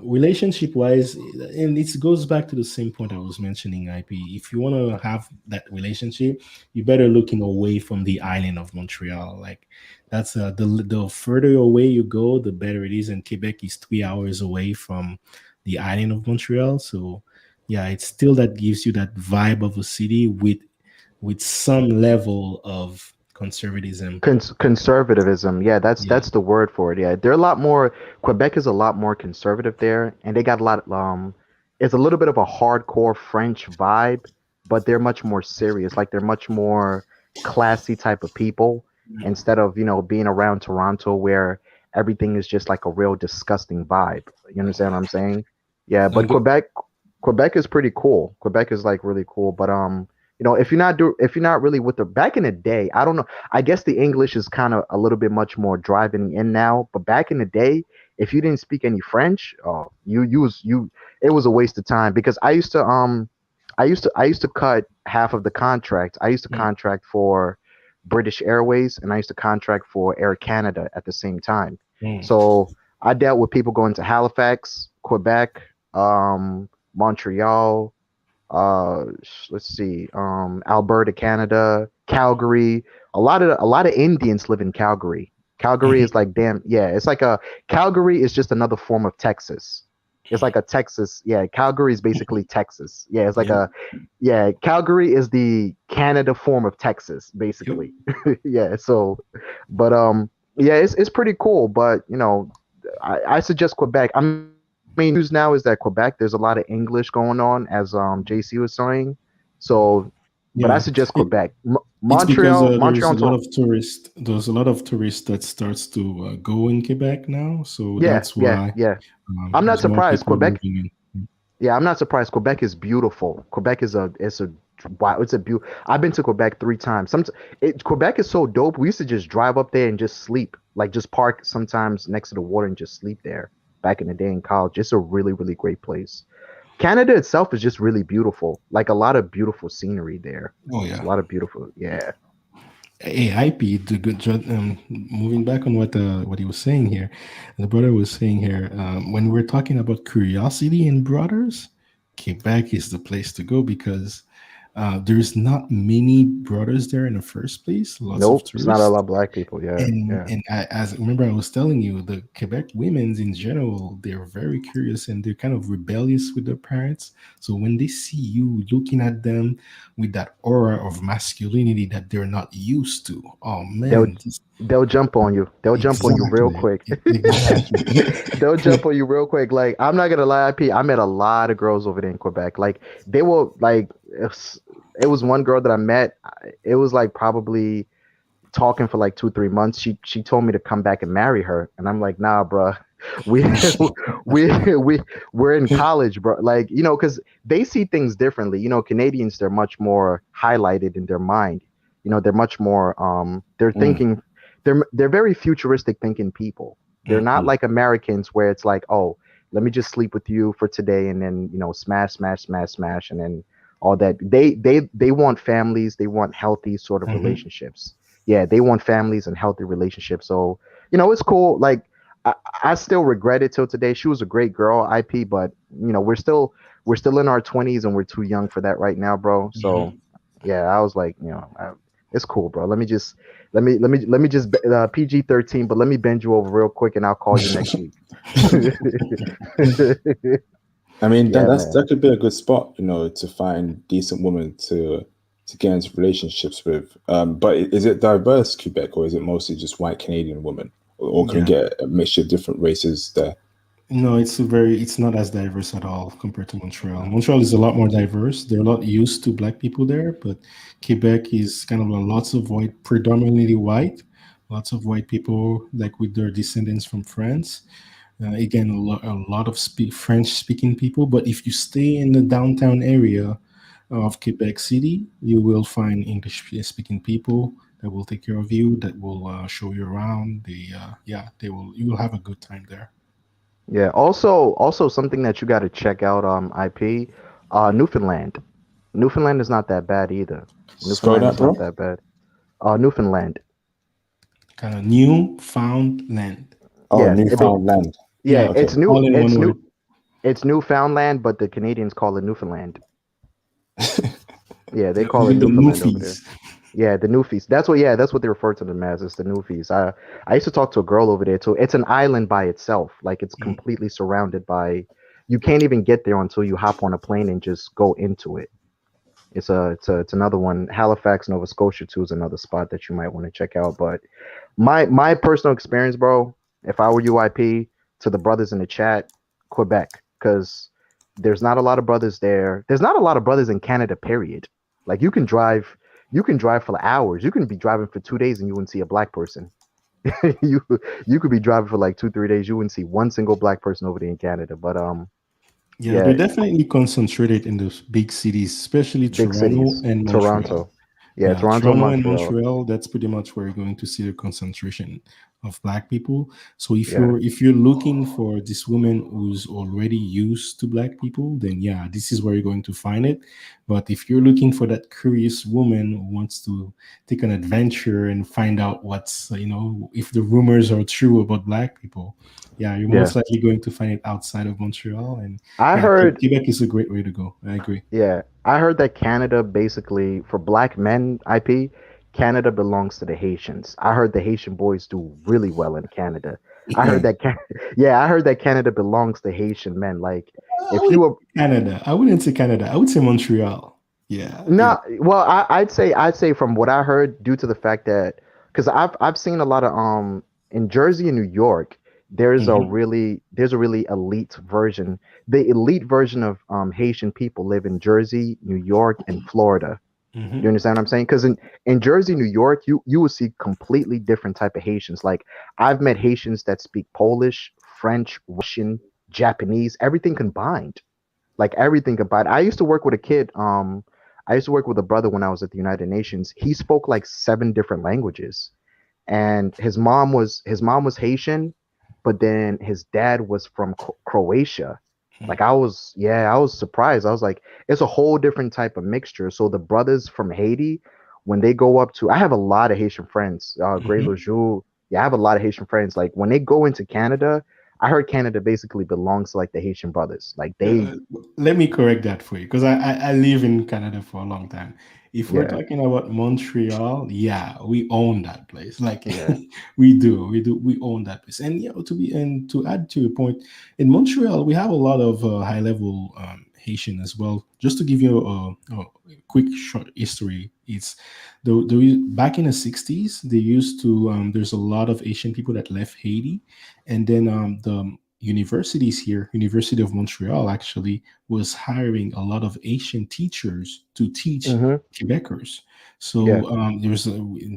relationship wise, and it goes back to the same point I was mentioning, IP. If you want to have that relationship, you better looking away from the island of Montreal. Like that's the further away you go, the better it is. And Quebec is 3 hours away from the island of Montreal. So yeah, it's still that gives you that vibe of a city with some level of conservatism. Conservatism, yeah, that's Yeah. that's the word for it. Yeah, they're a lot more. Quebec is a lot more conservative there, and they got a lot. It's a little bit of a hardcore French vibe, but they're much more serious. Like they're much more classy type of people instead of being around Toronto where everything is just like a real disgusting vibe. You understand what I'm saying? Yeah, I'm but good. Quebec is pretty cool. Quebec is like really cool, but if you're not really with the back in the day, I don't know. I guess the English is kind of a little bit much more driving in now, but back in the day, if you didn't speak any French, it was a waste of time because I used to cut half of the contract. I used to contract for British Airways and I used to contract for Air Canada at the same time. So I dealt with people going to Halifax, Quebec, Montreal, let's see, Alberta, Canada, Calgary. A lot of Indians live in Calgary. Calgary is like damn, yeah, it's like a Calgary is just another form of Texas. It's like a Texas, yeah. Calgary is basically Texas. Yeah, it's like Calgary is the Canada form of Texas, basically. Yeah. So, but yeah, it's pretty cool. But I suggest Quebec. I mean, news now is that Quebec, there's a lot of English going on, as JC was saying. So, but I Yeah, suggest it, Quebec, it's because there's a Montreal. lot of tourists. There's a lot of tourists that starts to go in Quebec now, so Yeah, that's yeah, why yeah. I'm not there's more surprised. people Quebec. moving in. Yeah, I'm not surprised. Quebec is beautiful. Quebec is wow. It's a beautiful. I've been to Quebec 3 times. Quebec is so dope. We used to just drive up there and just sleep, like just park sometimes next to the water and just sleep there. Back in the day in college, it's a really really great place. Canada itself is just really beautiful. Like a lot of beautiful scenery there. Oh It's a yeah. lot of beautiful. Yeah. Hey, IP, the good job. Moving back on what he was saying here, the brother was saying here, when we're talking about curiosity in brothers, Quebec is the place to go because there's not many brothers there in the first place. Lots of Nope. It's not a lot tourists. of black people. Yeah. And Yeah. as remember I was telling you, the Quebec women's in general, they're very curious and they're kind of rebellious with their parents. So when they see you looking at them with that aura of masculinity that they're not used to, oh They'll man, they'll jump on you. They'll jump on you real exactly, quick. exactly. They'll jump on you real quick. Like I'm not gonna lie, P. I met a lot of girls over there in Quebec. Like they were like, it was one girl that I met. It was like probably talking for like 2 3 months. She told me to come back and marry her, and I'm like, nah, bro. We we're in college, bro. Like because they see things differently. Canadians, they're much more highlighted in their mind. They're much more they're Mm, thinking they're very futuristic thinking people. They're not Mhm. like Americans where it's like, oh, let me just sleep with you for today and then smash, smash, smash, smash, and then all that. They want families. They want healthy sort of Mhm. relationships. Yeah, they want families and healthy relationships. So it's cool. Like I, I still regret it till today. She was a great girl, IP, but we're still in our 20s and we're too young for that right now, bro. So Mhm. yeah, I was like, it's cool, bro. Let me just PG-13, but let me bend you over real quick and I'll call you next week. I mean, Yeah, man. that could be a good spot, to find decent women to get into relationships with. But is it diverse Quebec or is it mostly just white Canadian women, or can we Yeah. get a mixture of different races there? No, it's not as diverse at all compared to Montreal. Montreal is a lot more diverse. They're not used to black people there, but Quebec is kind of lots of white, predominantly white, lots of white people like with their descendants from France. Again, a lot of French speaking people. But if you stay in the downtown area of Quebec City, you will find English speaking people that will take care of you, that will show you around. They will. You will have a good time there. Yeah. Also something that you got to check out, IP, Newfoundland. Newfoundland is not that bad either. Spell Newfoundland that, is not bro. that bad. Newfoundland. Kind of new found land. Oh, Yeah, Newfoundland. Yeah, yeah, Okay. all in one word. it's Newfoundland, but the Canadians call it Newfoundland. Yeah, they call it With the new Newfoundland over there. fees. Yeah, the Newfies. That's what they refer to them as. It's the Newfies. I used to talk to a girl over there too. It's an island by itself. Like it's Mm. completely surrounded by. You can't even get there until you hop on a plane and just go into it. It's another one. Halifax, Nova Scotia too is another spot that you might want to check out. But my personal experience, bro, if I were UIP, to the brothers in the chat, Quebec, because there's not a lot of brothers there. There's not a lot of brothers in Canada, period. Like you can drive for hours. You can be driving for 2 days and you wouldn't see a black person. you you could be driving for like 2 3 days. You wouldn't see one single black person over there in Canada. But Yeah, Yeah, they're definitely concentrated in those big cities, especially big Toronto cities. and Montreal. Toronto. Yeah, Yeah, Toronto, Toronto and Montreal. Montreal, that's pretty much where you're going to see the concentration of black people. So Yeah, if you're looking for this woman who's already used to black people, then yeah, this is where you're going to find it. But if you're looking for that curious woman who wants to take an adventure and find out what's, if the rumors are true about black people, yeah, you're yeah. most likely going to find it outside of Montreal. And I yeah, heard. Quebec is a great way to go. I agree. Yeah, I heard that Canada basically for black men IP, Canada belongs to the Haitians. I heard the Haitian boys do really well in Canada. I heard Yeah. that yeah, I heard that Canada belongs to Haitian men. Like I if wouldn't you were say Canada. I wouldn't say Canada. I would say Montreal. Yeah, yeah. no, well, I'd say from what I heard, due to the fact that because I've seen a lot of in Jersey and New York, Hmm. there's a really elite version. The elite version of Haitian people live in Jersey, New York, and Florida. You Hmm. understand what I'm saying? Because in Jersey, New York, you will see completely different type of Haitians. Like I've met Haitians that speak Polish, French, Russian, Japanese, everything combined. Like everything combined. I used to work with a brother when I was at the United Nations. He spoke like 7 different languages, and his mom was Haitian, but then his dad was from Croatia. Like I was surprised. I was like, it's a whole different type of mixture. So the brothers from Haiti, when they go up to, I have a lot of Haitian friends. Great Hmm. Lejeune. Yeah, I have a lot of Haitian friends. Like when they go into Canada, I heard Canada basically belongs to like the Haitian brothers. Like they, Uh, Let me correct that for you because I live in Canada for a long time. If we're yeah, talking about Montreal, yeah, we own that place. Like yeah, we own that place. And to add to your point, in Montreal we have a lot of high level Haitian as well. Just to give you a quick short history, it's back in the 60s they used to there's a lot of Asian people that left Haiti, and then the universities here, University of Montreal actually was hiring a lot of Asian teachers to teach hmm Quebecers. yeah. So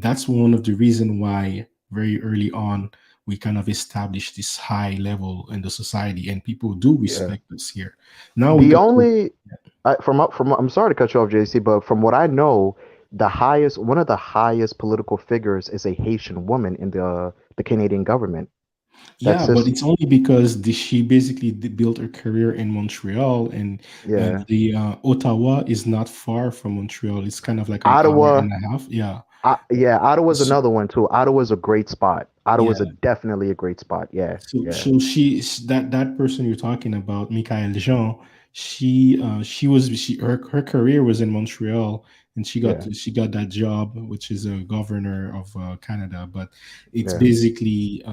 that's one of the reason why very early on we kind of established this high level in the society, and people do Yeah. respect us here. Now we The got to only from I'm sorry to cut you off, JC, but from what I know, one of the highest political figures is a Haitian woman in the Canadian government. Yeah, That's but just it's only because she basically built her career in Montreal, and yeah. the Ottawa is not far from Montreal. It's kind of like an hour Ottawa, and a half. Yeah. yeah, Ottawa's So, another one too. Ottawa's a great spot. Ottawa's yeah. definitely a great spot. Yeah, yeah, So that person you're talking about, Michael Jean, her career was in Montreal, and yeah, she got that job, which is a governor of Canada. But it's yeah. basically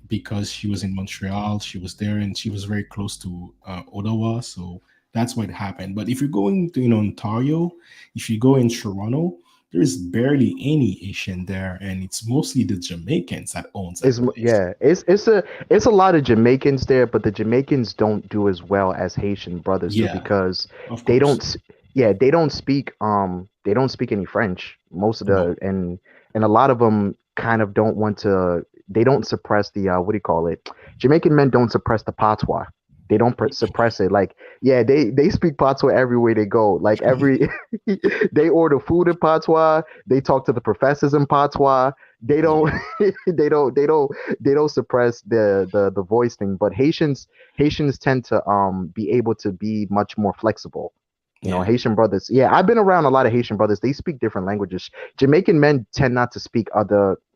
because she was in Montreal, she was there, and she was very close to Ottawa, so that's what happened. But if you're going to Ontario, if you go in Toronto, there's barely any Asian there, and it's mostly the Jamaicans that owns that place. Yeah, it's a lot of Jamaicans there, but the Jamaicans don't do as well as Haitian brothers do Yeah, because of they course. don't they don't speak any French. Most of No. the and a lot of them kind of don't want to they don't suppress the what do you call it? Jamaican men don't suppress the patois. They don't suppress it. Like yeah, they speak patois everywhere they go. Like every they order food in patois. They talk to the professors in patois. They don't Yeah. they don't they don't they don't suppress the voice thing, but Haitians tend to be able to be much more flexible. Yeah. Haitian brothers, yeah, I've been around a lot of Haitian brothers. They speak different languages. Jamaican men tend not to speak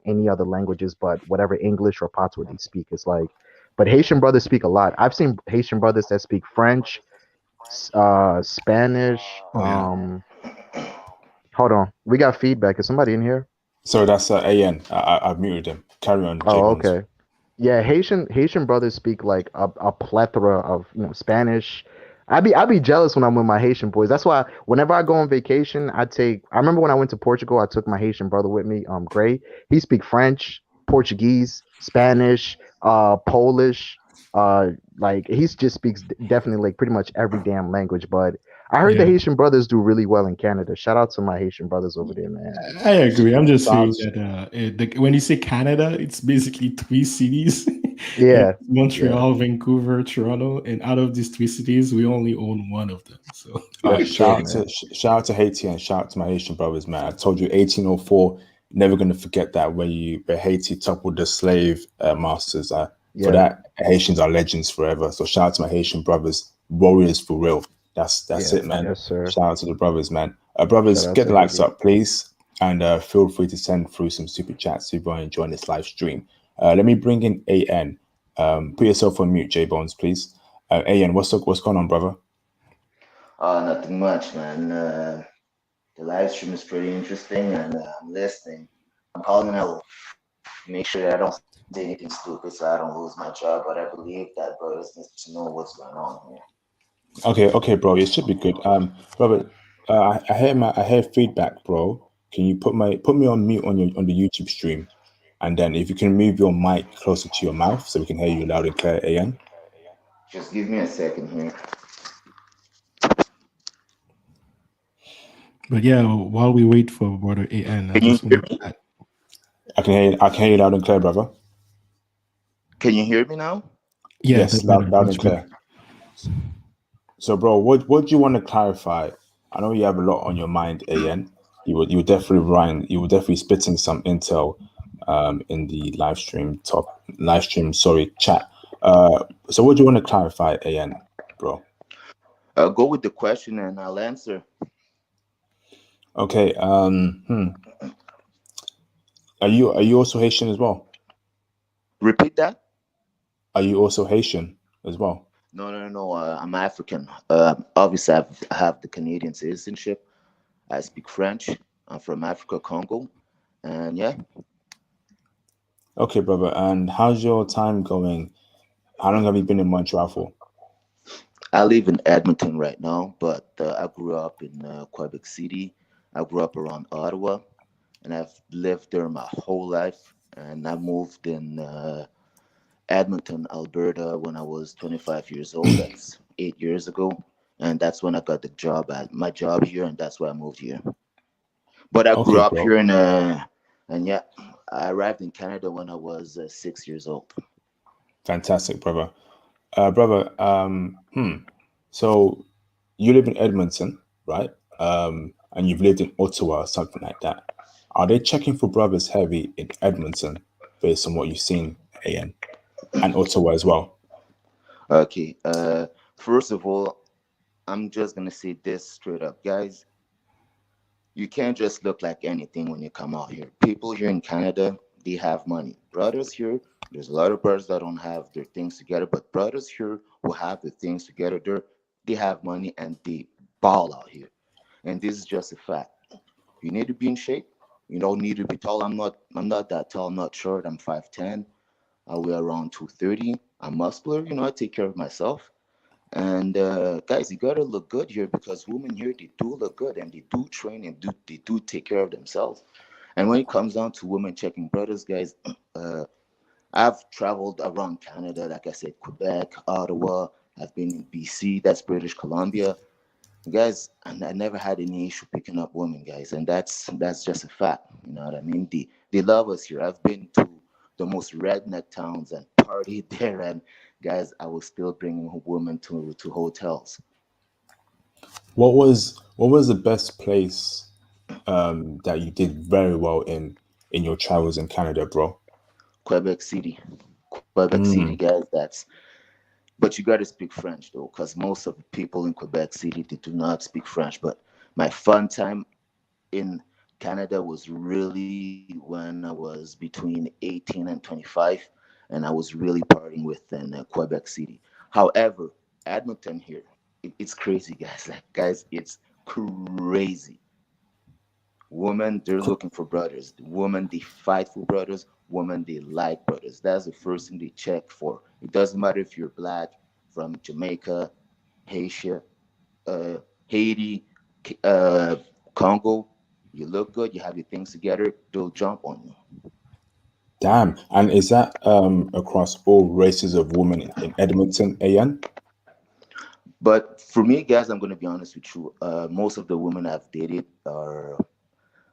any other languages but whatever English or patois they speak. It's like, but Haitian brothers speak a lot. I've seen Haitian brothers that speak French, Spanish. Oh yeah. Hold on, we got feedback. Is somebody in here? So that's AN. I've muted him. Carry on, J Oh, Bones. okay. Yeah, Haitian brothers speak like a plethora of Spanish. I'd be jealous when I'm with my Haitian boys. That's why whenever I go on vacation, I remember when I went to Portugal, I took my Haitian brother with me, Gray. He speak French, Portuguese, Spanish, Polish, like he just speaks definitely like pretty much every damn language. But I heard the Yeah, Haitian brothers do really well in Canada. Shout out to my Haitian brothers over there, man. I agree. I'm just saying Sounds that when you say Canada, it's basically three cities. Yeah, It's yeah, Montreal, Vancouver, Toronto, and out of these three cities, we only own one of them. So that's true, man. shout out to Haiti and shout out to my Haitian brothers, man. I told you 1804, never gonna forget that when Haiti toppled the slave masters. For Yeah, that, Haitians are legends forever. So shout out to my Haitian brothers, warriors for real. That's yeah, it, man. yes, sir. Shout out to the brothers, man. Shout Brothers, out get to the likes Haiti. up, please, and feel free to send through some super chats if you are enjoying this live stream. Let me bring in AN. Put yourself on mute, J Bones, please. AN, what's going on, brother? Nothing much, man. The live stream is pretty interesting, and I'm listening. I'm calling out, make sure I don't say anything stupid so I don't lose my job. But I believe that brothers need to know what's going on here. Okay, bro. It should be good. Robert, I hear feedback, bro. Can you put me on mute on the YouTube stream, and then if you can move your mic closer to your mouth so we can hear you loud and clear, AN. Just give me a second here. but yeah, while we wait for brother AN, I Can you just hear wanted to me? add. I can hear you loud and clear, brother. Can you hear me now? Yeah, Yes, that better, loud much and clear. better. So, bro, what do you want to clarify? I know you have a lot on your mind, AN. You were definitely Ryan. You were definitely spitting some intel in the chat. So what do you want to clarify, AN, bro? Go with the question and I'll answer. Okay. Are you also Haitian as well? Repeat that. Are you also Haitian as well? No. I'm African. Obviously, I have the Canadian citizenship. I speak French. I'm from Africa, Congo, and yeah, Okay, brother. And how's your time going? How long have you been in Montreal for? I live in Edmonton right now, but I grew up in Quebec City. I grew up around Ottawa, and I've lived there my whole life. And I moved in Edmonton, Alberta, when I was 25 years old. That's 8 years ago, and that's when I got the job at my job here, and that's why I moved here. But I grew Okay, up here bro. in and yeah, I arrived in Canada when I was 6 years old. Fantastic, brother. Brother. So you live in Edmonton, right? And you've lived in Ottawa or something like that. Are they checking for brothers heavy in Edmonton based on what you've seen, AN, and Ottawa as well? Okay, first of all, I'm just gonna say this straight up, guys. You can't just look like anything when you come out here. People here in Canada, they have money. Brothers here, there's a lot of brothers that don't have their things together, but brothers here who have their things together, they have money and they ball out here. And this is just a fact. You need to be in shape. You don't need to be tall. I'm not that tall. I'm not short. I'm 5'10". I weigh around 230. I'm muscular. I take care of myself. And guys, you gotta look good here because women here they do look good and they do train and they do take care of themselves. And when it comes down to women checking brothers, guys, uh, I've traveled around Canada, like I said, Quebec, Ottawa. I've been in BC, that's British Columbia, guys, and I never had any issue picking up women, guys, and that's just a fact. You know what I mean? They love us here. I've been to the most redneck towns and partied there, and guys, I was still bringing women to hotels. What was the best place that you did very well in your travels in Canada, bro? Quebec City, Quebec City, Mm. guys. But you got to speak French though, because most of the people in Quebec City they do not speak French. But my fun time in Canada was really when I was between 18 and 25, and I was really partying with in Quebec City. However, Edmonton here, it's crazy, guys. Like, guys, it's crazy. Women, they're looking for brothers. Women, they fight for brothers. Women, they like brothers. That's the first thing they check for. It doesn't matter if you're black, from Jamaica, Haitian, uh, Haiti, uh, Congo. You look good. You have your things together. They'll jump on you. Damn. And is that across all races of women in Edmonton, AN? But for me, guys, I'm gonna be honest with you. Most of the women I've dated are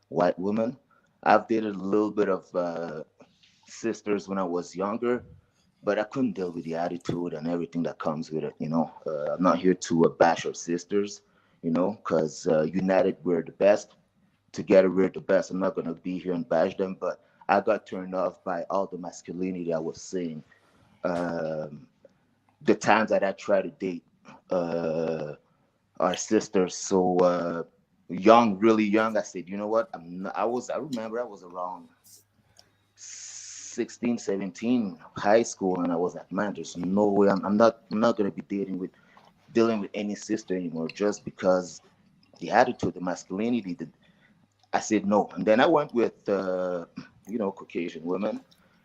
white women. I've dated a little bit of sisters when I was younger, but I couldn't deal with the attitude and everything that comes with it. I'm not here to bash our sisters, because united we're the best. Together we're the best. I'm not gonna be here and bash them, but I got turned off by all the masculinity I was seeing. Um, the times that I tried to date uh, our sisters so young, really young, I said, you know what? I remember I was around 16, 17, high school, and I was like, man, there's no way I'm not gonna be dealing with any sister anymore just because the attitude, the masculinity. I said no, and then I went with Caucasian women,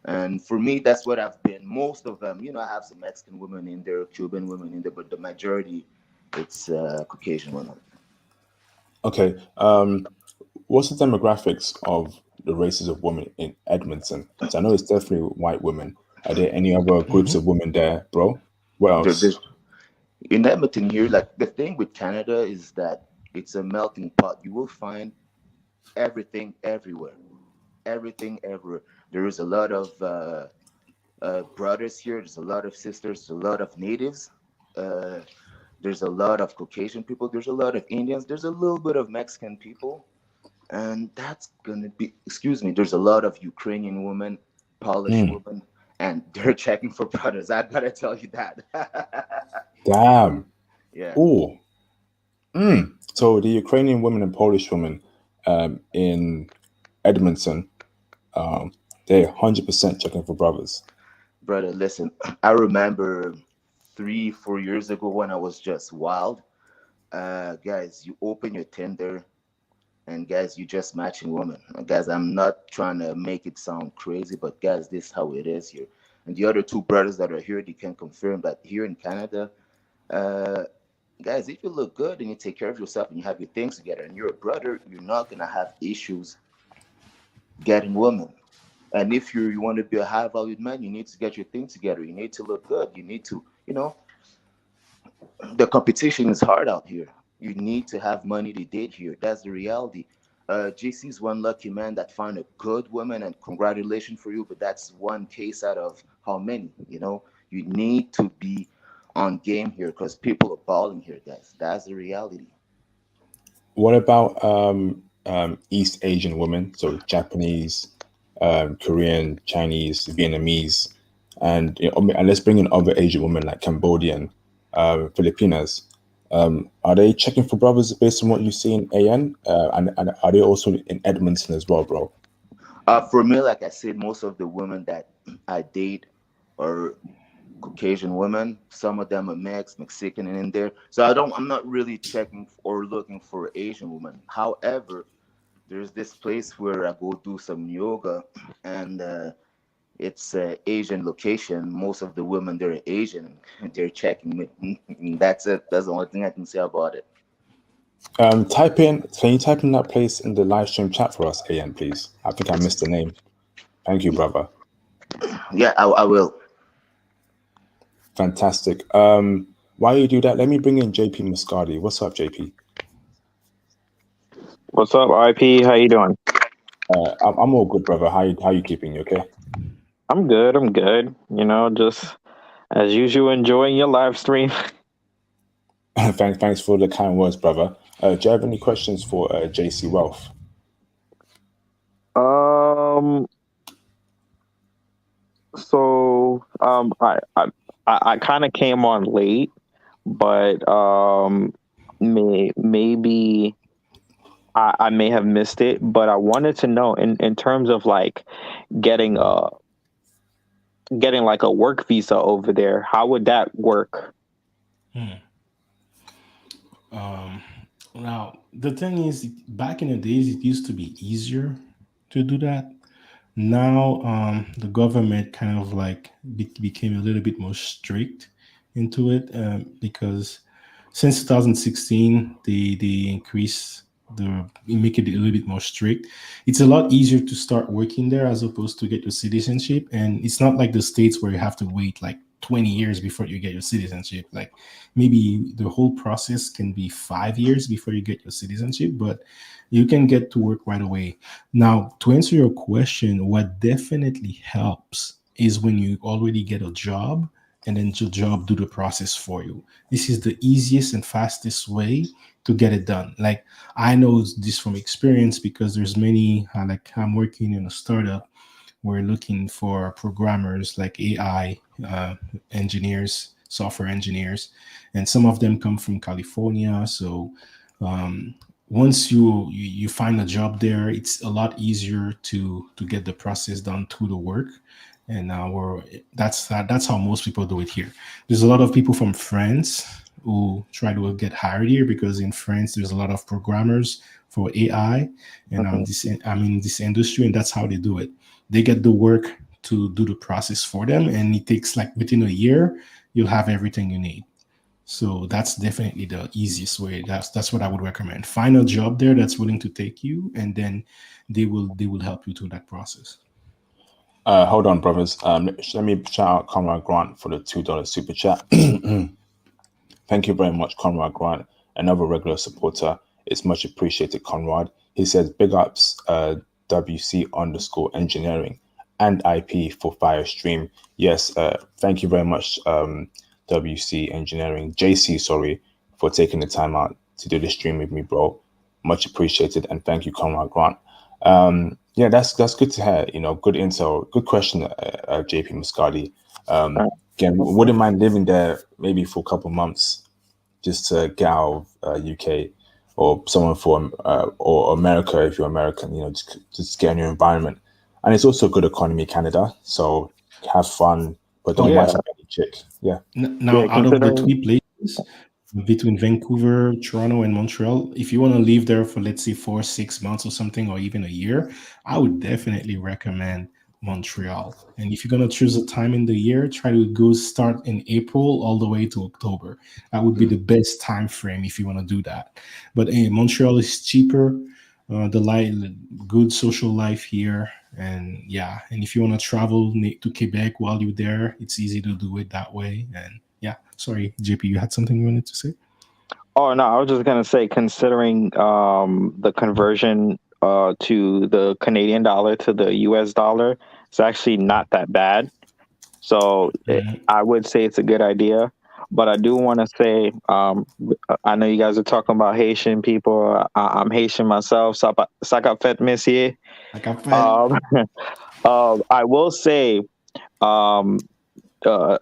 and for me that's what I've been. Most of them, I have some Mexican women in there, Cuban women in there, but the majority it's Caucasian women. Okay. What's the demographics of the races of women in Edmonton? So I know it's definitely white women. Are there any other groups of women there, bro? What There, else? there's in Edmonton here, like the thing with Canada is that it's a melting pot. You will find everything everywhere, everything everywhere. There is a lot of brothers here. There's a lot of sisters. There's a lot of natives. Uh, there's a lot of Caucasian people. There's a lot of Indians. There's a little bit of Mexican people, and that's gonna be. Excuse me. There's a lot of Ukrainian women, Polish Mm, women, and they're checking for brothers. I gotta tell you that. damn. Yeah. Oh. So the Ukrainian women and Polish women in Edmonton, um, they're 100% checking for brothers. Brother, listen, I remember 3, 4 years ago when I was just wild. Guys, you open your Tinder and guys, you just matching women. Guys, I'm not trying to make it sound crazy, but guys, this is how it is here. And the other two brothers that are here, they can confirm that here in Canada, uh, guys, if you look good and you take care of yourself and you have your things together and you're a brother, you're not gonna have issues getting women. And if you want to be a high valued man, you need to get your things together. You need to look good. You need to, the competition is hard out here. You need to have money to date here. That's the reality. JC's one lucky man that found a good woman, and congratulations for you. But that's one case out of how many? You need to be on game here because people are balling here, guys. That's the reality. What about East Asian women? So Japanese, Korean, Chinese, Vietnamese, and let's bring in other Asian women like Cambodian, Filipinas. Are they checking for brothers based on what you see in AN? And are they also in Edmonton as well, bro? For me, like I said, most of the women that I date are Caucasian women. Some of them are Mexican, and in there. So I'm not really checking or looking for Asian women. However, there's this place where I go do some yoga, and it's a Asian location. Most of the women they're Asian, and they're checking me. That's it. That's the only thing I can say about it. Can you type in that place in the live stream chat for us, AN, please? I think I missed the name. Thank you, brother. Yeah, I will. Fantastic. While you do that, let me bring in JP Muscardi. What's up, JP? What's up, IP? How you doing? I'm all good, brother. How you keeping? You okay? I'm good. I'm good. Just as usual, enjoying your live stream. Thanks for the kind words, brother. Do you have any questions for JC Wealth? Um. So I kind of came on late, but maybe I may have missed it. But I wanted to know in terms of like getting like a work visa over there, how would that work? Now, the thing is, back in the days, it used to be easier to do that. Now, the government kind of like became a little bit more strict into it because since 2016, they increased make it a little bit more strict. It's a lot easier to start working there as opposed to get your citizenship, and it's not like the states where you have to wait like 20 years before you get your citizenship. Like maybe the whole process can be 5 years before you get your citizenship, but you can get to work right away. Now, to answer your question, what definitely helps is when you already get a job and then your job do the process for you. This is the easiest and fastest way to get it done. Like I know this from experience because there's many, like I'm working in a startup. We're looking for programmers like AI engineers, software engineers, and some of them come from California. So um, once you find a job there, it's a lot easier to get the process done through the work. And that's how most people do it here. There's a lot of people from France who try to get hired here because in France there's a lot of programmers for AI, and I'm in this industry, and that's how they do it. They get the work to do the process for them, and it takes like within a year you'll have everything you need. So that's definitely the easiest way. That's what I would recommend. Find a job there that's willing to take you, and then they will help you through that process. Hold on, brothers. Let me shout out Conrad Grant for the $2 super chat. Thank you very much, Conrad Grant, another regular supporter. It's much appreciated, Conrad. He says, big ups, WC_engineering and IP for Fire Stream. Yes, thank you very much, WC Engineering, JC, sorry, for taking the time out to do the stream with me, bro. Much appreciated, and thank you, Conrad Grant. Yeah, that's good to hear. You know, good intel, good question, JP Muscati. Again, wouldn't mind living there maybe for a couple months just to get out of UK, or someone from or America if you're American. You know, just get a new environment, and it's also a good economy, Canada. So have fun, but don't wife up any chick. Yeah. Now, out of the 3 places between Vancouver, Toronto, and Montreal, if you want to live there for, let's say, 4-6 months or something, or even a year, I would definitely recommend Montreal. And if you're going to choose a time in the year, try to go start in April all the way to October. That would be the best time frame if you want to do that. But Montreal is cheaper, good social life here. And yeah, and if you want to travel to Quebec while you're there, it's easy to do it that way. And yeah, sorry, JP, you had something you wanted to say? Oh no, I was just gonna say, considering the conversion to the Canadian dollar to the US dollar, it's actually not that bad. So I would say it's a good idea. But I do want to say, I know you guys are talking about Haitian people. I'm Haitian myself. Ça qu'a fait, monsieur? I will say, a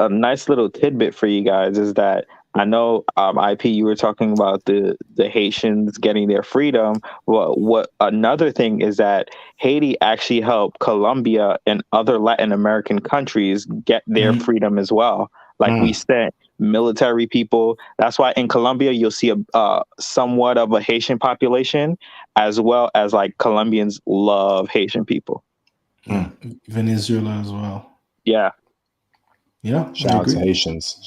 nice little tidbit for you guys is that I know, IP, you were talking about the Haitians getting their freedom. Well, what another thing is that Haiti actually helped Colombia and other Latin American countries get their freedom as well. Like we sent military people. That's why in Colombia you'll see a somewhat of a Haitian population, as well as like Colombians love Haitian people. Venezuela as well. Yeah. Yeah. Shout out to Haitians.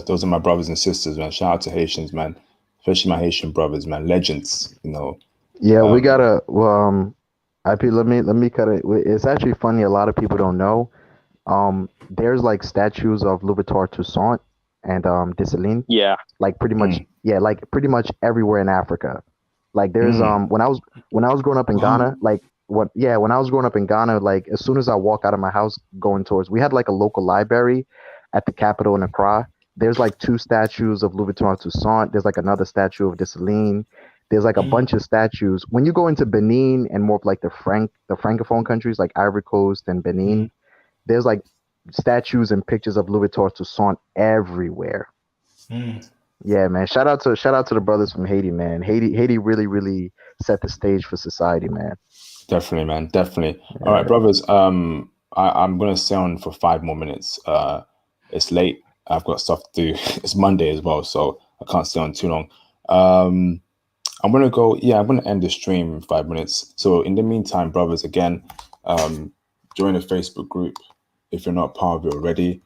Those are my brothers and sisters, man. Shout out to Haitians, man. Especially my Haitian brothers, man. Legends, you know. Yeah, we gotta. IP. Let me cut it. It's actually funny. A lot of people don't know. There's like statues of Louis Toussaint and Dessalines. Yeah. Like pretty much. Yeah, like pretty much everywhere in Africa. Like there's when I was growing up in Ghana, like. When I was growing up in Ghana, like as soon as I walk out of my house we had like a local library at the capital in Accra. There's like 2 statues of Louis Toussaint. There's like another statue of Dessalines. There's like a bunch of statues. When you go into Benin and more of like the Francophone countries like Ivory Coast and Benin, there's like statues and pictures of Louis Toussaint everywhere. Yeah, man. Shout out to the brothers from Haiti, man. Haiti really, really set the stage for society, man. Definitely, man. Definitely. Yeah. All right, brothers. I'm gonna stay on for 5 more minutes. It's late. I've got stuff to do. It's Monday as well, so I can't stay on too long. I'm gonna go. Yeah, I'm gonna end the stream in 5 minutes. So in the meantime, brothers, again, join the Facebook group if you're not part of it already.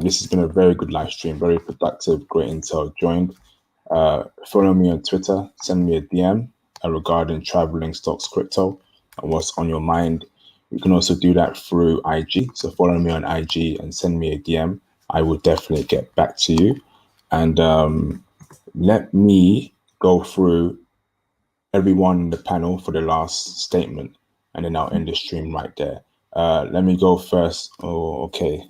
This has been a very good live stream, very productive, great intel. Joined. Follow me on Twitter. Send me a DM regarding traveling, stocks, crypto, and what's on your mind. You can also do that through IG. So follow me on IG and send me a DM I will definitely get back to you. And let me go through everyone in the panel for the last statement, and then I'll end the stream right there. Let me go first. Oh, okay.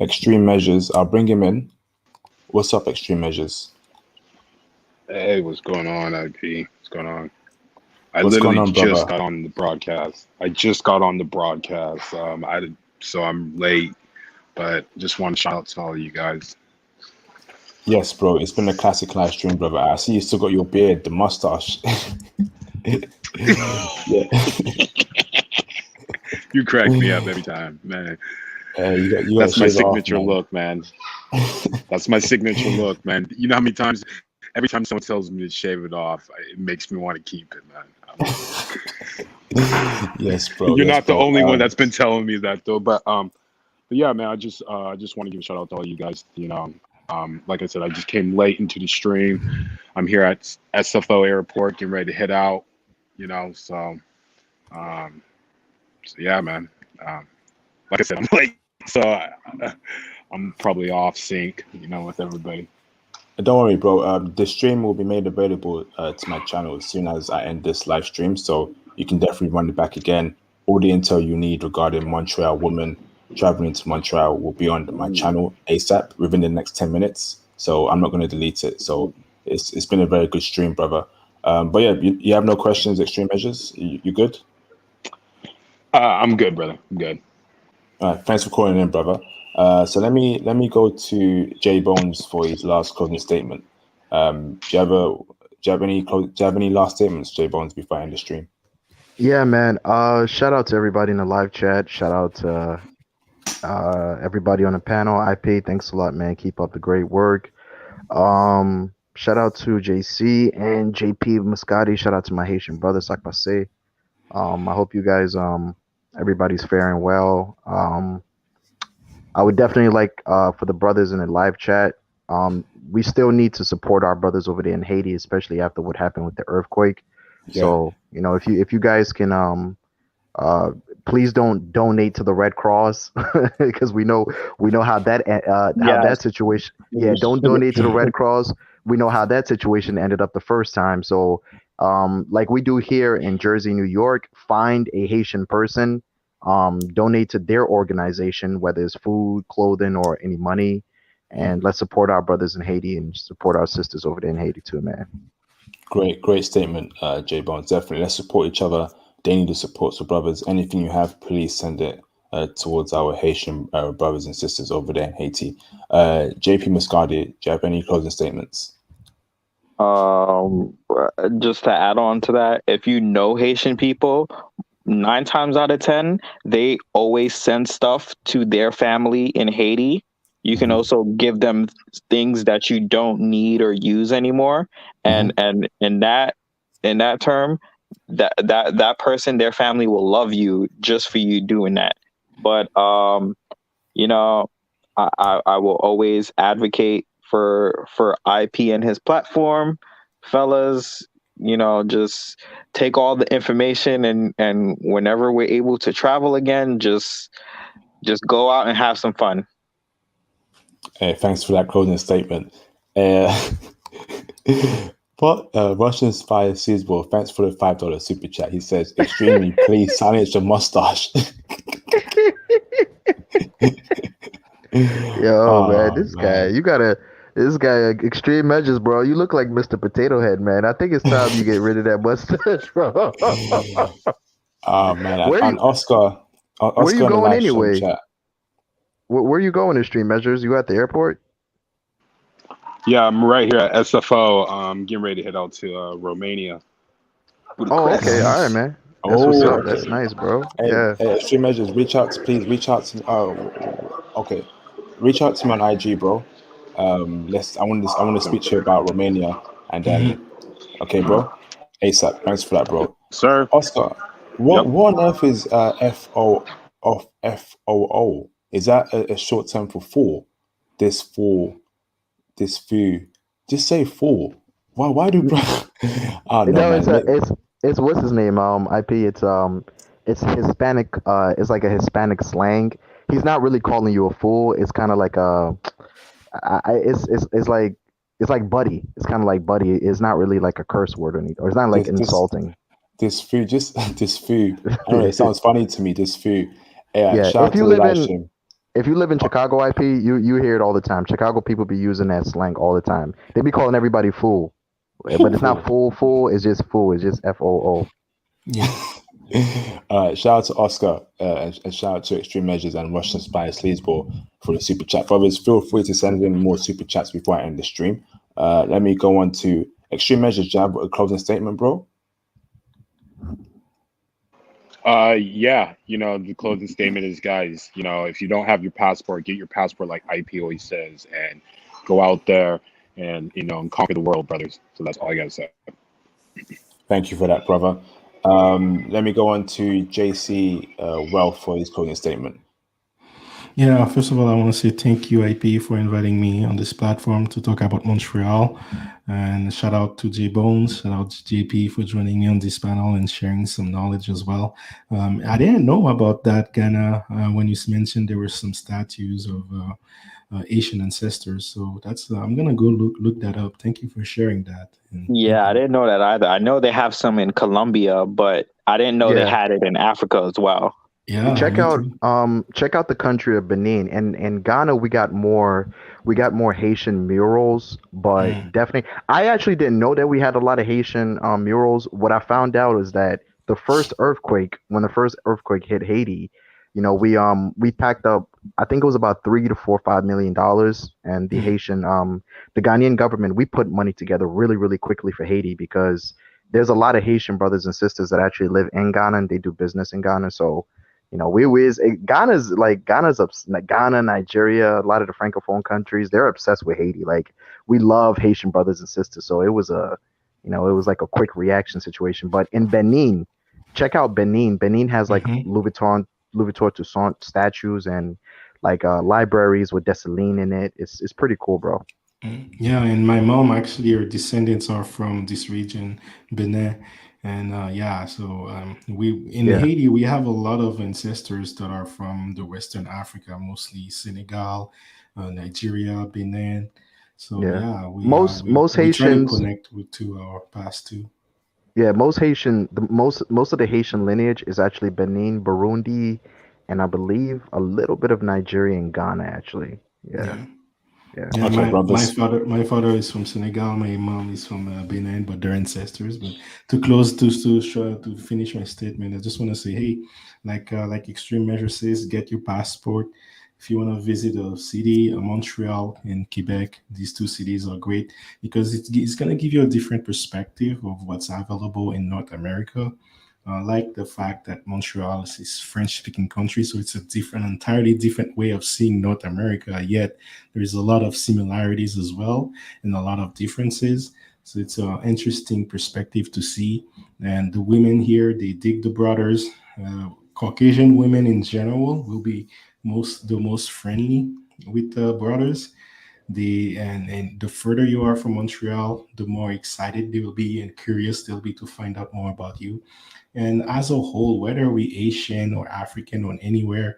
Extreme Measures. I'll bring him in. What's up, Extreme Measures? Hey, what's going on, IP? What's going on? I What's literally going on, just brother? got on the broadcast. So I'm late, but just want to shout out to all of you guys. Yes, bro. It's been a classic live stream, brother. I see you still got your beard, the mustache. Yeah. You crack me up every time, man. You got That's to my shave it off, signature man. look, man. That's my signature look, man. You know how many times, every time someone tells me to shave it off, it makes me want to keep it, man. Yes, bro. You're Yes, not the bro. only one that's been telling me that, though. But yeah, man. I just want to give a shout out to all you guys. You know, like I said, I just came late into the stream. I'm here at SFO Airport, getting ready to head out. You know, so yeah, man. Like I said, I'm late, so I'm probably off sync. You know, with everybody. Don't worry, bro. The stream will be made available to my channel as soon as I end this live stream, so you can definitely run it back again. All the intel you need regarding Montreal women traveling to Montreal will be on my channel ASAP within the next 10 minutes. So I'm not going to delete it. So it's been a very good stream, brother. But yeah, you have no questions, Extreme Measures? You good? I'm good, brother. I'm good. All right, thanks for calling in, brother. So let me go to J Bones for his last closing statement. Do you have any last statements, J Bones, before I end the stream? Yeah, man. Shout out to everybody in the live chat. Shout out to everybody on the panel. IP, thanks a lot, man. Keep up the great work. Shout out to JC and JP Muscati. Shout out to my Haitian brother, Sakpase. I hope you guys, everybody's faring well. I would definitely like for the brothers in the live chat. We still need to support our brothers over there in Haiti, especially after what happened with the earthquake. Yeah. So if you guys can please don't donate to the Red Cross because we know how that how that situation. Yeah, don't donate to the Red Cross. We know how that situation ended up the first time. So, like we do here in Jersey, New York, find a Haitian person, donate to their organization, whether it's food, clothing, or any money, and let's support our brothers in Haiti and support our sisters over there in Haiti too, man. Great statement, J Bones. Definitely, let's support each other. They need the support. So, brothers, anything you have, please send it towards our Haitian brothers and sisters over there in Haiti. JP Muscadi, do you have any closing statements? Just to add on to that, if you know Haitian people, 9 times out of 10, they always send stuff to their family in Haiti. You can also give them things that you don't need or use anymore, and in that term, that person, their family will love you just for you doing that. But you know, I will always advocate for IP and his platform, fellas. You know, just take all the information and whenever we're able to travel again, just go out and have some fun. Hey, thanks for that closing statement. Russian Spy Seasball, thanks for the $5 super chat. He says, extremely, please silence your mustache. Yo, man, this guy, Extreme Measures, bro. You look like Mr. Potato Head, man. I think it's time you get rid of that mustache, bro. Oh, man. And Oscar where you in the going live stream anyway? chat. Where you going, Extreme Measures? You at the airport? Yeah, I'm right here at SFO. Getting ready to head out to Romania. Oh, okay. All right, man. That's what's up. That's nice, bro. Hey, Yeah. Extreme Measures, please reach out to okay. Reach out to me on IG, bro. I want to speak to you about Romania, and then okay, bro. ASAP. Thanks for that, bro. Sir. Oscar, what on earth is FOO? Is that a short term for fool? This fool. Just say fool. Why do oh no, No, man. it's what's his name? IP. It's Hispanic. It's like a Hispanic slang. he's not really calling you a fool. It's kind of like it's like buddy. It's kind of like buddy. It's not really like a curse word or anything, or it's not like This this insulting. this food, just this food. I don't know. It sounds funny to me. This food. Yeah. Yeah, Shout out to the live stream. if you live in Chicago, IP, you hear it all the time. Chicago people be using that slang all the time. They be calling everybody fool, but it's not fool. It's just fool. It's just FOO. Yeah. Shout out to Oscar and shout out to Extreme Measures and Russian Spy Sleazeball for the super chat. Brothers, feel free to send in more super chats before I end the stream. Let me go on to Extreme Measures. Jab, a closing statement, bro. Yeah, the closing statement is, guys, if you don't have your passport, get your passport like IP always says, and go out there and, and conquer the world, brothers. So that's all I got to say. Thank you for that, brother. Let me go on to JC Wealth for his closing statement. Yeah, first of all, I want to say thank you, IP, for inviting me on this platform to talk about Montreal. And shout out to J Bones, shout out to JP for joining me on this panel and sharing some knowledge as well. I didn't know about that, Ghana, when you mentioned there were some statues of Haitian ancestors. So that's I'm gonna go look that up. Thank you for sharing that. And Yeah, I didn't know that either. I know they have some in Colombia, but I didn't know they had it in Africa as well. Yeah, check out the country of Benin, and Ghana. We got more Haitian murals, but definitely I actually didn't know that we had a lot of Haitian murals. What I found out is that when the first earthquake hit Haiti, we packed up, I think it was about $3 to $5 million, and the Haitian the Ghanaian government, we put money together really really quickly for Haiti because there's a lot of Haitian brothers and sisters that actually live in Ghana and they do business in Ghana. So Ghana's Ghana, Nigeria, a lot of the francophone countries, they're obsessed with Haiti. Like, we love Haitian brothers and sisters. So it was like a quick reaction situation. But in Benin, check out Benin. Benin has like Louis Vuitton Toussaint statues and like libraries with Dessalines in it. It's pretty cool, bro. Yeah, and my mom actually, her descendants are from this region, Benin. And Haiti, we have a lot of ancestors that are from the Western Africa, mostly Senegal, Nigeria, Benin. So most we try to Haitians connect to our past too. Yeah, most of the Haitian lineage is actually Benin, Burundi, and I believe a little bit of Nigeria and Ghana actually. Yeah. Yeah, Okay, brothers. my father is from Senegal. My mom is from Benin, but they're ancestors. But to finish my statement, I just want to say, hey, like Extreme Measure says, get your passport. If you want to visit a city, Montreal and Quebec, these two cities are great because it's going to give you a different perspective of what's available in North America. Like the fact that Montreal is French-speaking country, so it's entirely different way of seeing North America. Yet there is a lot of similarities as well, and a lot of differences. So it's an interesting perspective to see. And the women here, they dig the brothers. Caucasian women in general will be the most friendly with the brothers. And the further you are from Montreal, the more excited they will be and curious they'll be to find out more about you. And as a whole, whether we Asian or African or anywhere,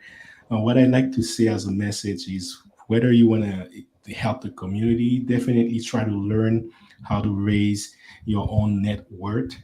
what I like to say as a message is whether you want to help the community, definitely try to learn how to raise your own net worth,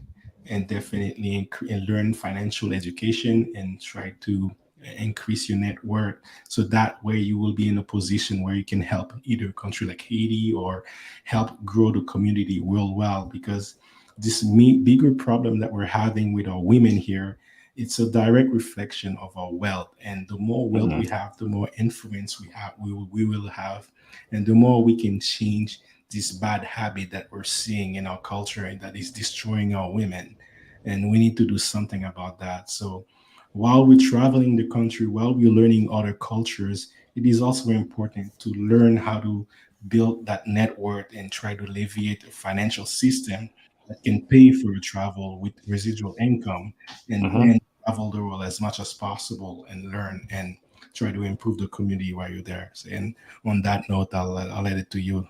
and definitely learn financial education and try to increase your net worth, so that way you will be in a position where you can help either a country like Haiti or help grow the community worldwide. Because this bigger problem that we're having with our women here, it's a direct reflection of our wealth, and the more wealth we have, the more influence we will have, and the more we can change this bad habit that we're seeing in our culture and that is destroying our women. And we need to do something about that. So while we're traveling the country, while we're learning other cultures, it is also important to learn how to build that network and try to alleviate a financial system that can pay for your travel with residual income, and then travel the world as much as possible and learn and try to improve the community while you're there. So, and on that note, I'll let it to you.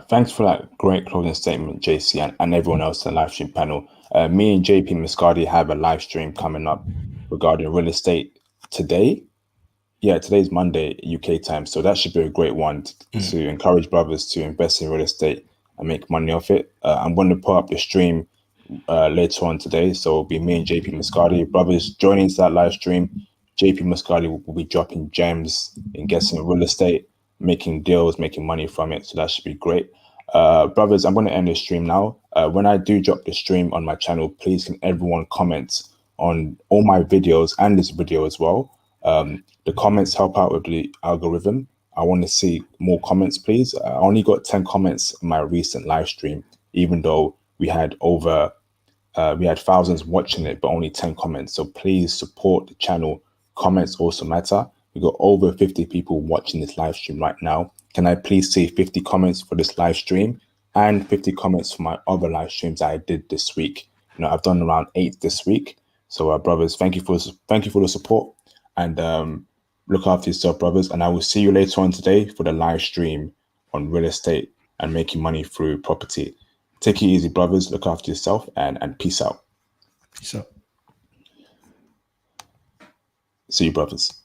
Thanks for that great closing statement, JC, and everyone else in the live stream panel. Me and JP Muscardi have a live stream coming up regarding real estate today. Yeah, today's Monday UK time, so that should be a great one to encourage brothers to invest in real estate and make money off it. I'm going to put up the stream later on today, so it'll be me and JP Muscati. Brothers, join into that live stream. JP Muscati will be dropping gems in guessing real estate, making deals, making money from it. So that should be great. Brothers, I'm going to end the stream now. When I do drop the stream on my channel, please can everyone comment on all my videos and this video as well. The comments help out with the algorithm. I want to see more comments, please. I only got 10 comments in my recent live stream, even though we had thousands watching it, but only 10 comments. So please support the channel. Comments also matter. We got over 50 people watching this live stream right now. Can I please see 50 comments for this live stream and 50 comments for my other live streams I did this week? You know, I've done around 8 this week. So brothers, thank you for the support, and look after yourself, brothers. And I will see you later on today for the live stream on real estate and making money through property. Take it easy, brothers. Look after yourself, and peace out. Peace out. See you, brothers.